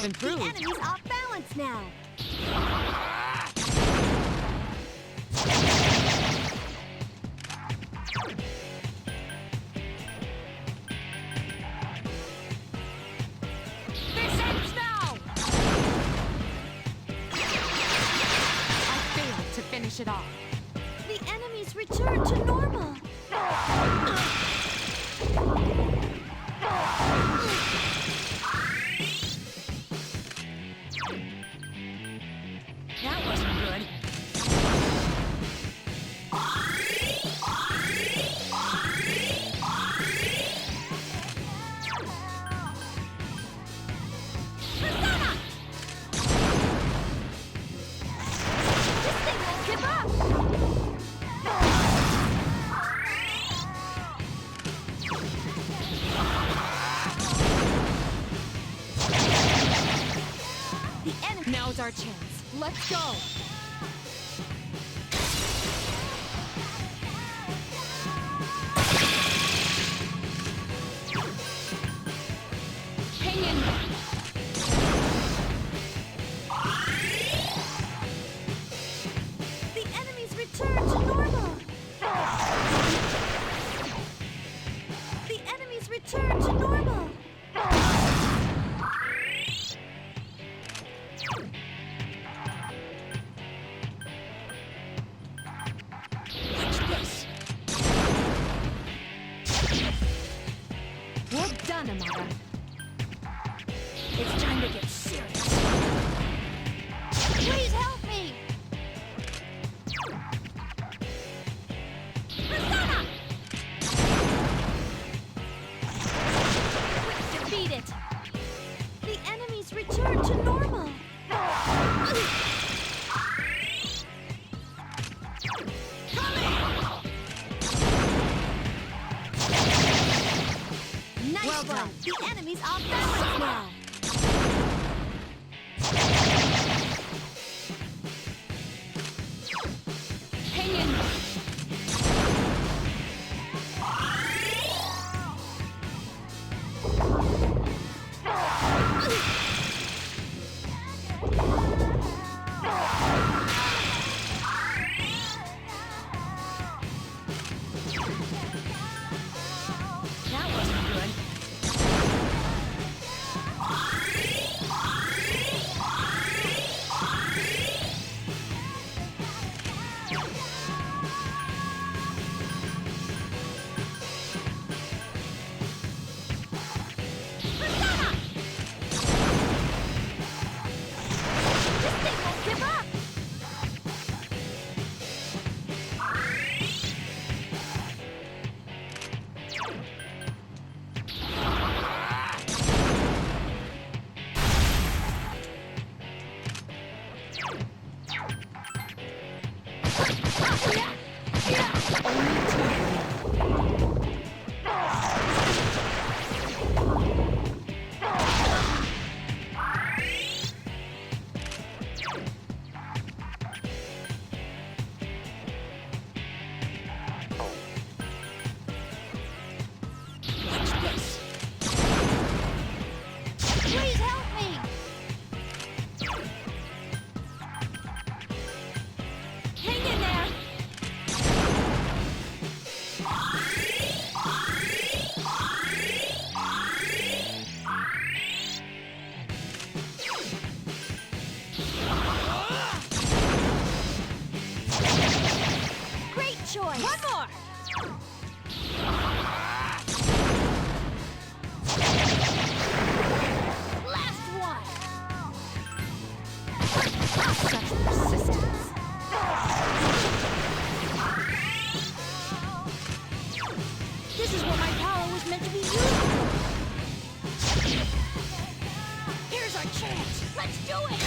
improved. The enemy's off balance now. This ends now! I failed to finish it off. The enemy's returned to normal. That wasn't good. This thing won't give up. The enemy. Now's our chance. Let's go! Hang in there. The enemy's returned to normal. The enemy's returned to normal. Watch this. Well done, Amada. It's time to get serious. Please help me. Persona! Quick, defeat it. The enemy's returned to normal. Nice Well one. done. The enemy's off balance now. Hang in there. That wasn't good. This thing won't give up. Watch this. Please help me. Hang in there! Great choice. One more! Last one. Such persistence. This is what my power was meant to be used for. Here's our chance. Let's do it.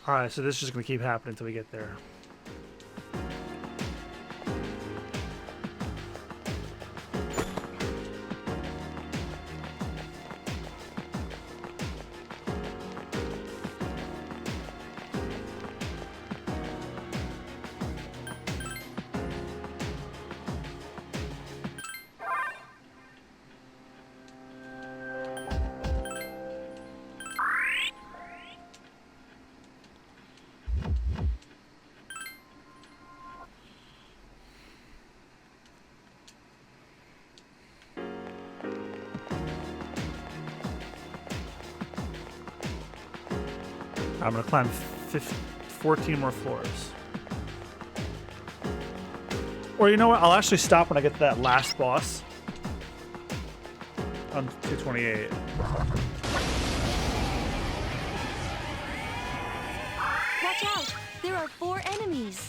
Alright, so this is just going to keep happening until we get there. I'm gonna climb 14 more floors. Or you know what? I'll actually stop when I get to that last boss on 228. Watch out! There are 4 enemies.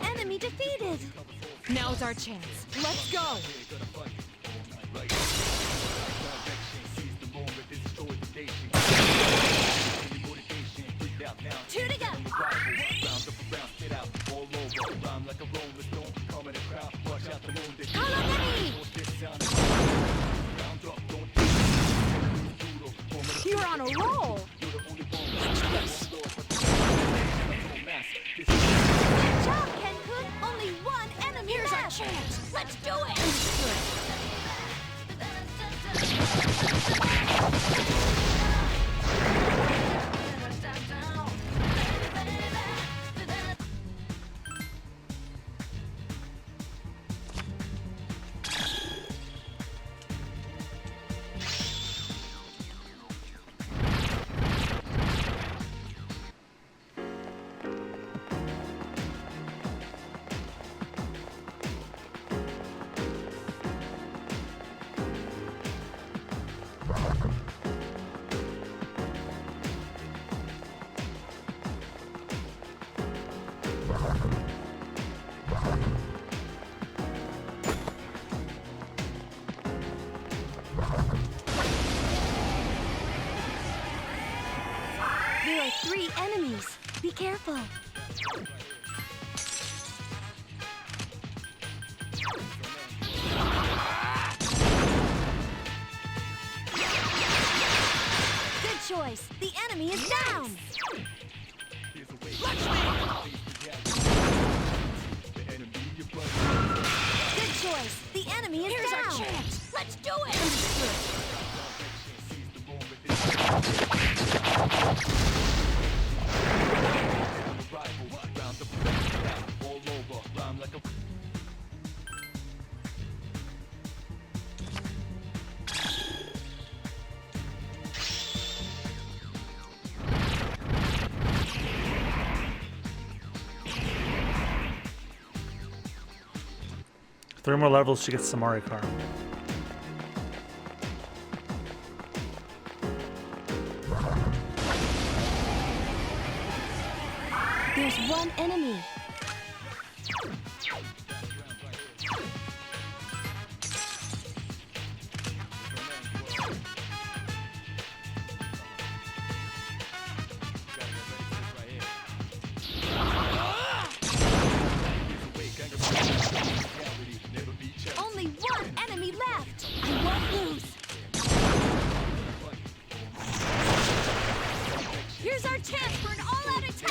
Enemy defeated! Now's our chance. Let's go! Two to go! Call on enemy! You're on a roll! Good job, Ken-kun! Only 1 enemy Here's our left! chance. Let's do it. There are 3 enemies. Be careful. Good choice. The enemy is down. Good choice. The enemy is Here's down. our chance. Let's do it. Three more levels, she gets the Mario Kart. There's 1 enemy. Only 1 enemy left. I won't lose. Here's our chance for an all-out attack.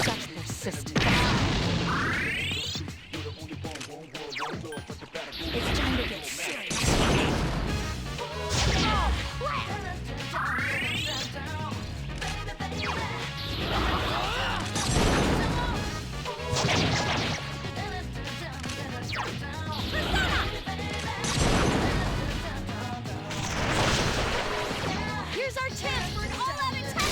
Such persistence. It's time to get serious. Here's our chance for an all-out attack.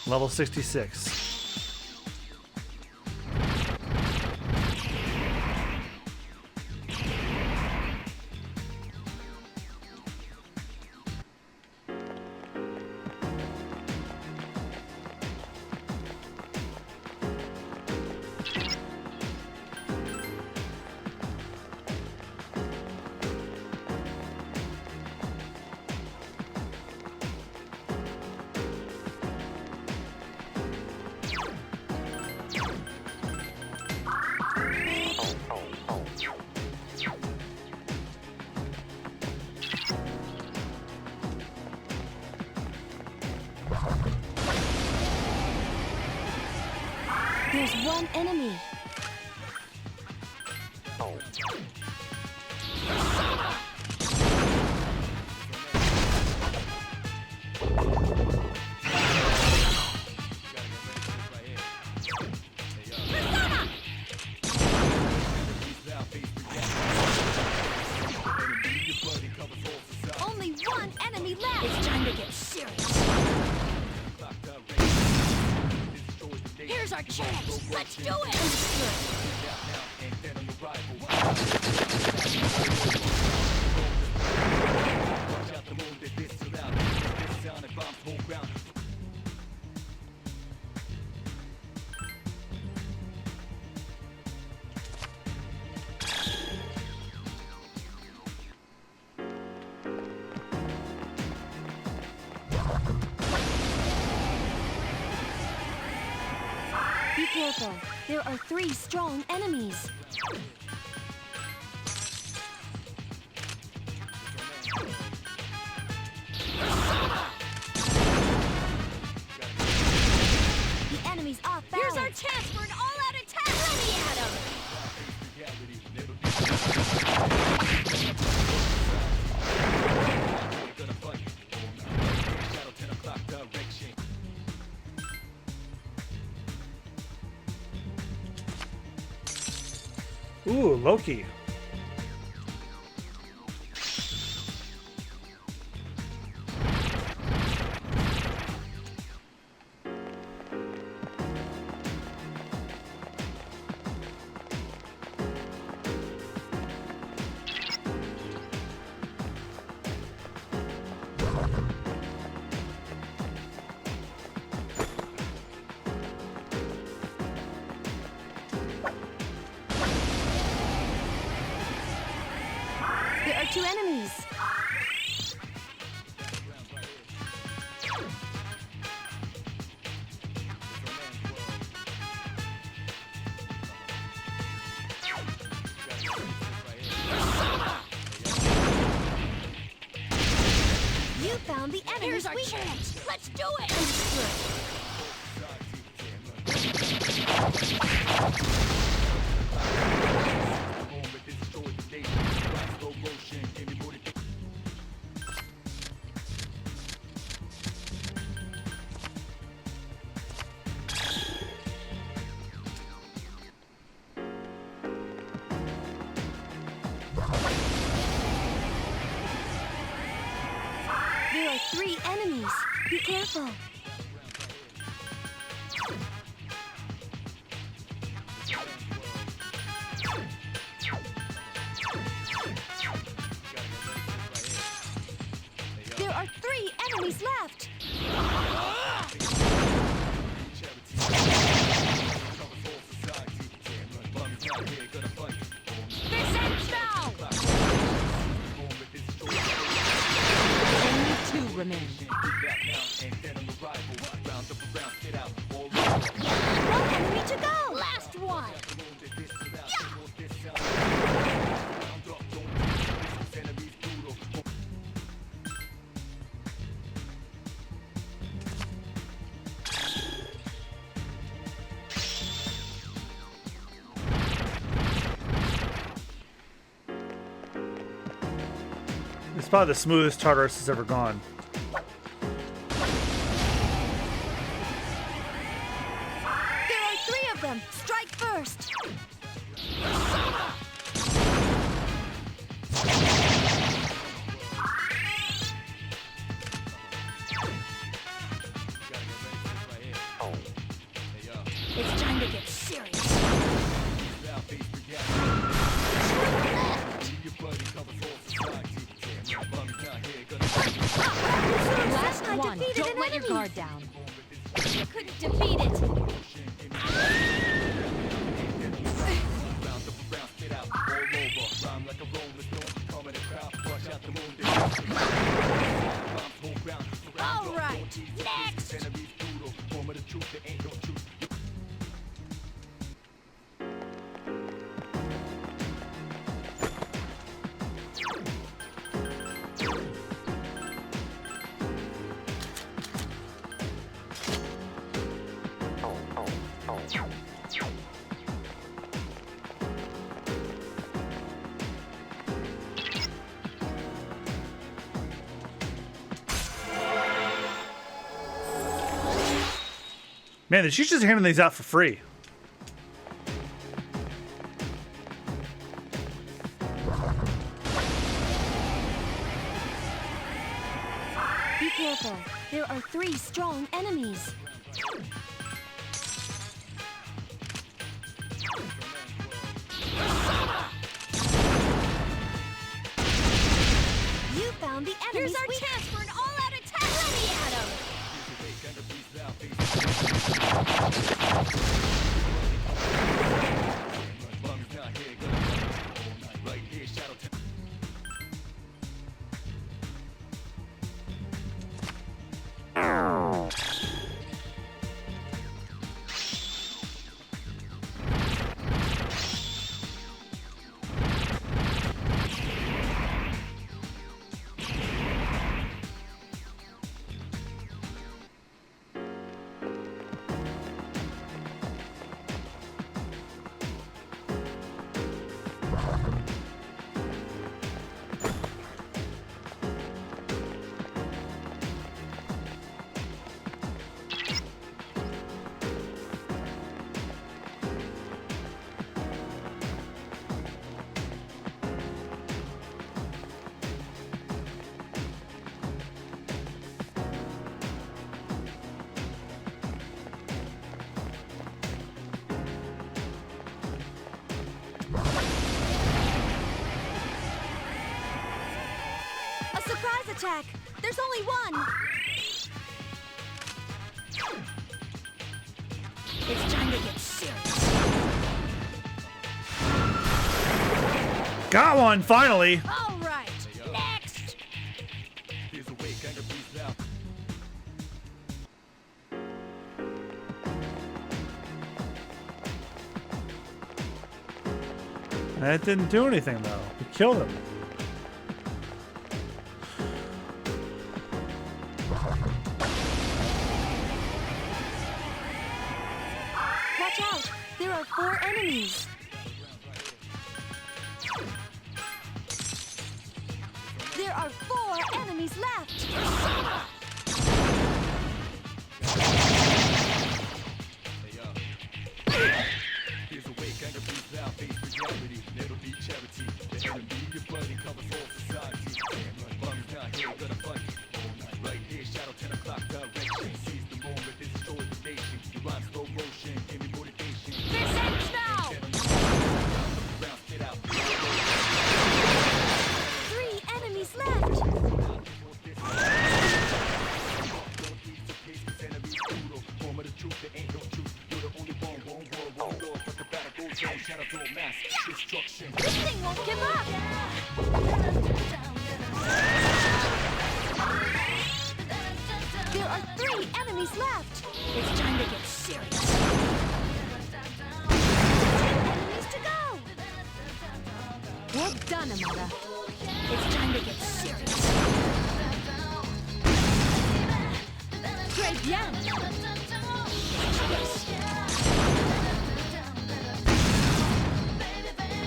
Level 66. There's one enemy. Only one enemy left! It's time to get serious. Here's our chance! Let's do it! Be careful. There are 3 strong enemies. The enemy's off balance. Here's our chance for an all-out attack! Let me at him! Ooh, Loki. There are 2 enemies. You found the enemy's Here's our weakness. chance! Let's do it! There are 3 enemies. Be careful. There are 3 enemies left. This ends now! Only 2 remain. One enemy to go. Last one! It's probably the smoothest Tartarus has ever gone. There are 3 of them. Strike first. It's time to get serious. Last I one. defeated Don't an let your enemy. guard down. You couldn't defeat it! All right, next! Man, she's just handing these out for free. Be careful. There are 3 strong enemies. You found the enemy's Here's our weak- chance for an all-out attack! Ready, Adam! A surprise attack! There's only one! It's time to get serious. Got one, finally. All right, next! That didn't do anything, though. We killed him. Watch out! There are 4 enemies. There are 4 enemies left. This ends now! 3 enemies left. This thing won't give up! There are 3 enemies left. It's time to get serious. 10 enemies to go. Well done, Amada. It's time to get serious. Très bien.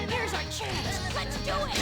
Here's our chance. Let's do it!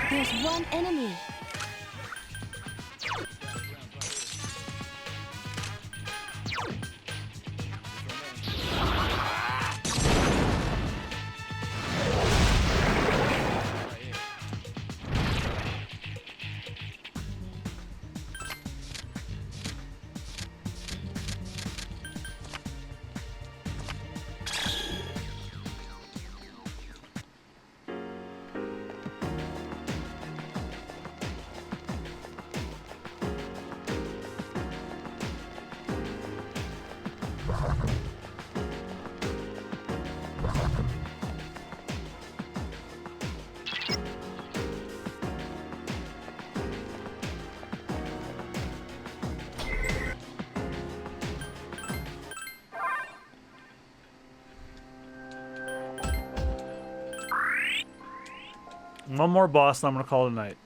There's one enemy. One more boss, and I'm gonna call it a night.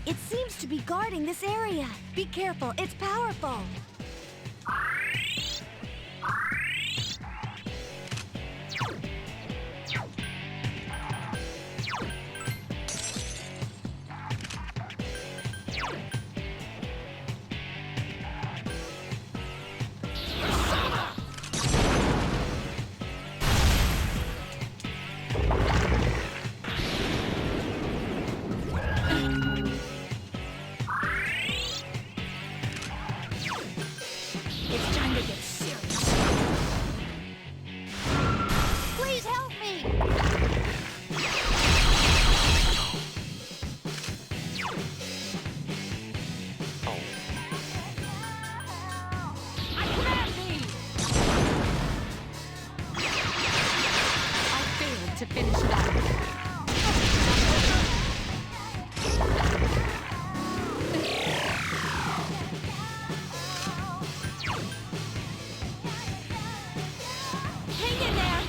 It seems to be guarding this area. Be careful, it's powerful. It's time to get serious. Please help me! I command thee! I failed to finish that. Hang in there!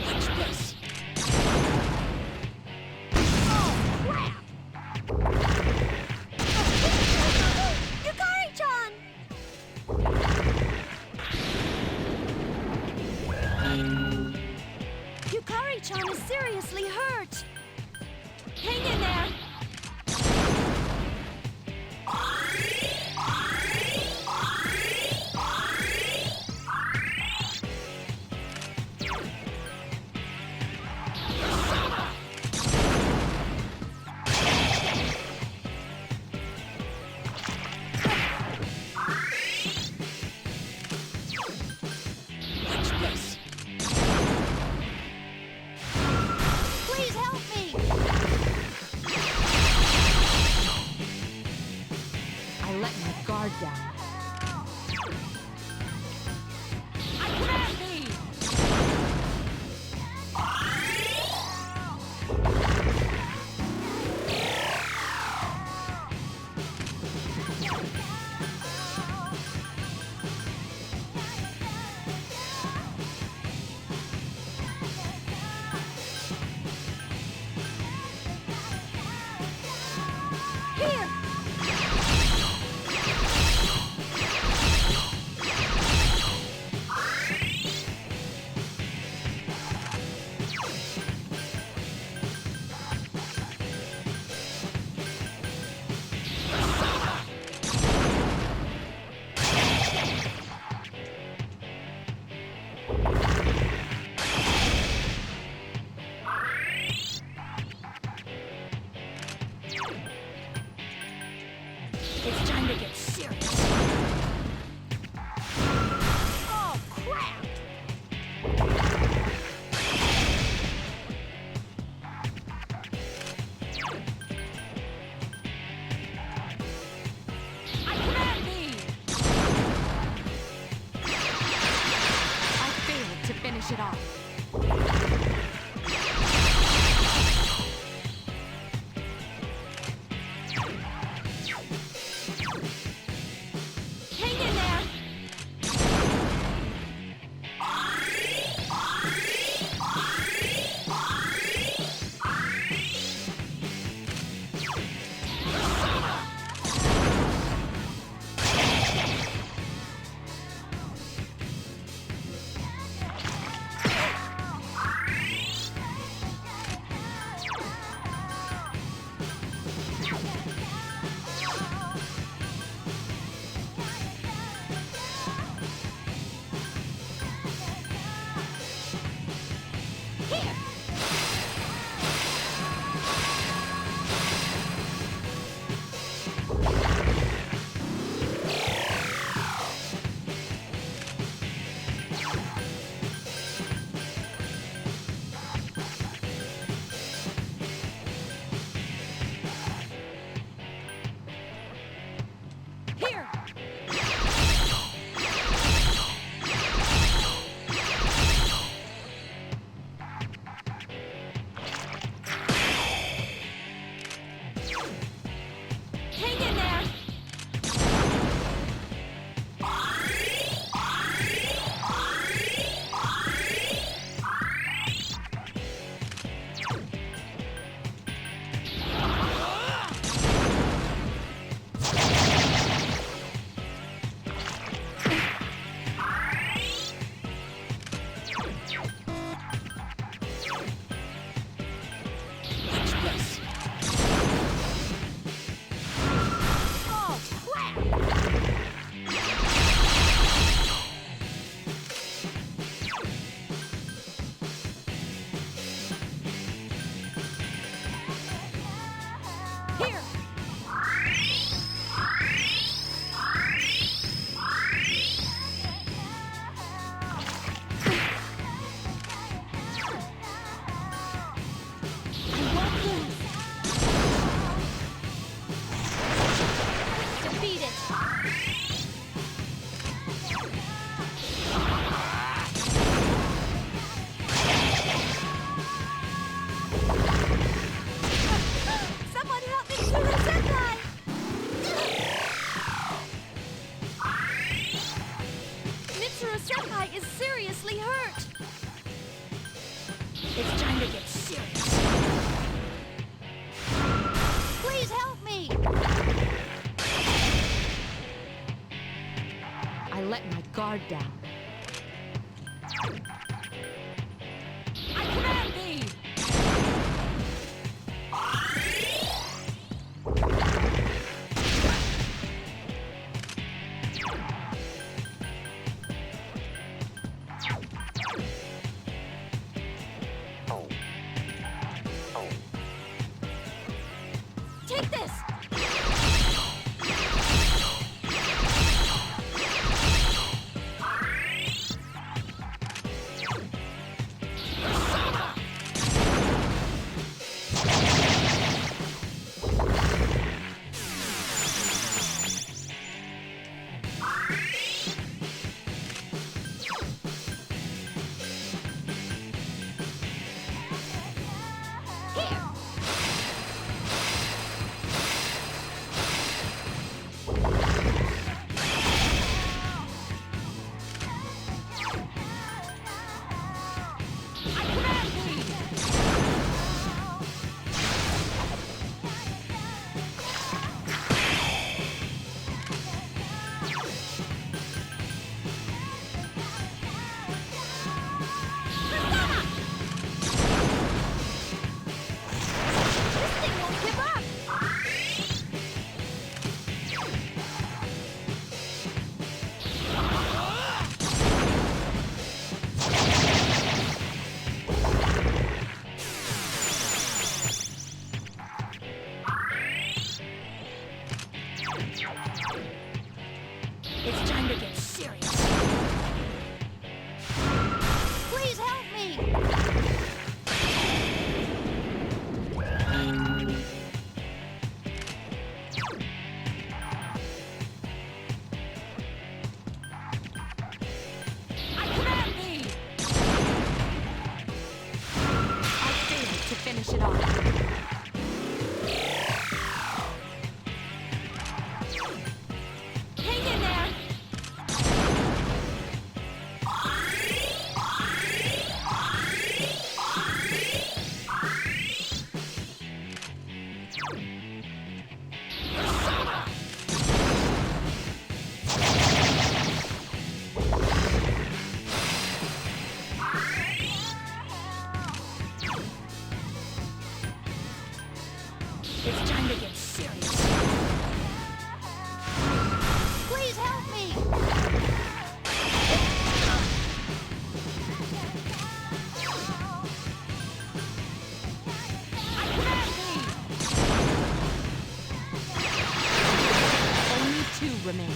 Watch this! Yukari-chan! Yukari-chan is seriously hurt! Hang in there! Watch this! Please help me! I let my guard down. I command thee! Here! finish it off. Hang in there! Here! Hang in there! Watch this! Oh, crap! Here! I won't lose! Defeat it! Someone help me to the Senpai! Mitsuru Senpai is seriously hurt! It's time to get serious. Please help me! I let my guard down. I command thee! Take this! Here! It's time to get serious. Please help me! I command thee! Only 2 remain.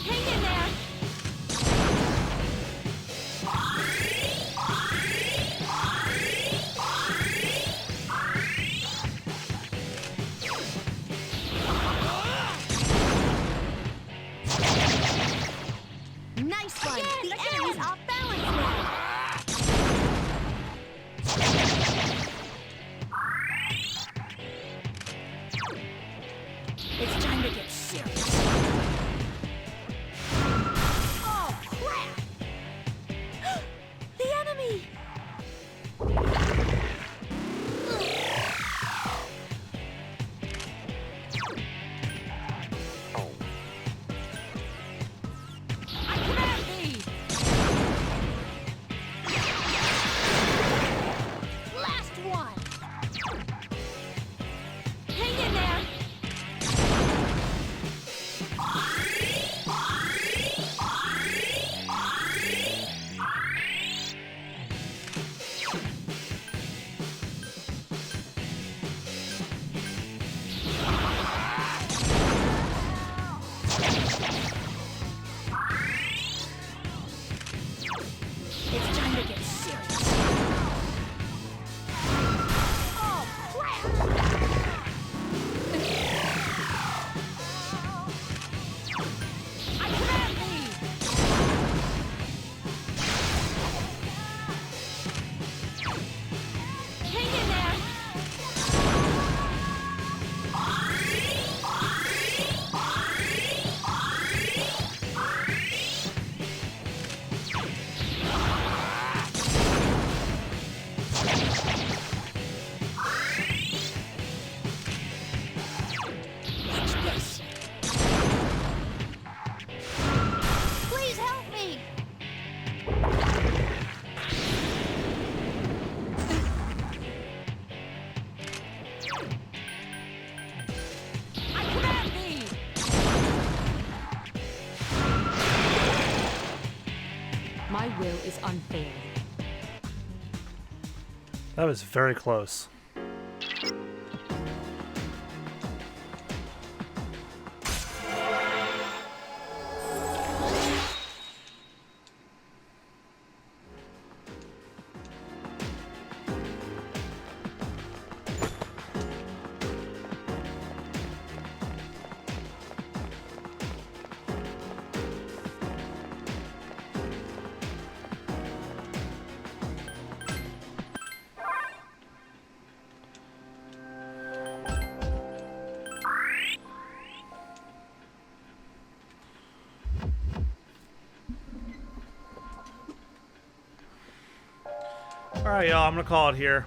Hang in there! Nice one! The enemy's off balance now! It's time to get serious. Oh, crap! The enemy! I command thee! Last one! Hang in there! It's time to get serious. Oh, crap! I command thee! Hang in there! Watch this! Please help me! I command thee! My will is unfailing. That was very close. Alright, y'all, I'm going to call it here.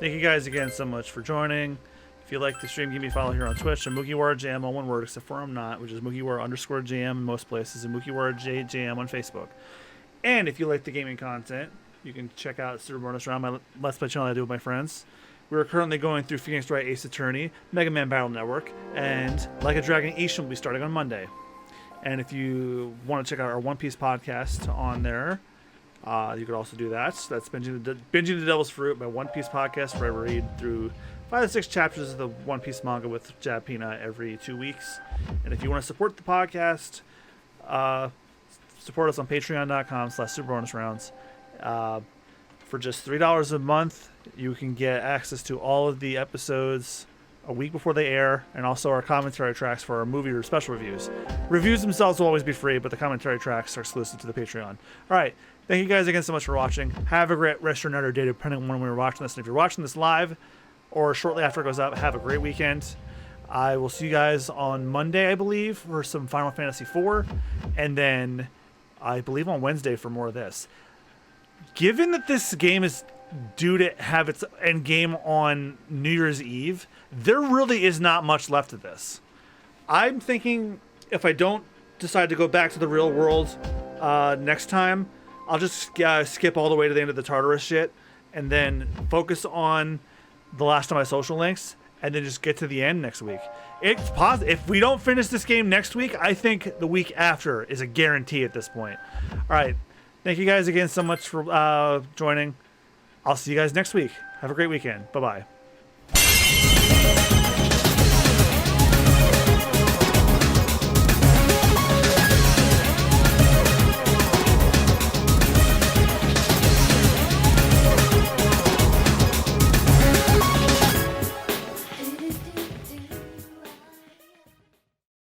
Thank you guys again so much for joining. If you like the stream, give me a follow here on Twitch. I'm MugiwaraJM on one word, except for I'm not, which is Mugiwara_JM in most places, and MugiwaraJM on Facebook. And if you like the gaming content, you can check out Super Bonus Round, my Let's Play channel I do with my friends. We're currently going through Phoenix Wright Ace Attorney, Mega Man Battle Network, and Like a Dragon Ishin will be starting on Monday. And if you want to check out our One Piece podcast on there, you could also do that. That's Binging the Devil's Fruit, my One Piece podcast, where I read through 5 to 6 chapters of the One Piece manga with Jab Peanut every 2 weeks. And if you want to support the podcast, support us on patreon.com/superbonusrounds. For just $3 a month, you can get access to all of the episodes a week before they air, and also our commentary tracks for our movie or special reviews. Reviews themselves will always be free, but the commentary tracks are exclusive to the Patreon. All right, thank you guys again so much for watching. Have a great rest of your night or day, depending on when we're watching this. And if you're watching this live or shortly after it goes up, have a great weekend. I will see you guys on Monday, I believe, for some Final Fantasy IV, and then I believe on Wednesday for more of this. Given that this game is due to have its end game on New Year's Eve, there really is not much left of this. I'm thinking if I don't decide to go back to the real world next time, I'll just skip all the way to the end of the Tartarus shit, and then focus on the last of my social links, and then just get to the end next week. It's possible. If we don't finish this game next week, I think the week after is a guarantee at this point. All right. Thank you guys again so much for joining. I'll see you guys next week. Have a great weekend. Bye-bye.